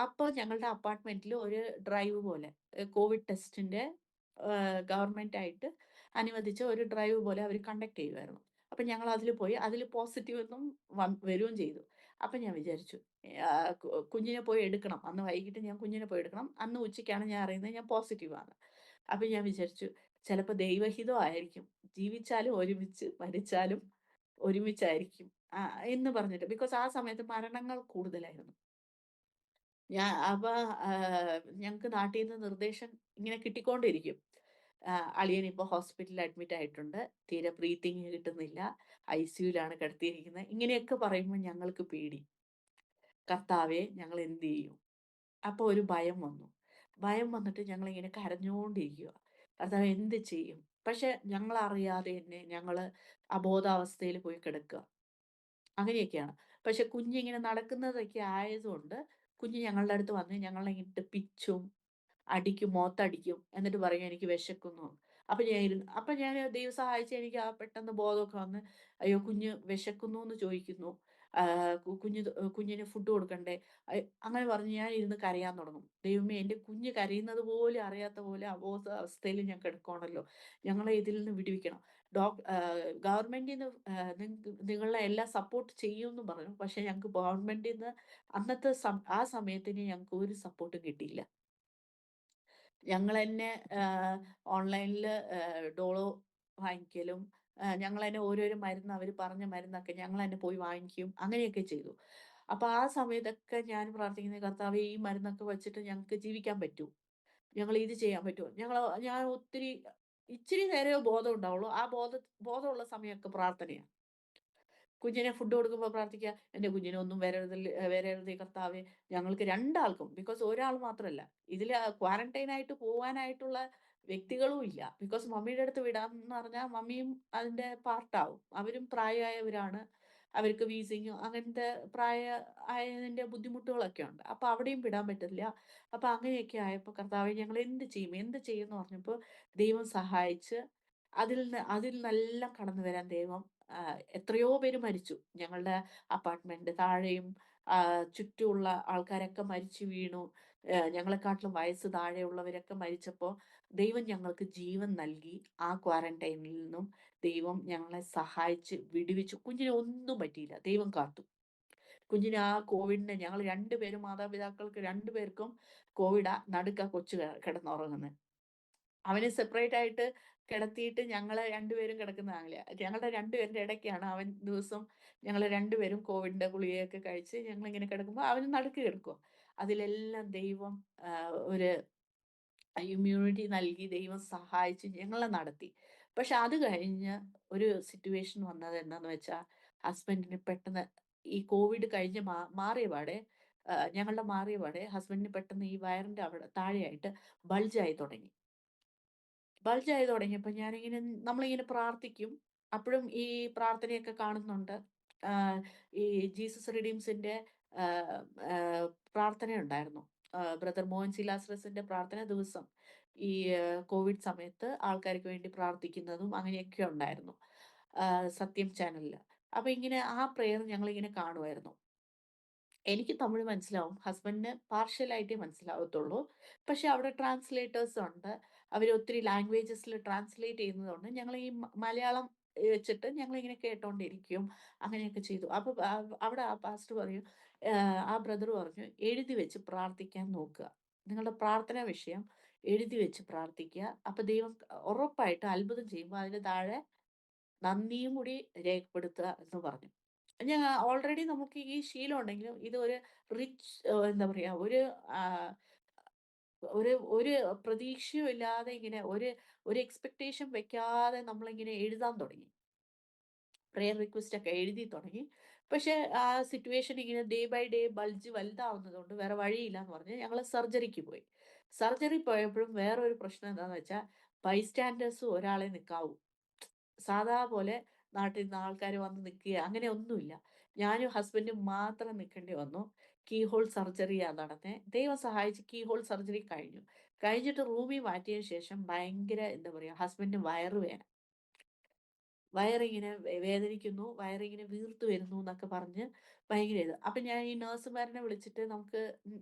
അപ്പൊ ഞങ്ങളുടെ അപ്പാർട്ട്മെന്റിൽ ഒരു ഡ്രൈവ് പോലെ കോവിഡ് ടെസ്റ്റിന്റെ ഗവൺമെന്റ് ആയിട്ട് അനുവദിച്ച ഒരു ഡ്രൈവ് പോലെ അവര് കണ്ടക്ട് ചെയ്യുമായിരുന്നു. അപ്പൊ ഞങ്ങൾ അതില് പോയി. അതില് പോസിറ്റീവ് എന്നും വരികയും ചെയ്തു. അപ്പൊ ഞാൻ വിചാരിച്ചു കുഞ്ഞിനെ പോയി എടുക്കണം. അന്ന് വൈകിട്ട് ഞാൻ കുഞ്ഞിനെ പോയി എടുക്കണം. അന്ന് ഉച്ചയ്ക്കാണ് ഞാൻ അറിയുന്നത് ഞാൻ പോസിറ്റീവ് ആണ്. അപ്പൊ ഞാൻ വിചാരിച്ചു ചിലപ്പോ ദൈവഹിതം ആയിരിക്കും. ജീവിച്ചാലും ഒരുമിച്ച്, മരിച്ചാലും ഒരുമിച്ചായിരിക്കും. എന്ന് പറഞ്ഞിട്ട്. ബിക്കോസ് ആ സമയത്ത് മരണങ്ങൾ കൂടുതലായിരുന്നു. അപ്പൊ ഞങ്ങക്ക് നാട്ടീന്ന് നിർദ്ദേശം ഇങ്ങനെ കിട്ടിക്കൊണ്ടിരിക്കും. അളിയൻ ഇപ്പൊ ഹോസ്പിറ്റലിൽ അഡ്മിറ്റ് ആയിട്ടുണ്ട്. തീരെ ബ്രീത്തിങ് കിട്ടുന്നില്ല. ഐസിയുലാണ് കിടത്തിയിരിക്കുന്നത്. ഇങ്ങനെയൊക്കെ പറയുമ്പോൾ ഞങ്ങൾക്ക് പേടി. കർത്താവേ ഞങ്ങൾ എന്ത് ചെയ്യും? അപ്പൊ ഒരു ഭയം വന്നു. ഭയം വന്നിട്ട് ഞങ്ങളിങ്ങനെ കരഞ്ഞോണ്ടിരിക്കുവാ. കർത്താവേ എന്ത് ചെയ്യും? പക്ഷെ ഞങ്ങളറിയാതെ തന്നെ ഞങ്ങള് അബോധാവസ്ഥയിൽ പോയി കിടക്കുക. അങ്ങനെയൊക്കെയാണ്. പക്ഷെ കുഞ്ഞിങ്ങനെ നടക്കുന്നതൊക്കെ ആയതുകൊണ്ട് കുഞ്ഞ് ഞങ്ങളുടെ അടുത്ത് വന്ന് ഞങ്ങളെ ഇട്ട് പിച്ചും, അടിക്കും, മുഖത്തടിക്കും. എന്നിട്ട് പറയും എനിക്ക് വിശക്കുന്നു. അപ്പൊ ഞാൻ ദൈവം സഹായിച്ച് എനിക്ക് പെട്ടെന്ന് ബോധമൊക്കെ വന്ന് അയ്യോ കുഞ്ഞ് വിശക്കുന്നൂന്ന് ചോദിക്കുന്നു. കുഞ്ഞിന് ഫുഡ് കൊടുക്കണ്ടേ? അങ്ങനെ പറഞ്ഞ് ഞാൻ ഇരുന്ന് കരയാൻ തുടങ്ങും. ദൈവമേ എന്റെ കുഞ്ഞ് കരയുന്നത് പോലും അറിയാത്ത പോലെ അബോധാവസ്ഥയിൽ ഞാൻ കിടക്കുവാണല്ലോ. ഞങ്ങളെ ഇതിൽ നിന്ന് വിടുവിക്കണം. ഗവൺമെന്റിന്ന് നിങ്ങളെ എല്ലാം സപ്പോർട്ട് ചെയ്യുമെന്ന് പറഞ്ഞു. പക്ഷെ ഞങ്ങക്ക് ഗവൺമെന്റിന്ന് അന്നത്തെ ആ സമയത്തിന് ഞങ്ങക്ക് ഒരു സപ്പോർട്ടും കിട്ടിയില്ല. ഞങ്ങളന്നെ ഓൺലൈനില് ഡോളോ വാങ്ങിക്കലും, ഞങ്ങളന്നെ ഓരോരോ മരുന്ന് അവര് പറഞ്ഞ മരുന്നൊക്കെ ഞങ്ങളന്നെ പോയി വാങ്ങിക്കും. അങ്ങനെയൊക്കെ ചെയ്തു. അപ്പൊ ആ സമയത്തൊക്കെ ഞാൻ പ്രാർത്ഥിക്കുന്നത്, കർത്താവേ ഈ മരുന്നൊക്കെ വെച്ചിട്ട് ഞങ്ങക്ക് ജീവിക്കാൻ പറ്റോ? ഞങ്ങൾ ഇത് ചെയ്യാൻ പറ്റുമോ? ഞാൻ ഒത്തിരി ഇച്ചിരി നേരമേ ബോധം ഉണ്ടാവുള്ളൂ. ആ ബോധമുള്ള സമയമൊക്കെ പ്രാർത്ഥനയാ. കുഞ്ഞിനെ ഫുഡ് കൊടുക്കുമ്പോൾ പ്രാർത്ഥിക്കുക, "എന്റെ കുഞ്ഞിന് ഒന്നും വരരുതേ കർത്താവേ." ഞങ്ങൾക്ക് രണ്ടാൾക്കും. ബിക്കോസ് ഒരാൾ മാത്രമല്ല. ഇതില് ക്വാറന്റൈൻ ആയിട്ട് പോവാനായിട്ടുള്ള വ്യക്തികളും ഇല്ല. ബിക്കോസ് മമ്മിയുടെ അടുത്ത് വിടാന്ന് പറഞ്ഞാൽ മമ്മിയും അതിന്റെ പാർട്ടാവും. അവരും പ്രായമായവരാണ്. അവർക്ക് വീസിങ്ങും അങ്ങനത്തെ ആയതിന്റെ ബുദ്ധിമുട്ടുകളൊക്കെ ഉണ്ട്. അപ്പൊ അവിടെയും വിടാൻ പറ്റില്ല. അപ്പൊ അങ്ങനെയൊക്കെ ആയപ്പോ കർത്താവേ ഞങ്ങൾ എന്ത് ചെയ്യും? എന്ത് ചെയ്യും എന്ന് പറഞ്ഞപ്പോ ദൈവം സഹായിച്ച് അതിൽ നിന്നെല്ലാം കടന്നു വരാൻ ദൈവം എത്രയോ പേര് മരിച്ചു. ഞങ്ങളുടെ അപ്പാർട്ട്മെന്റ് താഴെയും ചുറ്റുമുള്ള ആൾക്കാരൊക്കെ മരിച്ചു വീണു. ഞങ്ങളെക്കാട്ടിലും വയസ്സ് താഴെയുള്ളവരൊക്കെ മരിച്ചപ്പോ ദൈവം ഞങ്ങൾക്ക് ജീവൻ നൽകി. ആ ക്വാറന്റൈനിൽ നിന്നും ദൈവം ഞങ്ങളെ സഹായിച്ച് വിടുവിച്ചു. കുഞ്ഞിന് ഒന്നും പറ്റിയില്ല. ദൈവം കാത്തു. കുഞ്ഞിന് ആ കോവിഡിന് ഞങ്ങൾ 2 പേരും മാതാപിതാക്കൾക്ക് 2 പേർക്കും കോവിഡാ. നടുക്കാ കൊച്ച് കിടന്നുറങ്ങുന്നെ. അവനെ സെപ്പറേറ്റ് ആയിട്ട് കിടത്തിയിട്ട് ഞങ്ങള് 2 പേരും കിടക്കുന്നത് അങ്ങനെയാ. ഞങ്ങളുടെ 2 പേരുടെ ഇടയ്ക്കാണ് അവൻ ദിവസം ഞങ്ങള് 2 പേരും കോവിഡിന്റെ ഗുളികയൊക്കെ കഴിച്ച് ഞങ്ങളിങ്ങനെ കിടക്കുമ്പോ അവന് നടുക്ക് കിടക്കുവാ. അതിലെല്ലാം ദൈവം ഒരു ഇമ്മ്യൂണിറ്റി നൽകി ദൈവം സഹായിച്ച് ഞങ്ങളെ നടത്തി. പക്ഷെ അത് കഴിഞ്ഞ് ഒരു സിറ്റുവേഷൻ വന്നത് എന്താന്ന് വെച്ചാ, ഹസ്ബൻഡിന് പെട്ടെന്ന് ഈ കോവിഡ് കഴിഞ്ഞ് മാറിയ പാടെ ഞങ്ങളുടെ മാറിയ പാടെ ഹസ്ബൻഡിന് പെട്ടെന്ന് ഈ വയറിന്റെ അവിടെ താഴെയായിട്ട് ബൾജായി തുടങ്ങി. ബൾജായി തുടങ്ങിയപ്പോ ഞാനിങ്ങനെ നമ്മളിങ്ങനെ പ്രാർത്ഥിക്കും. അപ്പഴും ഈ പ്രാർത്ഥനയൊക്കെ കാണുന്നുണ്ട്. ആഹ് ഈ ജീസസ് റിഡീംസിന്റെ ആഹ് ആഹ് പ്രാർത്ഥനയുണ്ടായിരുന്നു. ബ്രദർ മോഹൻ സി ലാസ്രസിന്റെ പ്രാർത്ഥന ദിവസം ഈ കോവിഡ് സമയത്ത് ആൾക്കാർക്ക് വേണ്ടി പ്രാർത്ഥിക്കുന്നതും അങ്ങനെയൊക്കെ ഉണ്ടായിരുന്നു. സത്യം ചാനലില്. അപ്പൊ ഇങ്ങനെ ആ പ്രെയർ ഞങ്ങളിങ്ങനെ കാണുമായിരുന്നു. എനിക്ക് തമിഴ് മനസ്സിലാവും. ഹസ്ബൻഡിന് പാർഷ്യൽ ആയിട്ടേ മനസ്സിലാവത്തുള്ളൂ. പക്ഷെ അവിടെ ട്രാൻസ്ലേറ്റേഴ്സ് ഉണ്ട്. അവര് ഒത്തിരി ലാംഗ്വേജസിൽ ട്രാൻസ്ലേറ്റ് ചെയ്യുന്നതുകൊണ്ട് ഞങ്ങൾ ഈ മലയാളം വെച്ചിട്ട് ഞങ്ങളിങ്ങനെ കേട്ടോണ്ടിരിക്കും. അങ്ങനെയൊക്കെ ചെയ്തു. അപ്പൊ അവിടെ ആ പാസ്റ്റർ പറയും, ആ ബ്രദർ പറഞ്ഞു, "എഴുതി വെച്ച് പ്രാർത്ഥിക്കാൻ നോക്കുക. നിങ്ങളുടെ പ്രാർത്ഥനാ വിഷയം എഴുതി വെച്ച് പ്രാർത്ഥിക്കുക. അപ്പൊ ദൈവം ഉറപ്പായിട്ടും അത്ഭുതം ചെയ്യുമ്പോ അതിന് താഴെ നന്ദിയും കൂടി രേഖപ്പെടുത്തുക" എന്ന് പറഞ്ഞു. ഓൾറെഡി നമുക്ക് ഈ ശീലം ഉണ്ടെങ്കിലും ഇത് ഒരു റിച്ച് എന്താ പറയാ ആഹ്, ഒരു പ്രതീക്ഷയും ഇല്ലാതെ ഇങ്ങനെ ഒരു എക്സ്പെക്ടേഷൻ വെക്കാതെ നമ്മളിങ്ങനെ എഴുതാൻ തുടങ്ങി. പ്രെയർ റിക്വസ്റ്റ് ഒക്കെ എഴുതി തുടങ്ങി. പക്ഷെ ആ സിറ്റുവേഷൻ ഇങ്ങനെ ഡേ ബൈ ഡേ ബൾജ് വലുതാവുന്നതുകൊണ്ട് വേറെ വഴിയില്ലാന്ന് പറഞ്ഞ് ഞങ്ങള് സർജറിക്ക് പോയി. സർജറി പോയപ്പോഴും വേറൊരു പ്രശ്നം എന്താന്ന് വെച്ചാ, ബൈസ്റ്റാൻഡേഴ്സ് ഒരാളെ നിക്കാവൂ. സാധാ പോലെ നാട്ടിൽ നിന്ന് ആൾക്കാര് വന്ന് നിൽക്കുക അങ്ങനെ ഒന്നുമില്ല. ഞാനും ഹസ്ബൻഡും മാത്രം നിൽക്കേണ്ടി വന്നു. കീ ഹോൾ സർജറിയാ നടന്നേ. ദൈവം സഹായിച്ച് കീ ഹോൾ സർജറി കഴിഞ്ഞു. കഴിഞ്ഞിട്ട് റൂമിൽ മാറ്റിയതിന് ശേഷം ഭയങ്കര എന്താ പറയാ, ഹസ്ബൻഡിന് വയറുവേദന. വയറിങ്ങനെ വേദനിക്കുന്നു, വയറിങ്ങനെ വീർത്ത് വരുന്നു എന്നൊക്കെ പറഞ്ഞ് ഭയങ്കര ഇത്. അപ്പൊ ഞാൻ ഈ നഴ്സുമാരനെ വിളിച്ചിട്ട്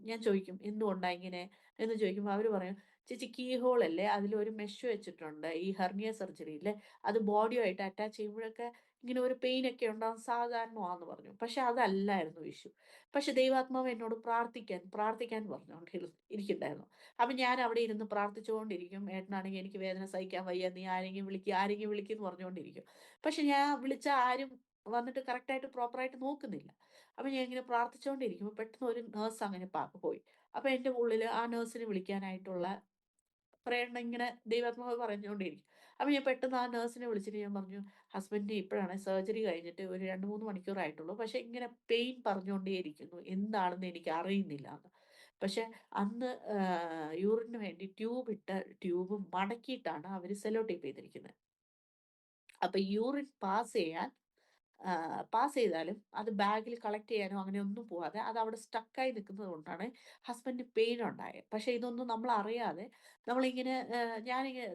ഞാൻ ചോദിക്കും, "എന്തുകൊണ്ടാ ഇങ്ങനെ?" എന്ന് ചോദിക്കുമ്പോൾ അവര് പറയും, "ചേച്ചി കീ ഹോൾ അല്ലേ, അതിലൊരു മെഷ് വെച്ചിട്ടുണ്ട്. ഈ ഹെർണിയ സർജറിയില് അത് ബോഡിയുമായിട്ട് അറ്റാച്ച് ചെയ്യുമ്പോഴൊക്കെ ഇങ്ങനെ ഒരു പെയിൻ ഒക്കെ ഉണ്ടാവും, സാധാരണമാന്ന്" പറഞ്ഞു. പക്ഷെ അതല്ലായിരുന്നു ഇഷ്യൂ. പക്ഷെ ദൈവാത്മാവ് എന്നോട് പ്രാർത്ഥിക്കാൻ പറഞ്ഞുകൊണ്ട് ഇരിക്കുന്നുണ്ടായിരുന്നു. അപ്പൊ ഞാൻ അവിടെ ഇരുന്ന് പ്രാർത്ഥിച്ചുകൊണ്ടിരിക്കും. ഏട്ടനാണെങ്കിൽ "എനിക്ക് വേദന സഹിക്കാൻ വയ്യ. നീ ആരെങ്കിലും വിളിക്ക്" എന്ന് പറഞ്ഞുകൊണ്ടിരിക്കും. പക്ഷെ ഞാൻ വിളിച്ചാ ആരും വന്നിട്ട് കറക്റ്റായിട്ട് പ്രോപ്പറായിട്ട് നോക്കുന്നില്ല. അപ്പൊ ഞാൻ ഇങ്ങനെ പ്രാർത്ഥിച്ചുകൊണ്ടിരിക്കുമ്പോ പെട്ടെന്ന് ഒരു നേഴ്സ് അങ്ങനെ പോയി. അപ്പൊ എന്റെ ഉള്ളില് ആ നേഴ്സിനെ വിളിക്കാനായിട്ടുള്ള പ്രേരണ ഇങ്ങനെ ദൈവാത്മാവ് പറഞ്ഞുകൊണ്ടേയിരിക്കും. അപ്പൊ ഞാൻ പെട്ടെന്ന് ആ നേഴ്സിനെ വിളിച്ചിട്ട് ഞാൻ പറഞ്ഞു, "ഹസ്ബൻഡിന് ഇപ്പഴാണ് സർജറി കഴിഞ്ഞിട്ട് ഒരു 2, 3 മണിക്കൂറായിട്ടുള്ളൂ. പക്ഷെ ഇങ്ങനെ പെയിൻ പറഞ്ഞുകൊണ്ടേയിരിക്കുന്നു. എന്താണെന്ന് എനിക്ക് അറിയുന്നില്ലാന്ന്." പക്ഷെ അന്ന് യൂറിന് വേണ്ടി ട്യൂബ് മടക്കിയിട്ടാണ് അവര് സെല്ലോ ടേപ്പ് ചെയ്തിരിക്കുന്നത്. അപ്പൊ യൂറിൻ പാസ് ചെയ്താലും അത് ബാഗിൽ കളക്ട് ചെയ്യാനോ അങ്ങനെയൊന്നും പോവാതെ അതവിടെ സ്റ്റക്കായി നിൽക്കുന്നത് കൊണ്ടാണ് ഹസ്ബൻഡിന് പെയിൻ ഉണ്ടായത്. പക്ഷെ ഇതൊന്നും നമ്മൾ അറിയാതെ നമ്മളിങ്ങനെ ഞാനിങ്ങനെ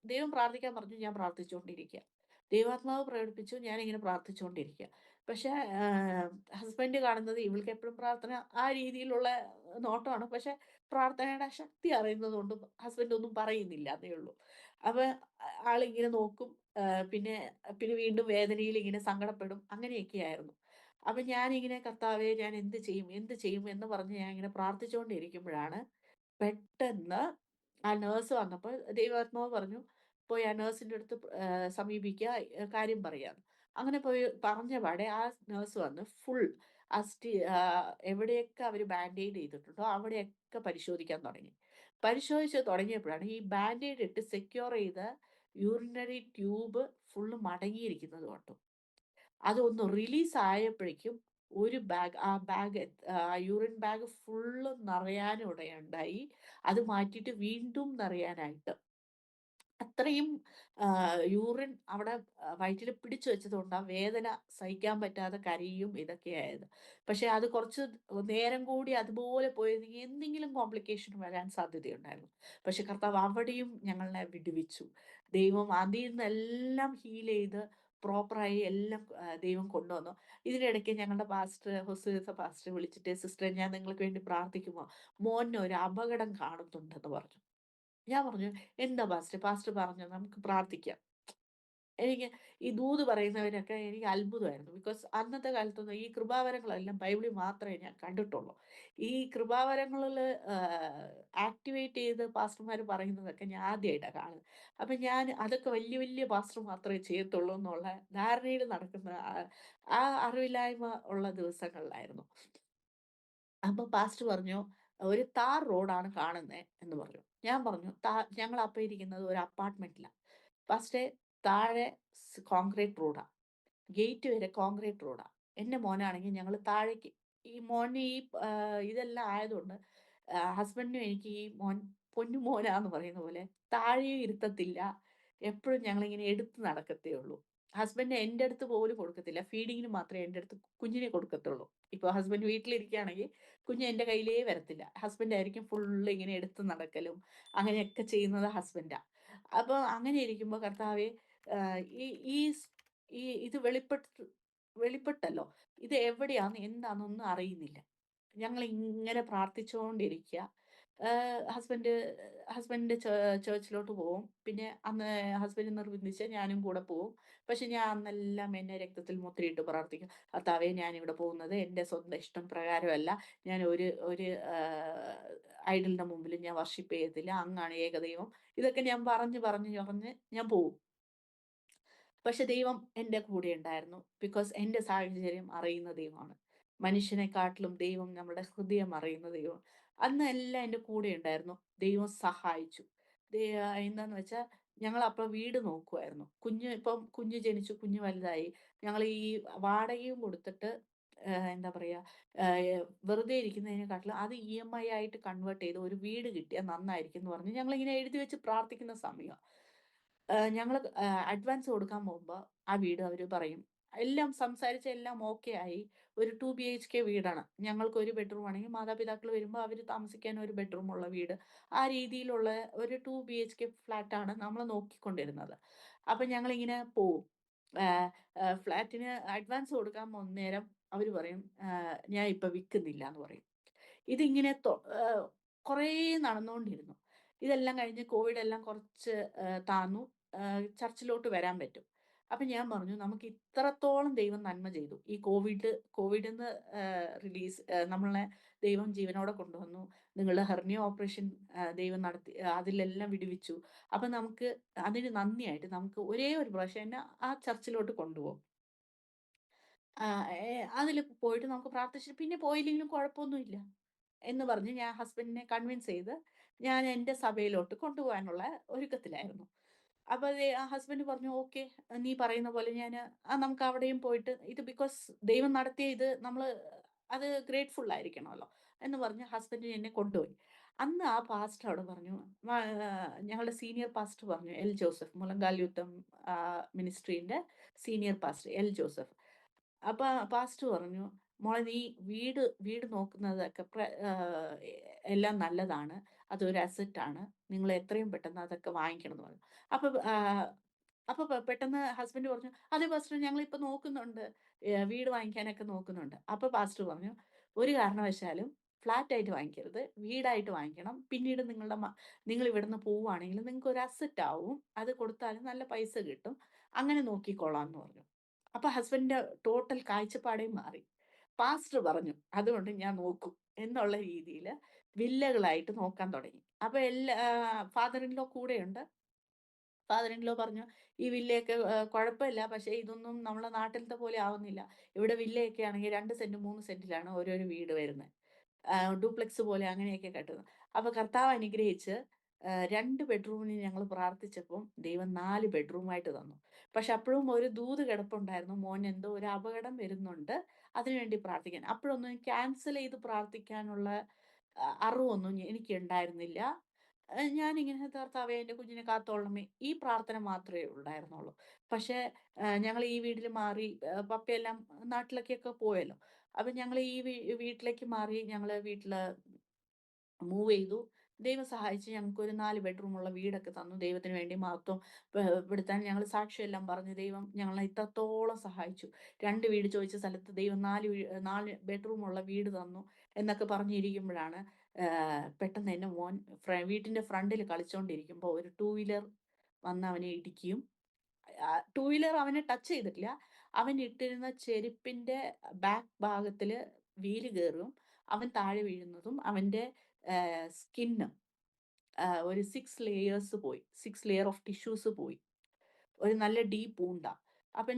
ദൈവം പ്രാർത്ഥിക്കാൻ പറഞ്ഞു, ഞാൻ പ്രാർത്ഥിച്ചുകൊണ്ടിരിക്കുക. ദൈവാത്മാവ് പ്രകടിപ്പിച്ചു, ഞാനിങ്ങനെ പ്രാർത്ഥിച്ചുകൊണ്ടിരിക്കുക. പക്ഷെ ഹസ്ബൻഡ് കാണുന്നത് ഇവൾക്ക് എപ്പോഴും പ്രാർത്ഥന ആ രീതിയിലുള്ള നോട്ടമാണ്. പക്ഷെ പ്രാർത്ഥനയുടെ ശക്തി അറിയുന്നത് കൊണ്ട് ഹസ്ബൻഡ് ഒന്നും പറയുന്നില്ല എന്നേ ഉള്ളൂ. അപ്പൊ ആളിങ്ങനെ നോക്കും. പിന്നെ പിന്നെ വീണ്ടും വേദനയിൽ ഇങ്ങനെ സങ്കടപ്പെടും. അങ്ങനെയൊക്കെയായിരുന്നു. അപ്പൊ ഞാനിങ്ങനെ കർത്താവേ ഞാൻ എന്ത് ചെയ്യും? എന്ത് ചെയ്യും? എന്ന് പറഞ്ഞ് ഞാനിങ്ങനെ പ്രാർത്ഥിച്ചുകൊണ്ടിരിക്കുമ്പോഴാണ് പെട്ടെന്ന് ആ നേഴ്സ് വന്നപ്പോൾ ദൈവാത്മാവ് പറഞ്ഞു, പോയി ആ നേഴ്സിൻ്റെ അടുത്ത് സമീപിക്കുക, കാര്യം പറയാന്ന്. അങ്ങനെ പോയി പറഞ്ഞ പാടെ ആ നേഴ്സ് വന്ന് ഫുൾ എവിടെയൊക്കെ അവർ ബാൻഡേജ് ചെയ്തിട്ടുണ്ടോ അവിടെയൊക്കെ പരിശോധിക്കാൻ തുടങ്ങി. പരിശോധിച്ച് തുടങ്ങിയപ്പോഴാണ് ഈ ബാൻഡേജ് ഇട്ട് സെക്യൂർ ചെയ്ത യൂറിനറി ട്യൂബ് ഫുള്ള് മടങ്ങിയിരിക്കുന്നത് കണ്ടു. അതൊന്ന് റിലീസ് ആയപ്പോഴേക്കും ഒരു ബാഗ് ആ ബാഗ് ആ യൂറിൻ ബാഗ് ഫുള്ള് നിറയാനിടയുണ്ടായി. അത് മാറ്റിയിട്ട് വീണ്ടും നിറയാനായിട്ട്. അത്രയും യൂറിൻ അവിടെ വയറ്റില് പിടിച്ചു വെച്ചതുകൊണ്ട് ആ വേദന സഹിക്കാൻ പറ്റാതെ കരയും ഇതൊക്കെയായത്. പക്ഷെ അത് കുറച്ച് നേരം കൂടി അതുപോലെ പോയിരുന്നെങ്കിൽ എന്തെങ്കിലും കോംപ്ലിക്കേഷൻ വരാൻ സാധ്യതയുണ്ടായിരുന്നു. പക്ഷെ കർത്താവ് അവിടെയും ഞങ്ങളെ വിടുവിച്ചു. ദൈവം അതിൽ നിന്നെല്ലാം ഹീൽ ചെയ്ത് പ്രോപ്പറായി എല്ലാം ദൈവം കൊണ്ടുവന്നു. ഇതിനിടയ്ക്ക് ഞങ്ങളുടെ പാസ്റ്റർ ഹൊസൂസ പാസ്റ്റർ വിളിച്ചിട്ട്, "സിസ്റ്ററെ ഞാൻ നിങ്ങൾക്ക് വേണ്ടി പ്രാർത്ഥിക്കുമോ? മോന് ഒരു അപകടം കാണുന്നുണ്ടെന്ന്" പറഞ്ഞു. ഞാൻ പറഞ്ഞു, "എന്താ പാസ്റ്റർ?" പാസ്റ്റർ പറഞ്ഞു, "നമുക്ക് പ്രാർത്ഥിക്കാം." എനിക്ക് ഈ ദൂത് പറയുന്നവരൊക്കെ എനിക്ക് അത്ഭുതമായിരുന്നു. ബിക്കോസ് അന്നത്തെ കാലത്തൊന്നും ഈ കൃപാവരങ്ങളെല്ലാം ബൈബിളിൽ മാത്രമേ ഞാൻ കണ്ടിട്ടുള്ളൂ. ഈ കൃപാവരങ്ങളില് ആക്ടിവേറ്റ് ചെയ്ത് പാസ്റ്റർമാർ പറയുന്നതൊക്കെ ഞാൻ ആദ്യമായിട്ടാ കാണുന്നത്. അപ്പൊ ഞാൻ അതൊക്കെ വല്യ വല്യ പാസ്റ്റർ മാത്രമേ ചെയ്യത്തുള്ളൂ എന്നുള്ള ധാരണയിൽ നടക്കുന്ന ആ അറിവില്ലായ്മ ഉള്ള ദിവസങ്ങളിലായിരുന്നു. അപ്പൊ പാസ്റ്റർ പറഞ്ഞു, "ഒരു താർ റോഡാണ് കാണുന്നേ" എന്ന് പറഞ്ഞു. ഞാൻ പറഞ്ഞു, ഞങ്ങൾ അപ്പൊ ഇരിക്കുന്നത് ഒരു അപ്പാർട്ട്മെന്റിലാ. പാസ്റ്ററെ, താഴെ കോൺക്രീറ്റ് റോഡാ. ഗേറ്റ് വരെ കോൺക്രീറ്റ് റോഡാ. എന്റെ മോനാണെങ്കിൽ ഞങ്ങള് താഴേക്ക് ഈ മോന് ഈ ഇതെല്ലാം ആയതുകൊണ്ട് ഹസ്ബൻഡിനും എനിക്ക് ഈ മോൻ പൊന്നു മോനാന്ന് പറയുന്ന പോലെ താഴെയും ഇരുത്തത്തില്ല. എപ്പഴും ഞങ്ങളിങ്ങനെ എടുത്ത് നടക്കത്തേ ഉള്ളൂ. ഹസ്ബൻഡ് എന്റെ അടുത്ത് പോലും കൊടുക്കത്തില്ല. ഫീഡിങ്ങിന് മാത്രമേ എന്റെ അടുത്ത് കുഞ്ഞിനെ കൊടുക്കത്തുള്ളൂ. ഇപ്പൊ ഹസ്ബൻഡ് വീട്ടിലിരിക്കുകയാണെങ്കിൽ കുഞ്ഞ് എന്റെ കയ്യിലേ വരത്തില്ല. ഹസ്ബൻഡ് ആയിരിക്കും ഫുള്ള് ഇങ്ങനെ എടുത്ത് നടക്കലും അങ്ങനെയൊക്കെ ചെയ്യുന്നത് ഹസ്ബൻഡാ. അപ്പൊ അങ്ങനെ ഇരിക്കുമ്പോ കർത്താവേ, ഈ ഈ സ് ഈ ഇത് വെളിപ്പെട്ടല്ലോ. ഇത് എവിടെയാന്ന് എന്താന്നൊന്നും അറിയുന്നില്ല. ഞങ്ങളിങ്ങനെ പ്രാർത്ഥിച്ചുകൊണ്ടിരിക്കുക. ഹസ്ബൻഡ് ഹസ്ബൻഡിന്റെ ചേർച്ചിലോട്ട് പോവും. പിന്നെ അന്ന് ഹസ്ബൻഡ് നിർബന്ധിച്ചാൽ ഞാനും കൂടെ പോവും. പക്ഷെ ഞാൻ അന്നെല്ലാം എന്നെ രക്തത്തിൽ മുദ്രയിട്ട് പ്രാർത്ഥിക്കും. "കർത്താവേ, ഞാനിവിടെ പോകുന്നത് എൻ്റെ സ്വന്തം ഇഷ്ടം പ്രകാരമല്ല. ഞാൻ ഒരു ഒരു ഐഡലിന്റെ മുമ്പിലും ഞാൻ വർഷിപ്പ് ചെയ്യത്തില്ല. അങ്ങാണ് ഏകദൈവം." ഇതൊക്കെ ഞാൻ പറഞ്ഞ് ഞാൻ പോവും. പക്ഷെ ദൈവം എൻ്റെ കൂടെ ഉണ്ടായിരുന്നു. ബിക്കോസ് എൻ്റെ സാഹചര്യം അറിയുന്ന ദൈവമാണ്. മനുഷ്യനെക്കാട്ടിലും ദൈവം നമ്മുടെ ഹൃദയം അറിയുന്ന ദൈവമാണ്. അന്ന് എല്ലാം എൻ്റെ കൂടെ ഉണ്ടായിരുന്നു. ദൈവം സഹായിച്ചു. എന്താന്ന് വെച്ചാ ഞങ്ങളപ്പം വീട് നോക്കുവായിരുന്നു. കുഞ്ഞ് ജനിച്ചു, കുഞ്ഞ് വലുതായി. ഞങ്ങൾ ഈ വാടകയും കൊടുത്തിട്ട് എന്താ പറയാ, വെറുതെ ഇരിക്കുന്നതിനെക്കാട്ടിലും അത് ഇഎംഐ ആയിട്ട് കൺവേർട്ട് ചെയ്ത് ഒരു വീട് കിട്ടിയാൽ നന്നായിരിക്കും എന്ന് പറഞ്ഞ് ഞങ്ങളിങ്ങനെ എഴുതി വെച്ച് പ്രാർത്ഥിക്കുന്ന സമയമാ. ഞങ്ങള് അഡ്വാൻസ് കൊടുക്കാൻ പോകുമ്പോ ആ വീട് അവര് പറയും. എല്ലാം സംസാരിച്ച് എല്ലാം ഓക്കെ ആയി. ഒരു 2 ബിഎച്ച്കെ വീടാണ്. ഞങ്ങൾക്ക് 1 ബെഡ്റൂം ആണെങ്കിൽ മാതാപിതാക്കൾ വരുമ്പോ അവര് താമസിക്കാൻ 1 ബെഡ്റൂം ഉള്ള വീട്. ആ രീതിയിലുള്ള ഒരു 2 ബിഎച്ച്കെ ഫ്ലാറ്റാണ് നമ്മള് നോക്കിക്കൊണ്ടിരുന്നത്. അപ്പൊ ഞങ്ങളിങ്ങനെ പോവും. ആഹ് ഫ്ലാറ്റിന് അഡ്വാൻസ് കൊടുക്കാൻ പോകുന്ന നേരം അവര് പറയും, "ഞാൻ ഇപ്പൊ വിക്കുന്നില്ലാന്ന്" പറയും. ഇതിങ്ങനെ കുറേ നടന്നുകൊണ്ടിരുന്നു. ഇതെല്ലാം കഴിഞ്ഞ് കോവിഡ് എല്ലാം കുറച്ച് താന്നു. ചർച്ചിലോട്ട് വരാൻ പറ്റും. അപ്പൊ ഞാൻ പറഞ്ഞു, "നമുക്ക് ഇത്രത്തോളം ദൈവം നന്മ ചെയ്തു. ഈ കോവിഡിന്ന് നമ്മളെ ദൈവം ജീവനോടെ കൊണ്ടുവന്നു. നിങ്ങളുടെ ഹെർണിയ ഓപ്പറേഷൻ ദൈവം നടത്തി, അതിലെല്ലാം വിടുവിച്ചു. അപ്പൊ നമുക്ക് അതിന് നന്ദിയായിട്ട് നമുക്ക് ഒരേ ഒരു പ്രാവശ്യം എന്നെ ആ ചർച്ചിലോട്ട് കൊണ്ടുപോകും. അതില് പോയിട്ട് നമുക്ക് പ്രാർത്ഥിച്ചിട്ട് പിന്നെ പോയില്ലെങ്കിലും കുഴപ്പമൊന്നുമില്ല." എന്ന് പറഞ്ഞ് ഞാൻ ഹസ്ബൻഡിനെ കൺവിൻസ് ചെയ്ത് ഞാൻ എൻ്റെ സഭയിലോട്ട് കൊണ്ടുപോകാനുള്ള ഒരുക്കത്തിലായിരുന്നു. അപ്പൊ ആ ഹസ്ബൻഡ് പറഞ്ഞു, "ഓക്കെ, നീ പറയുന്ന പോലെ ഞാന് നമുക്ക് അവിടെയും പോയിട്ട് ഇത് ബിക്കോസ് ദൈവം നടത്തിയ ഇത് നമ്മള് അത് ഗ്രേറ്റ്ഫുൾ ആയിരിക്കണമല്ലോ" എന്ന് പറഞ്ഞ് ഹസ്ബൻഡ് എന്നെ കൊണ്ടുപോയി. അന്ന് ആ പാസ്റ്റർ അവിടെ പറഞ്ഞു, ഞങ്ങളുടെ സീനിയർ പാസ്റ്റർ പറഞ്ഞു, എൽ ജോസഫ്, മുളങ്കാൽ യൂത്ത് മിനിസ്ട്രീന്റെ സീനിയർ പാസ്റ്റർ എൽ ജോസഫ്. അപ്പൊ പാസ്റ്റർ പറഞ്ഞു, "മോളെ, നീ വീട് വീട് നോക്കുന്നതൊക്കെ എല്ലാം നല്ലതാണ്. അതൊരു അസറ്റാണ്. നിങ്ങൾ എത്രയും പെട്ടെന്ന് അതൊക്കെ വാങ്ങിക്കണം" എന്ന് പറഞ്ഞു. അപ്പൊ പെട്ടെന്ന് ഹസ്ബൻഡ് പറഞ്ഞു, "അതെ പാസ്റ്റർ, ഞങ്ങളിപ്പോ നോക്കുന്നുണ്ട്. വീട് വാങ്ങിക്കാനൊക്കെ നോക്കുന്നുണ്ട്." അപ്പൊ പാസ്റ്റർ പറഞ്ഞു, "ഒരു കാരണവശാലും ഫ്ലാറ്റ് ആയിട്ട് വാങ്ങിക്കരുത്. വീടായിട്ട് വാങ്ങിക്കണം. പിന്നീട് നിങ്ങൾ ഇവിടുന്ന് പോവുകയാണെങ്കിൽ നിങ്ങൾക്ക് ഒരു അസറ്റ് ആവും. അത് കൊടുത്താലും നല്ല പൈസ കിട്ടും. അങ്ങനെ നോക്കിക്കോളാം" എന്ന് പറഞ്ഞു. അപ്പൊ ഹസ്ബൻഡിന്റെ ടോട്ടൽ കാഴ്ചപ്പാടേ മാറി. പാസ്റ്റർ പറഞ്ഞു, "അതുകൊണ്ട് ഞാൻ നോക്കും" എന്നുള്ള രീതിയില് വില്ലകളായിട്ട് നോക്കാൻ തുടങ്ങി. അപ്പൊ ഫാദർ ഇൻ ലോ കൂടെയുണ്ട്. ഫാദർ ഇൻ ലോ പറഞ്ഞു, "ഈ വില്ലയൊക്കെ കുഴപ്പമില്ല. പക്ഷേ ഇതൊന്നും നമ്മളെ നാട്ടിലത്തെ പോലെ ആവുന്നില്ല. ഇവിടെ വില്ലയൊക്കെ ആണെങ്കിൽ 2 സെന്റ് 3 സെന്റിലാണ് ഓരോരോ വീട് വരുന്നത്. ഡ്യൂപ്ലെക്സ് പോലെ അങ്ങനെയൊക്കെ കെട്ടുന്നത്." അപ്പൊ കർത്താവ് അനുഗ്രഹിച്ച് 2 ബെഡ്റൂമിന് ഞങ്ങൾ പ്രാർത്ഥിച്ചപ്പം ദൈവം 4 ബെഡ്റൂമായിട്ട് തന്നു. പക്ഷെ അപ്പഴും ഒരു ദൂത് കിടപ്പുണ്ടായിരുന്നു. മോന് എന്തോ ഒരു അപകടം വരുന്നുണ്ട്. അതിനുവേണ്ടി പ്രാർത്ഥിക്കാൻ. അപ്പോഴൊന്നും ക്യാൻസൽ ചെയ്ത് പ്രാർത്ഥിക്കാനുള്ള അറിവൊന്നും എനിക്കുണ്ടായിരുന്നില്ല. ഞാനിങ്ങനെ "കർത്താവേ എൻ്റെ കുഞ്ഞിനെ കാത്തോളണമേ" ഈ പ്രാർത്ഥന മാത്രമേ ഉണ്ടായിരുന്നുള്ളൂ. പക്ഷേ ഞങ്ങൾ ഈ വീട്ടിൽ മാറി പപ്പയെല്ലാം നാട്ടിലേക്കൊക്കെ പോയല്ലോ. അപ്പം ഞങ്ങൾ ഈ വീട്ടിലേക്ക് മാറി. ഞങ്ങള് വീട്ടില് മൂവ് ചെയ്തു. ദൈവം സഹായിച്ച് ഞങ്ങൾക്കൊരു 4 ബെഡ്റൂമുള്ള വീടൊക്കെ തന്നു. ദൈവത്തിന് വേണ്ടി മഹത്വം പെടുത്താൻ ഞങ്ങൾ സാക്ഷ്യമെല്ലാം പറഞ്ഞു. ദൈവം ഞങ്ങളെ ഇത്രത്തോളം സഹായിച്ചു. 2 വീട് ചോദിച്ച സ്ഥലത്ത് ദൈവം 4 ബെഡ്റൂമുള്ള വീട് തന്നു എന്നൊക്കെ പറഞ്ഞിരിക്കുമ്പോഴാണ് പെട്ടെന്ന് എൻ്റെ മോൻ വീട്ടിൻ്റെ ഫ്രണ്ടിൽ കളിച്ചോണ്ടിരിക്കുമ്പോ ഒരു 2 വീലർ വന്ന് അവനെ ഇടിക്കുകയും 2 വീലർ അവനെ ടച്ച് ചെയ്തിട്ടില്ല. അവൻ ഇട്ടിരുന്ന ചെരുപ്പിന്റെ ബാക്ക് ഭാഗത്തില് വീല് കേറും. അവൻ താഴെ വീഴുന്നതും അവന്റെ സ്കിന്ന് ഒരു 6 ലെയേഴ്സ് പോയി. 6 ലെയർ ഓഫ് ടിഷ്യൂസ് പോയി. ഒരു നല്ല ഡീപ്പ് വൂണ്ടാ. അപ്പൊ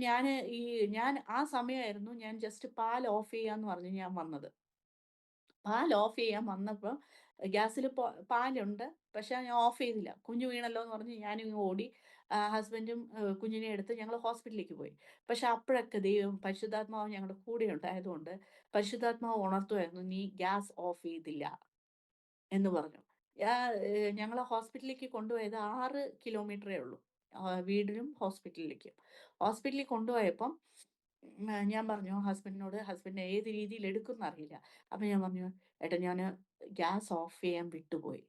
ഞാൻ ആ സമയമായിരുന്നു ഞാൻ ജസ്റ്റ് പാൽ ഓഫ് ചെയ്യാന്ന് പറഞ്ഞ് ഞാൻ വന്നത്. പാൽ ഓഫ് ചെയ്യാൻ വന്നപ്പം ഗ്യാസില് പാലുണ്ട്. പക്ഷെ ഞാൻ ഓഫ് ചെയ്തില്ല. കുഞ്ഞ് വീണല്ലോ എന്ന് പറഞ്ഞ് ഞാനിങ്ങ് ഓടി. ഹസ്ബൻഡും കുഞ്ഞിനെ എടുത്ത് ഞങ്ങള് ഹോസ്പിറ്റലിലേക്ക് പോയി. പക്ഷെ അപ്പഴൊക്കെ ദൈവം പരിശുദ്ധാത്മാവ് ഞങ്ങളുടെ കൂടെ ഉണ്ടായതുകൊണ്ട് പരിശുദ്ധാത്മാവ് ഉണർത്തുവായിരുന്നു. "നീ ഗ്യാസ് ഓഫ് ചെയ്തില്ല" എന്ന് പറഞ്ഞു. ഞങ്ങളെ ഹോസ്പിറ്റലിലേക്ക് കൊണ്ടുപോയത് 6 കിലോമീറ്ററേ ഉള്ളൂ. വീടിനും ഹോസ്പിറ്റലിലേക്കും. ഹോസ്പിറ്റലിൽ കൊണ്ടുപോയപ്പം ഞാൻ പറഞ്ഞു ഹസ്ബൻഡിനോട്, ഹസ്ബൻഡ് ഏത് രീതിയിൽ എടുക്കുംന്ന് അറിയില്ല. അപ്പൊ ഞാൻ പറഞ്ഞു, "ഏട്ടാ ഞാന് ഗ്യാസ് ഓഫ് ചെയ്യാൻ വിട്ടുപോയി.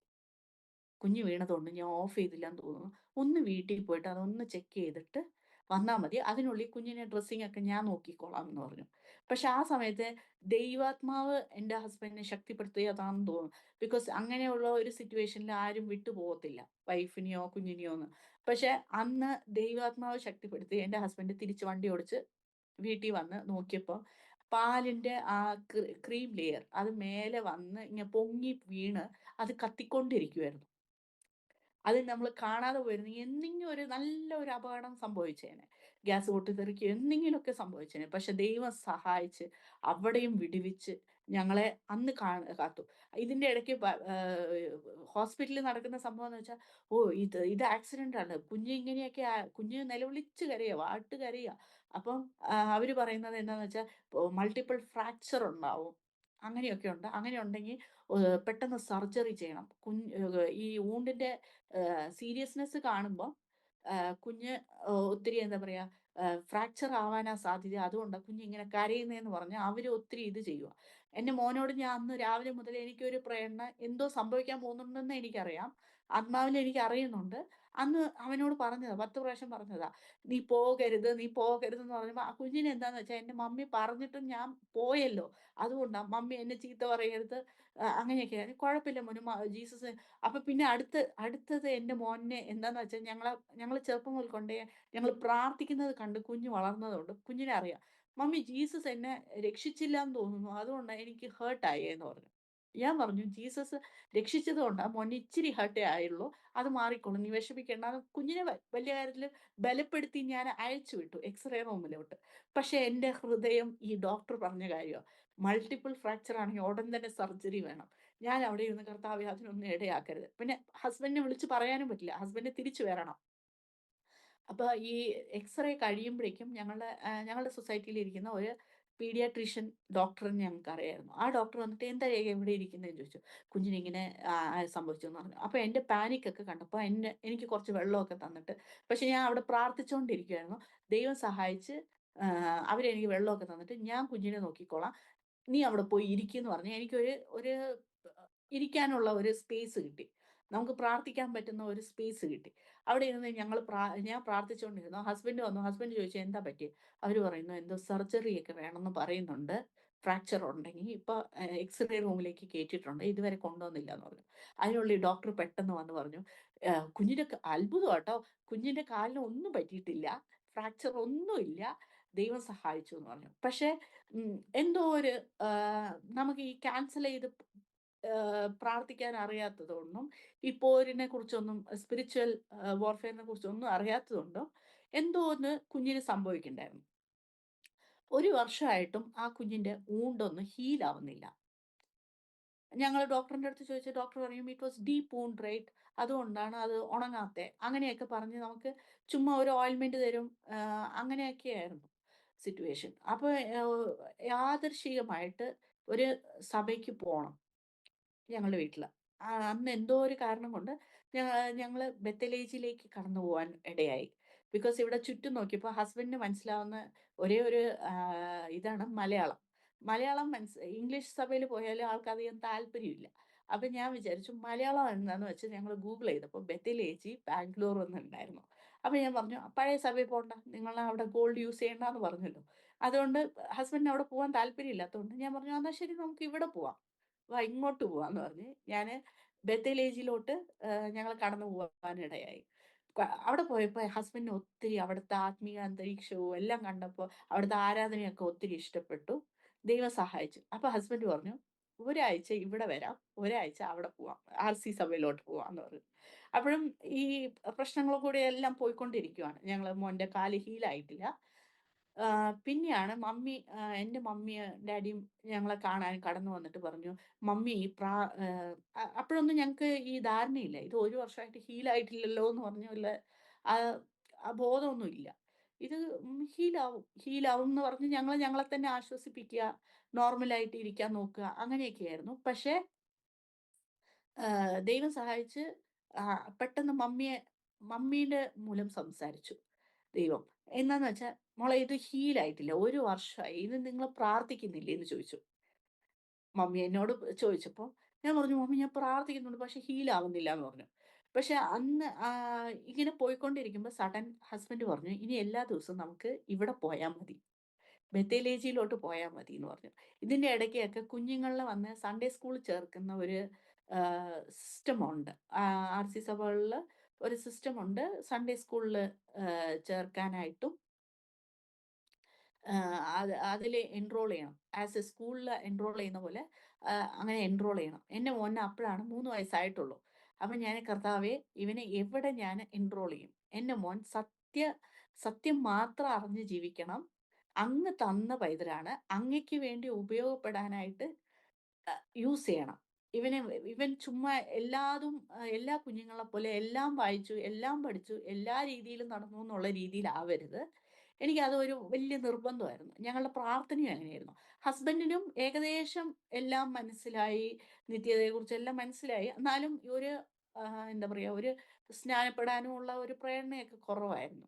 കുഞ്ഞ് വീണതുകൊണ്ട് ഞാൻ ഓഫ് ചെയ്തില്ലാന്ന് തോന്നുന്നു. ഒന്ന് വീട്ടിൽ പോയിട്ട് അതൊന്ന് ചെക്ക് ചെയ്തിട്ട് വന്നാ മതി. അതിനുള്ളിൽ കുഞ്ഞിനെ ഡ്രസ്സിംഗ് ഒക്കെ ഞാൻ നോക്കിക്കോളാം" എന്ന് പറഞ്ഞു. പക്ഷെ ആ സമയത്ത് ദൈവാത്മാവ് എൻ്റെ ഹസ്ബൻഡിനെ ശക്തിപ്പെടുത്തിയതാണെന്ന് തോന്നുന്നു. ബിക്കോസ് അങ്ങനെയുള്ള ഒരു സിറ്റുവേഷനിൽ ആരും വിട്ടു പോകത്തില്ല. വൈഫിനെയോ കുഞ്ഞിനെയോന്ന്. പക്ഷെ അന്ന് ദൈവാത്മാവ് ശക്തിപ്പെടുത്തി എൻ്റെ ഹസ്ബൻഡ് തിരിച്ച് വണ്ടി ഓടിച്ച് വീട്ടിൽ വന്ന് നോക്കിയപ്പോ പാലിന്റെ ആ ക്രീം ലെയർ അത് മേലെ വന്ന് ഇങ്ങനെ പൊങ്ങി വീണ് അത് കത്തിക്കൊണ്ടിരിക്കുവായിരുന്നു. അത് നമ്മള് കാണാതെ പോയിരുന്നെങ്കിൽ എന്തെങ്കിലും ഒരു നല്ല ഒരു അപകടം സംഭവിച്ചേനെ. ഗ്യാസ് പൊട്ടിത്തെറിക്കുകയോ എന്തെങ്കിലുമൊക്കെ സംഭവിച്ചേനെ. പക്ഷെ ദൈവം സഹായിച്ച് അവിടെയും വിടുവിച്ച് ഞങ്ങളെ അന്ന് കാത്തു. ഇതിന്റെ ഇടയ്ക്ക് ഹോസ്പിറ്റലിൽ നടക്കുന്ന സംഭവം എന്ന് വെച്ചാൽ, ഇത് ആക്സിഡന്റ് ആണ്. കുഞ്ഞ് ഇങ്ങനെയൊക്കെ കുഞ്ഞ് നിലവിളിച്ച് കരയുക, വാട്ട് കരയുക. അപ്പം അവര് പറയുന്നത് എന്താന്ന് വെച്ചാൽ മൾട്ടിപ്പിൾ ഫ്രാക്ചർ ഉണ്ടാവും. അങ്ങനെയൊക്കെ ഉണ്ട്. അങ്ങനെ ഉണ്ടെങ്കിൽ പെട്ടെന്ന് സർജറി ചെയ്യണം. ഈ വൂണ്ടിന്റെ സീരിയസ്നെസ് കാണുമ്പോ കുഞ്ഞ് ഒത്തിരി എന്താ പറയാ ഫ്രാക്ചർ ആവാനാ സാധ്യത. അതുകൊണ്ടാ കുഞ്ഞിങ്ങനെ കരയുന്നേന്ന് പറഞ്ഞ് അവര് ഒത്തിരി ഇത് ചെയ്യുവാ. എന്റെ മോനോട് ഞാൻ അന്ന് രാവിലെ മുതൽ എനിക്കൊരു പ്രേരണ എന്തോ സംഭവിക്കാൻ പോകുന്നുണ്ടെന്ന് എനിക്കറിയാം. ആത്മാവിൽ എനിക്ക് അറിയുന്നുണ്ട്. അന്ന് അവനോട് പറഞ്ഞതാ. 10 പ്രാവശ്യം പറഞ്ഞതാ. "നീ പോകരുത്, നീ പോകരുതെന്ന്" പറഞ്ഞപ്പോ ആ കുഞ്ഞിന് എന്താന്ന് വെച്ചാ എന്റെ മമ്മി പറഞ്ഞിട്ടും ഞാൻ പോയല്ലോ. അതുകൊണ്ടാ മമ്മി എന്നെ ചീത്ത പറയരുത് അങ്ങനെയൊക്കെ. "കുഴപ്പമില്ല മോനെ ജീസസ്" അപ്പൊ പിന്നെ അടുത്തത് എൻ്റെ മോനെ എന്താന്ന് വെച്ചാൽ ഞങ്ങള് ചെറുപ്പം മുതൽക്കൊണ്ടേ ഞങ്ങള് പ്രാർത്ഥിക്കുന്നത് കണ്ട് കുഞ്ഞ് വളർന്നതുകൊണ്ട് കുഞ്ഞിനെ അറിയാം. "മമ്മി ജീസസ് എന്നെ രക്ഷിച്ചില്ലാന്ന് തോന്നുന്നു. അതുകൊണ്ടാ എനിക്ക് ഹേർട്ട് ആയേന്ന്" പറഞ്ഞു. ഞാൻ പറഞ്ഞു, "ജീസസ് രക്ഷിച്ചത് കൊണ്ടാ മോന് ഇച്ചിരി ഹേർട്ടേ ആയുള്ളൂ. അത് മാറിക്കോളും. നീ വിഷമിക്കേണ്ട." കുഞ്ഞിനെ വലിയ കാര്യത്തില് ബലപ്പെടുത്തി ഞാൻ അയച്ചു വിട്ടു എക്സ്റേ റൂമിലോട്ട്. പക്ഷെ എൻ്റെ ഹൃദയം ഈ ഡോക്ടർ പറഞ്ഞ കാര്യമാ. മൾട്ടിപ്പിൾ ഫ്രാക്ചർ ആണെങ്കിൽ ഉടൻ തന്നെ സർജറി വേണം. ഞാൻ അവിടെ ഇരുന്ന് കർത്താവേ അതിനൊന്നും ഇടയാക്കരുത്. പിന്നെ ഹസ്ബൻഡിനെ വിളിച്ച് പറയാനും പറ്റില്ല. ഹസ്ബൻഡ് തിരിച്ചു വരണം. അപ്പൊ ഈ എക്സ്റേ കഴിയുമ്പഴേക്കും ഞങ്ങളുടെ സൊസൈറ്റിയിൽ ഇരിക്കുന്ന ഒരു പീഡിയാട്രീഷ്യൻ ഡോക്ടറെ ഞങ്ങൾക്ക് അറിയായിരുന്നു. ആ ഡോക്ടർ വന്നിട്ട് "എന്താ രേഖ ഇവിടെ ഇരിക്കുന്നേന്ന്" ചോദിച്ചു. "കുഞ്ഞിനിങ്ങനെ സംഭവിച്ചു" എന്ന് പറഞ്ഞു. അപ്പൊ എന്റെ പാനിക് ഒക്കെ കണ്ടപ്പോ എനിക്ക് കുറച്ച് വെള്ളമൊക്കെ തന്നിട്ട് പക്ഷെ ഞാൻ അവിടെ പ്രാർത്ഥിച്ചുകൊണ്ടിരിക്കുകയായിരുന്നു. ദൈവം സഹായിച്ച് അവരെനിക്ക് വെള്ളമൊക്കെ തന്നിട്ട് "ഞാൻ കുഞ്ഞിനെ നോക്കിക്കോളാം. നീ അവിടെ പോയി ഇരിക്കെന്ന്" പറഞ്ഞ് എനിക്കൊരു ഒരു ഇരിക്കാനുള്ള ഒരു സ്പേസ് കിട്ടി. നമുക്ക് പ്രാർത്ഥിക്കാൻ പറ്റുന്ന ഒരു സ്പേസ് കിട്ടി. അവിടെ ഇരുന്ന് ഞാൻ പ്രാർത്ഥിച്ചുകൊണ്ടിരുന്നു. ഹസ്ബൻഡ് വന്നു. ഹസ്ബൻഡ് ചോദിച്ചു, "എന്താ പറ്റിയെ?" അവര് പറയുന്നു, "എന്തോ സർജറി ഒക്കെ വേണമെന്ന് പറയുന്നുണ്ട്. ഫ്രാക്ചർ ഉണ്ടെങ്കി. ഇപ്പൊ എക്സ്റേ റൂമിലേക്ക് കേറ്റിയിട്ടുണ്ട്. ഇതുവരെ കൊണ്ടുവന്നില്ലാന്ന്" പറഞ്ഞു. അതിനുള്ളിൽ ഡോക്ടർ പെട്ടെന്ന് വന്ന് പറഞ്ഞു, കുഞ്ഞിന്റെ അത്ഭുതമാട്ടോ. കുഞ്ഞിന്റെ കാലിന് ഒന്നും പറ്റിയിട്ടില്ല. ഫ്രാക്ചർ ഒന്നുമില്ല. ദൈവം സഹായിച്ചു" എന്ന് പറഞ്ഞു. പക്ഷേ എന്തോ ഒരു നമുക്ക് ഈ ക്യാൻസൽ ചെയ്ത് പ്രാർത്ഥിക്കാൻ അറിയാത്തതുകൊണ്ടും, ഈ പോരിനെ കുറിച്ചൊന്നും സ്പിരിച്വൽ വാർഫെയറിനെ കുറിച്ചൊന്നും അറിയാത്തതുകൊണ്ടും എന്തോ ഒന്ന് കുഞ്ഞിന് സംഭവിക്കുന്നുണ്ടായിരുന്നു. 1 വർഷമായിട്ടും ആ കുഞ്ഞിന്റെ വൂണ്ടൊന്നും ഹീൽ ആവുന്നില്ല. ഞങ്ങൾ ഡോക്ടറിന്റെ അടുത്ത് ചോദിച്ചു. ഡോക്ടർ പറയും it was deep wound right. അതുകൊണ്ടാണ് അത് ഉണങ്ങാത്തെ. അങ്ങനെയൊക്കെ പറഞ്ഞ് നമുക്ക് ചുമ്മാ ഒരു ഓയിൽമെന്റ് തരും. അങ്ങനെയൊക്കെയായിരുന്നു സിറ്റുവേഷൻ. അപ്പൊ യാദൃശ്ചികമായിട്ട് ഒരു സഭയ്ക്ക് പോണം ഞങ്ങളുടെ വീട്ടില്. അന്ന് എന്തോ ഒരു കാരണം കൊണ്ട് ഞ ഞങ്ങള് ബെത്തലേജിലേക്ക് കടന്നു പോവാൻ ഇടയായി. ബിക്കോസ് ഇവിടെ ചുറ്റും നോക്കിയപ്പോ ഹസ്ബൻഡിന് മനസ്സിലാവുന്ന ഒരേ ഒരു ഇതാണ് മലയാളം. മലയാളം ഇംഗ്ലീഷ് സഭയില് പോയാലും ആൾക്കധികം താല്പര്യമില്ല. അപ്പൊ ഞാൻ വിചാരിച്ചു മലയാളം എന്താന്ന് വെച്ച് ഞങ്ങള് ഗൂഗിൾ ചെയ്തപ്പോ ബെത്തലേജി ബാംഗ്ലൂർ എന്നുണ്ടായിരുന്നു. അപ്പൊ ഞാൻ പറഞ്ഞു പഴയ സഭയിൽ പോണ്ട. നിങ്ങളവിടെ ഗോൾഡ് യൂസ് ചെയ്യണ്ടാന്ന് പറഞ്ഞല്ലോ. അതുകൊണ്ട് ഹസ്ബൻഡിന് അവിടെ പോവാൻ താല്പര്യമില്ലാത്തതുകൊണ്ട് ഞാൻ പറഞ്ഞു എന്നാ ശരി നമുക്ക് ഇവിടെ പോവാം. വാ ഇങ്ങോട്ട് പോവാന്ന് പറഞ്ഞ് ഞാന് ബത്തേലേജിലോട്ട് ഞങ്ങൾ കടന്നു പോവാനിടയായി. അവിടെ പോയപ്പോ ഹസ്ബൻഡിന് ഒത്തിരി അവിടുത്തെ ആത്മീയ അന്തരീക്ഷവും എല്ലാം കണ്ടപ്പോ അവിടുത്തെ ആരാധനയൊക്കെ ഒത്തിരി ഇഷ്ടപ്പെട്ടു. ദൈവം സഹായിച്ചു. അപ്പൊ ഹസ്ബൻഡ് പറഞ്ഞു, "ഒരാഴ്ച ഇവിടെ വരാം, ഒരാഴ്ച അവിടെ പോവാം. ആർസി സഭയിലോട്ട് പോവാന്ന്" പറഞ്ഞു. അപ്പഴും ഈ പ്രശ്നങ്ങളും കൂടി എല്ലാം പോയിക്കൊണ്ടിരിക്കുവാണ്. മോന്റെ കാല് ഹീലായിട്ടില്ല. പിന്നെയാണ് എന്റെ മമ്മിയും ഡാഡിയും ഞങ്ങളെ കാണാൻ കടന്നു വന്നിട്ട് പറഞ്ഞു, "മമ്മി അപ്പോഴൊന്നും ഞങ്ങക്ക് ഈ ധാരണയില്ല. ഇത് 1 വർഷമായിട്ട് ഹീലായിട്ടില്ലല്ലോ എന്ന് പറഞ്ഞുള്ള ആ ആ ബോധമൊന്നും ഇല്ല. ഇത് ഹീലാവും, ഹീലാവും എന്ന് പറഞ്ഞ് ഞങ്ങളെ തന്നെ ആശ്വസിപ്പിക്കുക, നോർമലായിട്ട് ഇരിക്കാൻ നോക്കുക അങ്ങനെയൊക്കെയായിരുന്നു. പക്ഷേ ദൈവം സഹായിച്ച് പെട്ടെന്ന് മമ്മീന്റെ മൂലം സംസാരിച്ചു ദൈവം. എന്നാന്ന് വെച്ചാ, "മോളെ ഇത് ഹീലായിട്ടില്ല. 1 വർഷമായി. ഇത് നിങ്ങള് പ്രാർത്ഥിക്കുന്നില്ലേ?" എന്ന് ചോദിച്ചു. മമ്മി എന്നോട് ചോദിച്ചപ്പോ ഞാൻ പറഞ്ഞു, "മമ്മി ഞാൻ പ്രാർത്ഥിക്കുന്നുണ്ട്. പക്ഷെ ഹീലാവുന്നില്ല" എന്ന് പറഞ്ഞു. പക്ഷെ അന്ന് ഇങ്ങനെ പോയിക്കൊണ്ടിരിക്കുമ്പോ സഡൻ ഹസ്ബൻഡ് പറഞ്ഞു, "ഇനി എല്ലാ ദിവസവും നമുക്ക് ഇവിടെ പോയാ മതി. ബത്തേലേജിയിലോട്ട് പോയാ മതീന്ന്" പറഞ്ഞു. ഇതിന്റെ ഇടയ്ക്കൊക്കെ കുഞ്ഞുങ്ങളെ വന്ന് സൺഡേ സ്കൂളിൽ ചേർക്കുന്ന ഒരു സിസ്റ്റമുണ്ട്. ആർസി സഭകളില് ഒരു സിസ്റ്റമുണ്ട്. സൺഡേ സ്കൂളില് ചേർക്കാനായിട്ടും അതില് എൻറോൾ ചെയ്യണം. ആസ് എ സ്കൂളില് എൻറോൾ ചെയ്യുന്ന പോലെ അങ്ങനെ എൻറോൾ ചെയ്യണം. എന്റെ മോന് അപ്പഴാണ് 3 വയസ്സായിട്ടുള്ളൂ. അപ്പൊ ഞാൻ കർത്താവേ ഇവനെ എവിടെ ഞാൻ എൻറോൾ ചെയ്യും? എന്റെ മോൻ സത്യം മാത്രം അറിഞ്ഞ് ജീവിക്കണം. അങ്ങ് തന്ന പൈതലാണ്. അങ്ങയ്ക്ക് വേണ്ടി ഉപയോഗപ്പെടാനായിട്ട് യൂസ് ചെയ്യണം. ഇവൻ ചുമ്മാ എല്ലാ കുഞ്ഞുങ്ങളെ പോലെ എല്ലാം വായിച്ചു, എല്ലാം പഠിച്ചു, എല്ലാ രീതിയിലും നടന്നു എന്നുള്ള രീതിയിലാവരുത്. എനിക്കതൊരു വലിയ നിർബന്ധമായിരുന്നു. ഞങ്ങളുടെ പ്രാർത്ഥനയും അങ്ങനെയായിരുന്നു. ഹസ്ബൻഡിനും ഏകദേശം എല്ലാം മനസ്സിലായി, നിത്യതയെക്കുറിച്ചെല്ലാം മനസ്സിലായി. എന്നാലും എന്താ പറയാ, ഒരു സ്നാനപ്പെടാനുമുള്ള ഒരു പ്രേരണയൊക്കെ കുറവായിരുന്നു.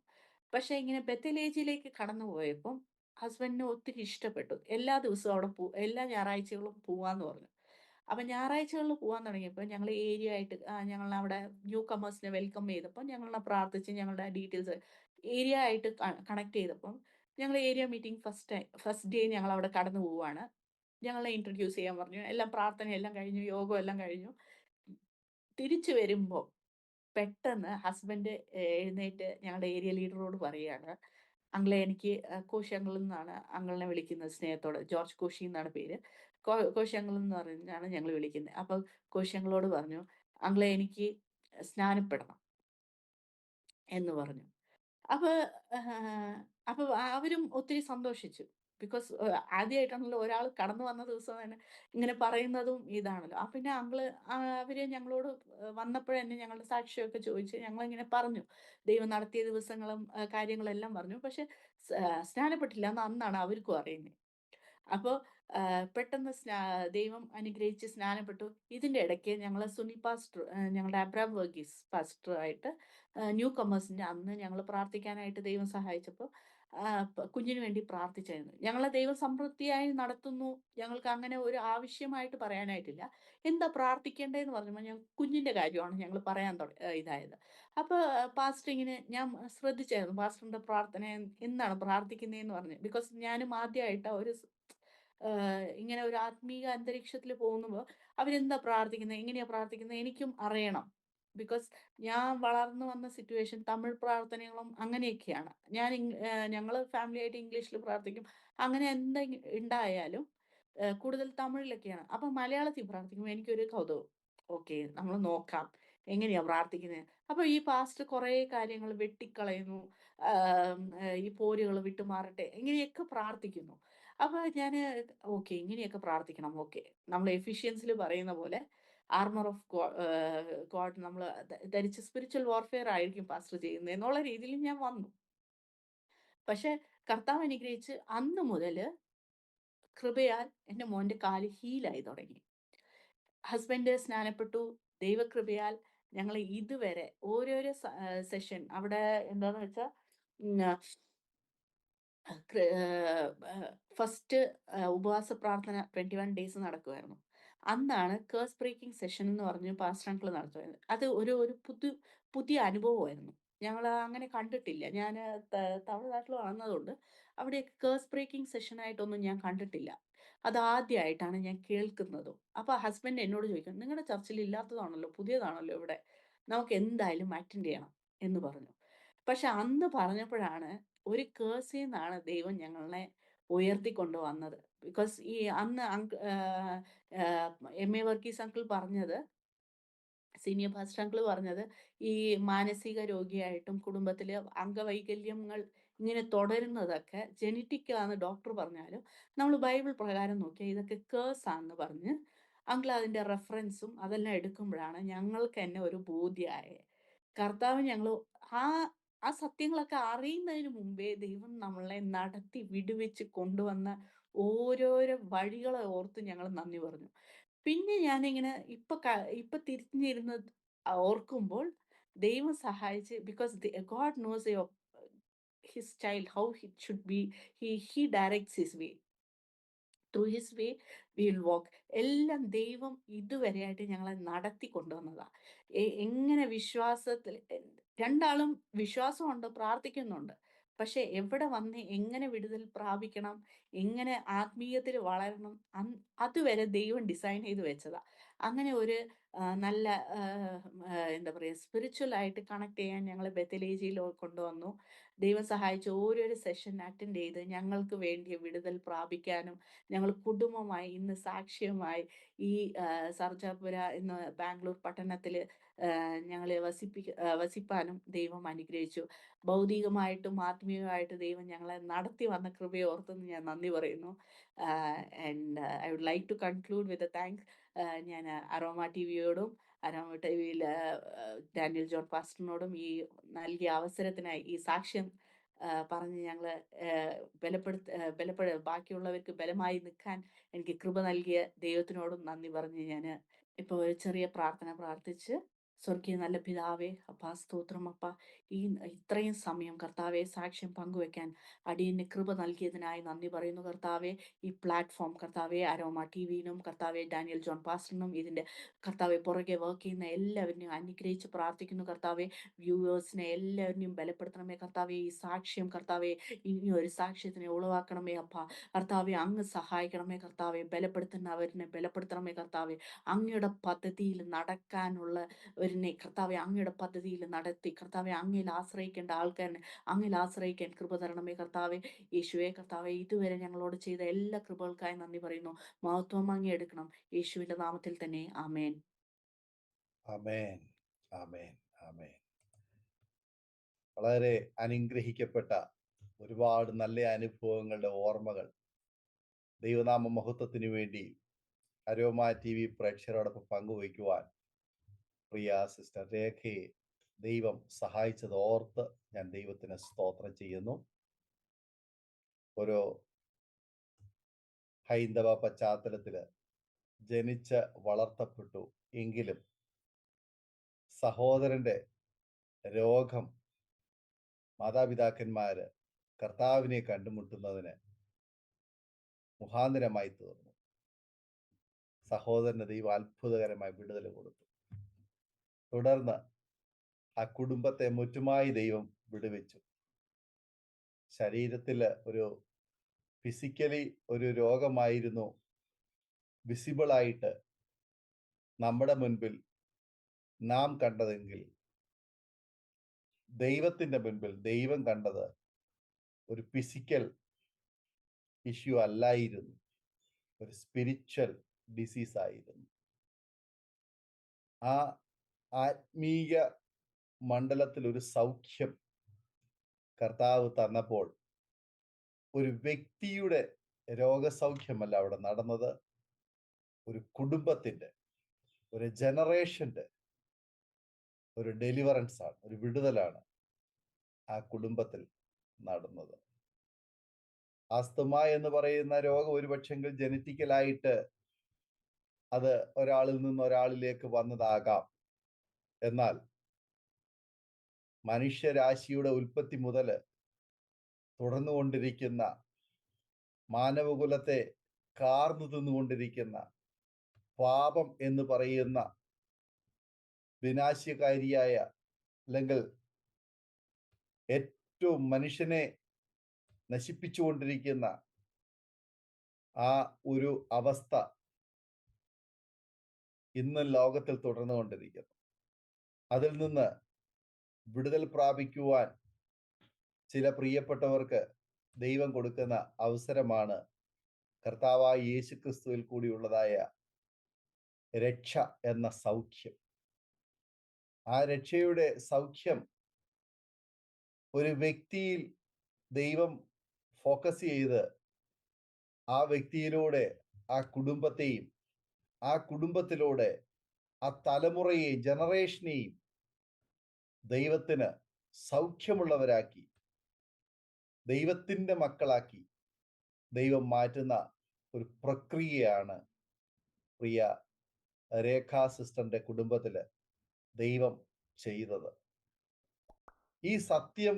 പക്ഷേ ഇങ്ങനെ ബെത്തലേജിലേക്ക് കടന്നു പോയപ്പം ഹസ്ബൻഡിന് ഒത്തിരി ഇഷ്ടപ്പെട്ടു. എല്ലാ ദിവസവും അവിടെ എല്ലാ ഞായറാഴ്ചകളും പോവാന്ന് പറഞ്ഞു. അപ്പൊ ഞായറാഴ്ചകളിൽ പോവാൻ തുടങ്ങിയപ്പോ ഞങ്ങള് ഏരിയ ആയിട്ട് ഞങ്ങളവിടെ ന്യൂ കമേഴ്സിനെ വെൽക്കം ചെയ്തപ്പോൾ ഞങ്ങളെ പ്രാർത്ഥിച്ച് ഞങ്ങളുടെ ഡീറ്റെയിൽസ് ഏരിയ ആയിട്ട് കണക്ട് ചെയ്തപ്പം ഞങ്ങൾ ഏരിയ മീറ്റിംഗ് ഫസ്റ്റ് ഡേ ഞങ്ങളവിടെ കടന്നു പോവാണ്. ഞങ്ങളെ ഇൻട്രൊഡ്യൂസ് ചെയ്യാൻ പറഞ്ഞു. എല്ലാം പ്രാർത്ഥനയെല്ലാം കഴിഞ്ഞു, യോഗം എല്ലാം കഴിഞ്ഞു. തിരിച്ചു വരുമ്പോ പെട്ടെന്ന് ഹസ്ബൻഡ് എഴുന്നേറ്റ് ഞങ്ങളുടെ ഏരിയ ലീഡറോട് പറയാണ്, "അങ്കിളെ എനിക്ക് കോശി അങ്കിൾ എന്നാണ് അങ്കിളിനെ വിളിക്കുന്നത് സ്നേഹത്തോടെ. ജോർജ് കോശി എന്നാണ് പേര്. കോശി അങ്കിൾ എന്ന് പറഞ്ഞാണ് ഞങ്ങൾ വിളിക്കുന്നത്. അപ്പൊ കോശി അങ്കിളോട് പറഞ്ഞു, "അങ്കിളെ എനിക്ക് സ്നാനപ്പെടണം" എന്ന് പറഞ്ഞു. അപ്പൊ അപ്പൊ അവരും ഒത്തിരി സന്തോഷിച്ചു. ബിക്കോസ് ആദ്യമായിട്ടാണല്ലോ ഒരാൾ കടന്നു വന്ന ദിവസം തന്നെ ഇങ്ങനെ പറയുന്നതും ഇതാണല്ലോ. പിന്നെ അവര് ഞങ്ങളോട് വന്നപ്പോഴന്നെ ഞങ്ങളുടെ സാക്ഷ്യമൊക്കെ ചോദിച്ച് ഞങ്ങളിങ്ങനെ പറഞ്ഞു. ദൈവം നടത്തിയ ദിവസങ്ങളും കാര്യങ്ങളെല്ലാം പറഞ്ഞു. പക്ഷെ സ്നാനപ്പെട്ടില്ലാന്ന് അന്നാണ് അവർക്കും അറിയുന്നത്. അപ്പൊ പെട്ടെന്ന് ദൈവം അനുഗ്രഹിച്ച് സ്നാനപ്പെട്ടു. ഇതിന്റെ ഇടയ്ക്ക് ഞങ്ങളെ സുനി പാസ്റ്റർ ഞങ്ങളുടെ അബ്രാം വർഗീസ് പാസ്റ്റർ ആയിട്ട് ന്യൂ കമേഴ്സിന്റെ അന്ന് ഞങ്ങള് പ്രാർത്ഥിക്കാനായിട്ട് ദൈവം സഹായിച്ചപ്പോ കുഞ്ഞിന് വേണ്ടി പ്രാർത്ഥിച്ചായിരുന്നു. ഞങ്ങളെ ദൈവം സമൃദ്ധിയായി നടത്തുന്നു. ഞങ്ങൾക്ക് അങ്ങനെ ഒരു ആവശ്യമായിട്ട് പറയാനായിട്ടില്ല. എന്താ പ്രാർത്ഥിക്കേണ്ടതെന്ന് പറഞ്ഞപ്പോ കുഞ്ഞിന്റെ കാര്യമാണ് ഞങ്ങള് പറയാൻ ഇതായത്. അപ്പൊ പാസ്റ്റർ ഇങ്ങനെ ഞാൻ ശ്രദ്ധിച്ചായിരുന്നു പാസ്റ്ററിന്റെ പ്രാർത്ഥന എന്താണ് പ്രാർത്ഥിക്കുന്നതെന്ന് പറഞ്ഞു. ബിക്കോസ് ഞാനും ആദ്യമായിട്ടാ ഇങ്ങനെ ഒരു ആത്മീക അന്തരീക്ഷത്തില് പോകുമ്പോ അവരെന്താ പ്രാർത്ഥിക്കുന്നത്? എങ്ങനെയാ പ്രാർത്ഥിക്കുന്നത്? എനിക്കും അറിയണം. ബിക്കോസ് ഞാൻ വളർന്നു വന്ന സിറ്റുവേഷൻ തമിഴ് പ്രാർത്ഥനകളും അങ്ങനെയൊക്കെയാണ്. ഞങ്ങള് ഫാമിലി ആയിട്ട് ഇംഗ്ലീഷില് പ്രാർത്ഥിക്കും. അങ്ങനെ ഉണ്ടായാലും കൂടുതൽ തമിഴിലൊക്കെയാണ്. അപ്പൊ മലയാളത്തിൽ പ്രാർത്ഥിക്കുമ്പോൾ എനിക്കൊരു കൗതുകം. ഓക്കെ, നമ്മൾ നോക്കാം എങ്ങനെയാ പ്രാർത്ഥിക്കുന്നത്. അപ്പൊ ഈ പാസ്റ്റർ കുറേ കാര്യങ്ങൾ വെട്ടിക്കളയുന്നു. ഈ പോരുകൾ വിട്ടുമാറട്ടെ ഇങ്ങനെയൊക്കെ പ്രാർത്ഥിക്കുന്നു. അപ്പൊ ഞാന് ഓക്കെ, ഇങ്ങനെയൊക്കെ പ്രാർത്ഥിക്കണം. ഓക്കെ, നമ്മൾ എഫിഷ്യൻസിൽ പറയുന്ന പോലെ ആർമർ ഓഫ് ഗോഡ് നമ്മൾ ധരിച്ച് സ്പിരിച്വൽ വാർഫെയർ ആയിരിക്കും പാസ്റ്റർ ചെയ്യുന്നത് എന്നുള്ള രീതിയിൽ ഞാൻ വന്നു. പക്ഷെ കർത്താവ് അനുഗ്രഹിച്ച് അന്ന് മുതല് കൃപയാൽ എൻ്റെ മോന്റെ കാല് ഹീലായി തുടങ്ങി. ഹസ്ബൻഡ് സ്നാനപ്പെട്ടു. ദൈവകൃപയാൽ ഞങ്ങൾ ഇതുവരെ ഓരോരോ സെഷൻ അവിടെ എന്താന്ന് വെച്ചാ ഫസ്റ്റ് ഉപവാസ പ്രാർത്ഥന 21 ഡേയ്സ് നടക്കുമായിരുന്നു. അന്നാണ് കേഴ്സ് ബ്രേക്കിംഗ് സെഷൻ എന്ന് പറഞ്ഞ് പാസ്റ്റർ അങ്കിൾ നടത്തുമായിരുന്നു. അത് ഒരു പുതിയ അനുഭവമായിരുന്നു. ഞങ്ങൾ അങ്ങനെ കണ്ടിട്ടില്ല. ഞാൻ തമിഴ്നാട്ടിൽ വന്നതുകൊണ്ട് അവിടെ കേഴ്സ് ബ്രേക്കിംഗ് സെഷനായിട്ടൊന്നും ഞാൻ കണ്ടിട്ടില്ല. അതാദ്യമായിട്ടാണ് ഞാൻ കേൾക്കുന്നതും. അപ്പൊ ഹസ്ബൻഡ് എന്നോട് ചോദിക്കും, "നിങ്ങളുടെ ചർച്ചിൽ ഇല്ലാത്തതാണല്ലോ, പുതിയതാണല്ലോ ഇവിടെ. നമുക്ക് എന്തായാലും അറ്റൻഡ് ചെയ്യണം" എന്ന് പറഞ്ഞു. പക്ഷെ അന്ന് പറഞ്ഞപ്പോഴാണ് ഒരു കേഴ്സിന്നാണ് ദൈവം ഞങ്ങളെ ഉയർത്തിക്കൊണ്ട് വന്നത്. ബിക്കോസ് ഈ അന്ന് എം.എ. വർഗീസ് അങ്കിൾ പറഞ്ഞത്, സീനിയർ പാസ്റ്റർ അങ്കിൾ പറഞ്ഞത്, ഈ മാനസിക രോഗിയായിട്ടും കുടുംബത്തില് അംഗവൈകല്യങ്ങൾ ഇങ്ങനെ തുടരുന്നതൊക്കെ ജെനറ്റിക് ആണെന്ന് ഡോക്ടർ പറഞ്ഞാലും നമ്മൾ ബൈബിൾ പ്രകാരം നോക്കിയാൽ ഇതൊക്കെ കേഴ്സ് ആണെന്ന് പറഞ്ഞ് അങ്കിൾ അതിന്റെ റെഫറൻസും അതെല്ലാം എടുക്കുമ്പോഴാണ് ഞങ്ങൾക്ക് തന്നെ ഒരു ബോധ്യമായത്. കർത്താവ് ഞങ്ങൾ ആ ആ സത്യങ്ങളൊക്കെ അറിയുന്നതിന് മുമ്പേ ദൈവം നമ്മളെ നടത്തി വിടുവിച്ച് കൊണ്ടുവന്ന ഓരോരോ വഴികളെ ഓർത്ത് ഞങ്ങൾ നന്ദി പറഞ്ഞു. പിന്നെ ഞാനിങ്ങനെ ഇപ്പൊ തിരിഞ്ഞിരുന്ന് ഓർക്കുമ്പോൾ ദൈവം സഹായിച്ച്, because God nose his child how hit should be. He directs his way. Through his way we will വാക്ക്. എല്ലാം ദൈവം ഇതുവരെയായിട്ട് ഞങ്ങളെ നടത്തി കൊണ്ടുവന്നതാ. എങ്ങനെ വിശ്വാസത്തിൽ രണ്ടാളും വിശ്വാസമുണ്ട്, പ്രാർത്ഥിക്കുന്നുണ്ട്. പക്ഷെ എവിടെ വന്ന് എങ്ങനെ വിടുതൽ പ്രാപിക്കണം, എങ്ങനെ ആത്മീയത്തിൽ വളരണം, അതുവരെ ദൈവം ഡിസൈൻ ചെയ്ത് വെച്ചതാ. അങ്ങനെ ഒരു നല്ല എന്താ പറയുക, സ്പിരിച്വൽ ആയിട്ട് കണക്ട് ചെയ്യാൻ ഞങ്ങളെ ബെത്തലേജിയിൽ കൊണ്ടുവന്നു. ദൈവം സഹായിച്ച് ഓരോരോ സെഷൻ അറ്റൻഡ് ചെയ്ത് ഞങ്ങൾക്ക് വേണ്ടിയ വിടുതൽ പ്രാപിക്കാനും ഞങ്ങൾ കുടുംബമായി ഇന്ന് സാക്ഷ്യമായി ഈ സർജാപുര എന്ന ബാംഗ്ലൂർ പട്ടണത്തിൽ ഞങ്ങളെ വസിപ്പാനും ദൈവം അനുഗ്രഹിച്ചു. ഭൗതികമായിട്ടും ആത്മീയമായിട്ടും ദൈവം ഞങ്ങളെ നടത്തി വന്ന കൃപയെ ഓർത്തെന്ന് ഞാൻ നന്ദി പറയുന്നു. And I would like to conclude with thanks. ഞാൻ അരോമ ടി വിയോടും അരോമ ടി വിയിൽ ഡാനിയൽ ജോൺ പാസ്റ്ററിനോടും ഈ നൽകിയ അവസരത്തിനായി ഈ സാക്ഷ്യം പറഞ്ഞ് ഞങ്ങൾ ബാക്കിയുള്ളവർക്ക് ബലമായി നിൽക്കാൻ എനിക്ക് കൃപ നൽകിയ ദൈവത്തിനോടും നന്ദി പറഞ്ഞ് ഞാൻ ഇപ്പോൾ ഒരു ചെറിയ പ്രാർത്ഥന പ്രാർത്ഥിച്ച്, സ്വർഗീയ നല്ല പിതാവേ, അപ്പാ സ്തോത്രം അപ്പ, ഇത്രയും സമയം കർത്താവെ സാക്ഷ്യം പങ്കുവെക്കാൻ അടിയന് കൃപ നൽകിയതിനായി നന്ദി പറയുന്നു കർത്താവെ. ഈ പ്ലാറ്റ്ഫോം കർത്താവെ അരോമ ടി വിനും കർത്താവെ ഡാനിയൽ ജോൺ പാസ്റ്ററിനും ഇതിൻ്റെ കർത്താവെ പുറകെ വർക്ക് ചെയ്യുന്ന എല്ലാവരിനെയും അനുഗ്രഹിച്ച് പ്രാർത്ഥിക്കുന്നു കർത്താവെ. വ്യൂവേഴ്സിനെ എല്ലാവരിനെയും ബലപ്പെടുത്തണമേ കർത്താവെ. ഈ സാക്ഷ്യം കർത്താവെ ഇനി ഒരു സാക്ഷ്യത്തിനെ ഉളവാക്കണമേ അപ്പ. കർത്താവെ അങ്ങ് സഹായിക്കണമേ കർത്താവെ. ബലപ്പെടുത്തുന്നവരിനെ ബലപ്പെടുത്തണമേ കർത്താവെ. അങ്ങയുടെ പദ്ധതിയിൽ നടക്കാനുള്ള ഒരുനെ കർത്താവെ അങ്ങയുടെ പദ്ധതിയിൽ നടത്തി കർത്താവെ അങ്ങിൽ ആശ്രയിക്കേണ്ട ആൾക്കാരനെ അങ്ങിൽ ആശ്രയിക്കാൻ കൃപ തരണമേ കർത്താവെ. യേശുവെ കർത്താവെ, ഇതുവരെ ഞങ്ങളോട് ചെയ്ത എല്ലാ കൃപകൾക്കായി നന്ദി പറയുന്നു. മഹത്വം അങ്ങ് എടുക്കണം. യേശുവിന്റെ നാമത്തിൽ തന്നെ ആമേൻ. ആമേൻ. ആമേൻ. ആമേൻ. വളരെ അനുഗ്രഹിക്കപ്പെട്ട ഒരുപാട് നല്ല അനുഭവങ്ങളുടെ ഓർമ്മകൾ ദൈവനാമ മഹത്വത്തിന് വേണ്ടി അരോമ ടി വി പ്രേക്ഷകരോടൊപ്പം പങ്കുവയ്ക്കുവാൻ പ്രിയ സിസ്റ്റർ രേഖയെ ദൈവം സഹായിച്ചത് ഓർത്ത് ഞാൻ ദൈവത്തിന് സ്തോത്രം ചെയ്യുന്നു. ഒരു ഹൈന്ദവ പശ്ചാത്തലത്തില് ജനിച്ച് വളർത്തപ്പെട്ടു എങ്കിലും സഹോദരന്റെ രോഗം മാതാപിതാക്കന്മാര് കർത്താവിനെ കണ്ടുമുട്ടുന്നതിന് മുഖാന്തരമായി തീർന്നു. സഹോദരന് ദൈവം അത്ഭുതകരമായി വിടുതൽ കൊടുത്തു. തുടർന്ന് ആ കുടുംബത്തെ മുറ്റുമായി ദൈവം വിടുവിച്ചു. ശരീരത്തില് ഒരു ഫിസിക്കലി ഒരു രോഗമായിരുന്നു വിസിബിളായിട്ട് നമ്മുടെ മുൻപിൽ നാം കണ്ടതെങ്കിൽ ദൈവത്തിന്റെ മുൻപിൽ ദൈവം കണ്ടത് ഒരു ഫിസിക്കൽ ഇഷ്യൂ അല്ലായിരുന്നു, ഒരു സ്പിരിച്വൽ ഡിസീസ് ആയിരുന്നു. ആ ആത്മീയ മണ്ഡലത്തിൽ ഒരു സൗഖ്യം കർത്താവ് തന്നപ്പോൾ ഒരു വ്യക്തിയുടെ രോഗസൗഖ്യമല്ല അവിടെ നടന്നത്, ഒരു കുടുംബത്തിന്റെ, ഒരു ജനറേഷന്റെ ഒരു ഡെലിവറൻസ് ആണ്, ഒരു വിടുതലാണ് ആ കുടുംബത്തിൽ നടന്നത്. ആസ്തമ എന്ന് പറയുന്ന രോഗം ഒരുപക്ഷെങ്കിൽ ജനറ്റിക്കലായിട്ട് അത് ഒരാളിൽ നിന്ന് ഒരാളിലേക്ക് വന്നതാകാം. എന്നാൽ മനുഷ്യരാശിയുടെ ഉൽപ്പത്തി മുതൽ തുടർന്നുകൊണ്ടിരിക്കുന്ന, മാനവകുലത്തെ കാർന്നു തിന്നുകൊണ്ടിരിക്കുന്ന പാപം എന്ന് പറയുന്ന വിനാശകാരിയായ, അല്ലെങ്കിൽ ഏറ്റവും മനുഷ്യനെ നശിപ്പിച്ചുകൊണ്ടിരിക്കുന്ന ആ ഒരു അവസ്ഥ ഇന്ന് ലോകത്തിൽ തുടർന്നുകൊണ്ടിരിക്കുന്നു. അതിൽ നിന്ന് വിടുതൽ പ്രാപിക്കുവാൻ ചില പ്രിയപ്പെട്ടവർക്ക് ദൈവം കൊടുക്കുന്ന അവസരമാണ് കർത്താവായ യേശുക്രിസ്തുവിൽ കൂടിയുള്ളതായ രക്ഷ എന്ന സൗഖ്യം. ആ രക്ഷയുടെ സൗഖ്യം ഒരു വ്യക്തിയിൽ ദൈവം ഫോക്കസ് ചെയ്ത് ആ വ്യക്തിയിലൂടെ ആ കുടുംബത്തെയും, ആ കുടുംബത്തിലൂടെ ആ തലമുറയെയും ജനറേഷനെയും ദൈവത്തിന് സൗഖ്യമുള്ളവരാക്കി, ദൈവത്തിന്റെ മക്കളാക്കി ദൈവം മാറ്റുന്ന ഒരു പ്രക്രിയയാണ് പ്രിയ രേഖാ സിസ്റ്ററിന്റെ കുടുംബത്തില് ദൈവം ചെയ്തത്. ഈ സത്യം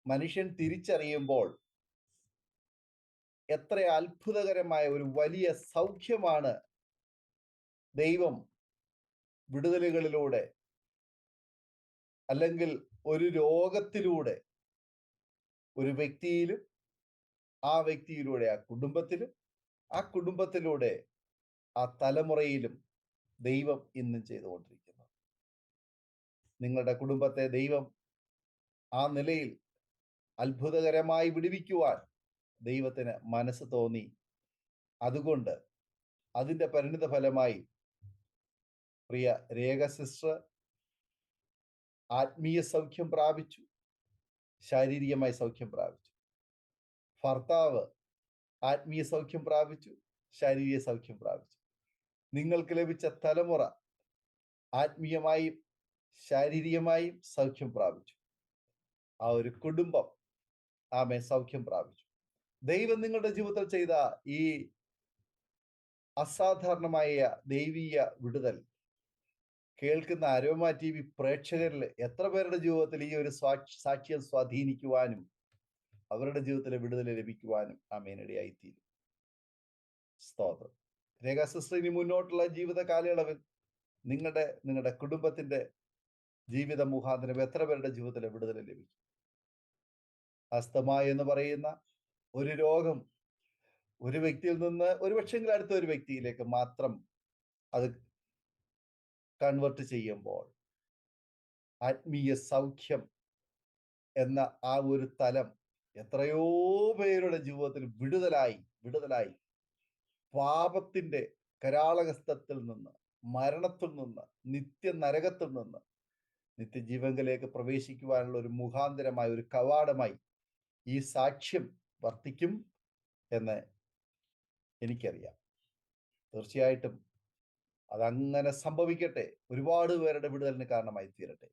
മനുഷ്യൻ തിരിച്ചറിയുമ്പോൾ എത്ര അത്ഭുതകരമായ ഒരു വലിയ സൗഖ്യമാണ് ദൈവം വിടുതലുകളിലൂടെ, അല്ലെങ്കിൽ ഒരു രോഗത്തിലൂടെ ഒരു വ്യക്തിയിലും, ആ വ്യക്തിയിലൂടെ ആ കുടുംബത്തിലും, ആ കുടുംബത്തിലൂടെ ആ തലമുറയിലും ദൈവം ഇന്നും ചെയ്തുകൊണ്ടിരിക്കുന്നു. നിങ്ങളുടെ കുടുംബത്തെ ദൈവം ആ നിലയിൽ അത്ഭുതകരമായി വിടുവിക്കുവാൻ ദൈവത്തിന് മനസ്സ് തോന്നി. അതുകൊണ്ട് അതിന്റെ പരിണിത ഫലമായി പ്രിയ രേഖ സിസ്റ്റർ ആത്മീയ സൗഖ്യം പ്രാപിച്ചു, ശാരീരികമായി സൗഖ്യം പ്രാപിച്ചു. ഭർത്താവ് ആത്മീയ സൗഖ്യം പ്രാപിച്ചു, ശാരീരിക സൗഖ്യം പ്രാപിച്ചു. നിങ്ങൾക്ക് ലഭിച്ച തലമുറ ആത്മീയമായും ശാരീരികമായും സൗഖ്യം പ്രാപിച്ചു. ആ ഒരു കുടുംബം സൗഖ്യം പ്രാപിച്ചു. ദൈവം നിങ്ങളുടെ ജീവിതത്തിൽ ചെയ്ത ഈ അസാധാരണമായ ദൈവീയ വിടുതൽ കേൾക്കുന്ന അരോമ TV പ്രേക്ഷകരിൽ എത്ര പേരുടെ ജീവിതത്തിൽ ഈ ഒരു സാക്ഷ്യം സ്വാധീനിക്കുവാനും അവരുടെ ജീവിതത്തിലെ വിടുതൽ ലഭിക്കുവാനും ഇടയായിത്തീരും. സ്തോത്രം. രേഖാ സിസ്റ്റർ ഇനി മുന്നോട്ടുള്ള ജീവിത കാലയളവിൽ നിങ്ങളുടെ കുടുംബത്തിന്റെ ജീവിത മുഖാന്തരം എത്ര പേരുടെ ജീവിതത്തിലെ വിടുതൽ ലഭിക്കും? അസ്തമ എന്ന് പറയുന്ന ഒരു രോഗം ഒരു വ്യക്തിയിൽ നിന്ന് ഒരുപക്ഷെങ്കിൽ അടുത്ത ഒരു വ്യക്തിയിലേക്ക് മാത്രം അത് കൺവേർട്ട് ചെയ്യുമ്പോൾ ആത്മീയ സൗഖ്യം എന്ന ആ ഒരു തലം എത്രയോ പേരുടെ ജീവിതത്തിൽ വിടുതലായി പാപത്തിന്റെ കരാളഹസ്തത്തിൽ നിന്ന്, മരണത്തിൽ നിന്ന്, നിത്യനരകത്തിൽ നിന്ന് നിത്യജീവങ്കിലേക്ക് പ്രവേശിക്കുവാനുള്ള ഒരു മുഖാന്തരമായി, ഒരു കവാടമായി ഈ സാക്ഷ്യം വർത്തിക്കും എന്ന് എനിക്കറിയാം. തീർച്ചയായിട്ടും അതങ്ങനെ സംഭവിക്കട്ടെ, ഒരുപാട് പേരുടെ വിടുതലിന് കാരണമായി തീരട്ടെ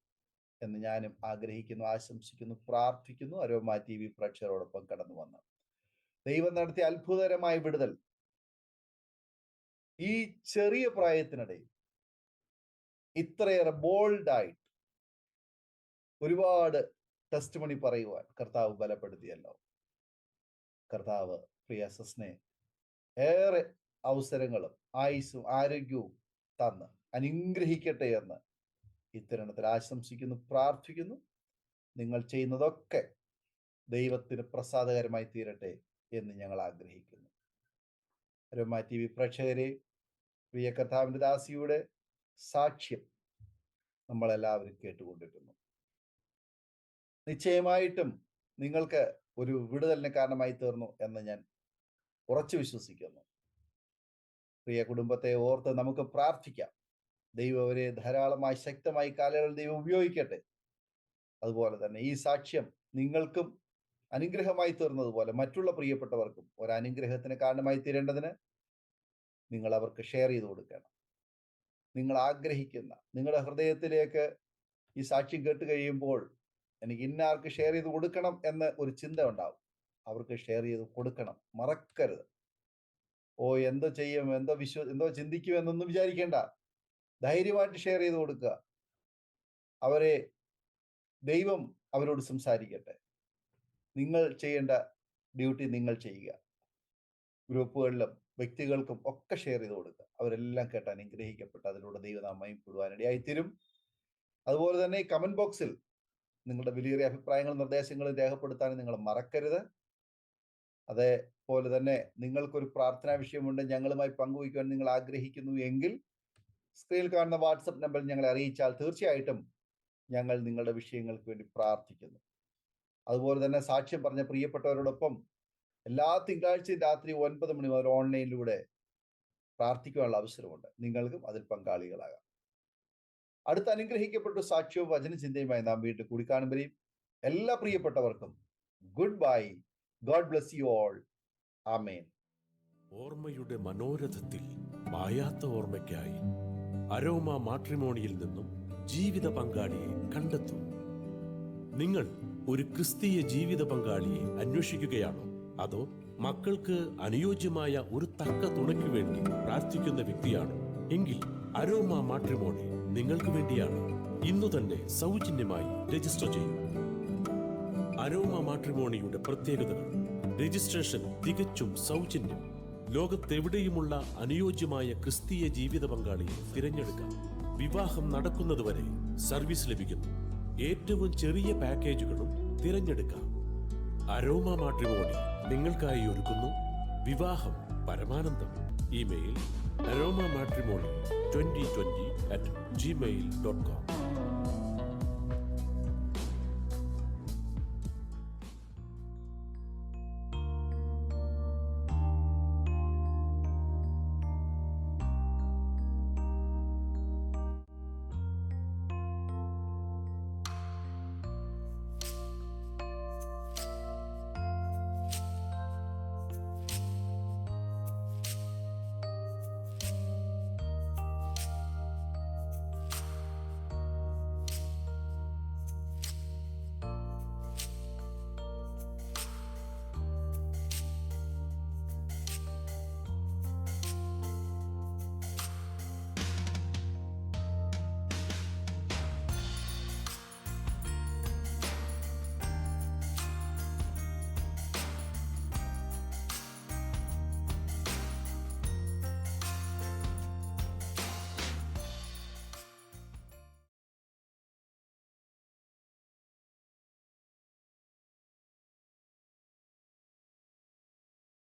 എന്ന് ഞാനും ആഗ്രഹിക്കുന്നു, ആശംസിക്കുന്നു, പ്രാർത്ഥിക്കുന്നു. അരോമ TV പ്രേക്ഷകരോടൊപ്പം കടന്നു വന്ന് ദൈവം നടത്തിയ അത്ഭുതകരമായ വിടുതൽ ഈ ചെറിയ പ്രായത്തിനിടയിൽ ഇത്രയേറെ ബോൾഡായിട്ട് ഒരുപാട് ടെസ്റ്റ് മണി പറയുവാൻ കർത്താവ് ബലപ്പെടുത്തിയല്ലോ. കർത്താവ് പ്രിയ സിസ്റ്ററിനെ ഏറെ അവസരങ്ങളും ആയുസ്സും ആരോഗ്യവും തന്ന് അനുഗ്രഹിക്കട്ടെ എന്ന് ഇത്തരണത്തിൽ ആശംസിക്കുന്നു, പ്രാർത്ഥിക്കുന്നു. നിങ്ങൾ ചെയ്യുന്നതൊക്കെ ദൈവത്തിന് പ്രസാദകരമായി തീരട്ടെ എന്ന് ഞങ്ങൾ ആഗ്രഹിക്കുന്നു. അരോമ TV പ്രേക്ഷകരെ, പ്രിയ കർത്താവിന്റെ ദാസിയുടെ സാക്ഷ്യം നമ്മളെല്ലാവരും കേട്ടുകൊണ്ടിരിക്കുന്നു. നിശ്ചയമായിട്ടും നിങ്ങൾക്ക് ഒരു വിടുതലിന് കാരണമായി തീർന്നു എന്ന് ഞാൻ ഉറച്ചു വിശ്വസിക്കുന്നു. പ്രിയ കുടുംബത്തെ ഓർത്ത് നമുക്ക് പ്രാർത്ഥിക്കാം. ദൈവം അവരെ ധാരാളമായി ശക്തമായി കാലയളവിൽ ദൈവം ഉപയോഗിക്കട്ടെ. അതുപോലെ തന്നെ ഈ സാക്ഷ്യം നിങ്ങൾക്കും അനുഗ്രഹമായി തീർന്നതുപോലെ മറ്റുള്ള പ്രിയപ്പെട്ടവർക്കും ഒരു അനുഗ്രഹത്തിന് കാരണമായി തീരേണ്ടതിന് നിങ്ങൾ അവർക്ക് ഷെയർ ചെയ്ത് കൊടുക്കണം. നിങ്ങൾ ആഗ്രഹിക്കുന്ന നിങ്ങളുടെ ഹൃദയത്തിലേക്ക് ഈ സാക്ഷ്യം കേട്ട് കഴിയുമ്പോൾ എനിക്ക് ഇന്നാർക്ക് ഷെയർ ചെയ്ത് കൊടുക്കണം എന്ന് ഒരു ചിന്ത ഉണ്ടാവും. അവർക്ക് ഷെയർ ചെയ്ത് കൊടുക്കണം, മറക്കരുത്. എന്തോ ചെയ്യും, എന്തോ ചിന്തിക്കും എന്നൊന്നും വിചാരിക്കേണ്ട. ധൈര്യമായിട്ട് ഷെയർ ചെയ്ത് കൊടുക്കുക. ദൈവം അവരോട് സംസാരിക്കട്ടെ. നിങ്ങൾ ചെയ്യേണ്ട ഡ്യൂട്ടി നിങ്ങൾ ചെയ്യുക. ഗ്രൂപ്പുകളിലും വ്യക്തികൾക്കും ഒക്കെ ഷെയർ ചെയ്ത് കൊടുക്കുക. അവരെല്ലാം കേട്ട് അനുഗ്രഹിക്കപ്പെട്ട് അതിലൂടെ ദൈവനാമം കൂടുവാനിടയായിത്തീരും. അതുപോലെ തന്നെ ഈ കമന്റ് ബോക്സിൽ നിങ്ങളുടെ വിലയേറിയ അഭിപ്രായങ്ങളും നിർദ്ദേശങ്ങളും രേഖപ്പെടുത്താനും നിങ്ങൾ മറക്കരുത്. അതേപോലെ തന്നെ നിങ്ങൾക്കൊരു പ്രാർത്ഥനാ വിഷയമുണ്ട്, ഞങ്ങളുമായി പങ്കുവയ്ക്കുവാൻ നിങ്ങൾ ആഗ്രഹിക്കുന്നു എങ്കിൽ സ്ക്രീനിൽ കാണുന്ന വാട്സപ്പ് നമ്പറിൽ ഞങ്ങളെ അറിയിച്ചാൽ തീർച്ചയായിട്ടും ഞങ്ങൾ നിങ്ങളുടെ വിഷയങ്ങൾക്ക് വേണ്ടി പ്രാർത്ഥിക്കുന്നു. അതുപോലെ തന്നെ സാക്ഷ്യം പറഞ്ഞ പ്രിയപ്പെട്ടവരോടൊപ്പം എല്ലാ തിങ്കളാഴ്ചയും രാത്രി 9 മണി മുതൽ ഓൺലൈനിലൂടെ പ്രാർത്ഥിക്കുവാനുള്ള അവസരമുണ്ട്. നിങ്ങൾക്കും അതിൽ പങ്കാളികളാകാം. അടുത്ത അനുഗ്രഹിക്കപ്പെട്ട സാക്ഷ്യവും വചനചിന്തയുമായി നാം വീണ്ടും കൂടിക്കാണുമ്പോഴേയും എല്ലാ പ്രിയപ്പെട്ടവർക്കും goodbye. God bless you all. ആമേൻ. ഓർമ്മയുടെ മനോരഥത്തിൽ മായാത്ത ഓർമ്മയ്ക്കായി അരോമ മാട്രിമോണിയിൽ നിന്നും ജീവിത പങ്കാളിയെ കണ്ടെത്തൂ. നിങ്ങൾ ഒരു ക്രിസ്തീയ ജീവിത പങ്കാളിയെ അന്വേഷിക്കുകയാണോ? അതോ മക്കൾക്ക് അനുയോജ്യമായ ഒരു തക്ക തുണയ്ക്ക് വേണ്ടി പ്രാർത്ഥിക്കുന്ന വ്യക്തിയാണോ? എങ്കിൽ അരോമ മാട്രിമോണി നിങ്ങൾക്ക് വേണ്ടിയാണ്. ഇന്നു തന്നെ സൗജന്യമായി രജിസ്റ്റർ ചെയ്യൂ. അരോമ മാട്രിമോണിയുടെ പ്രത്യേകതകൾ: രജിസ്ട്രേഷൻ തികച്ചും സൗജന്യം. ലോകത്തെവിടെയുമുള്ള അനുയോജ്യമായ ക്രിസ്തീയ ജീവിത പങ്കാളിയെ തിരഞ്ഞെടുക്കാം. വിവാഹം നടക്കുന്നതുവരെ സർവീസ് ലഭിക്കുന്നു. ഏറ്റവും ചെറിയ പാക്കേജുകളും തിരഞ്ഞെടുക്കാം. അരോമ മാട്രിമോണി നിങ്ങൾക്കായി ഒരുക്കുന്നു വിവാഹം പരമാനന്ദം. Email aroma matrimony2020@gmail.com.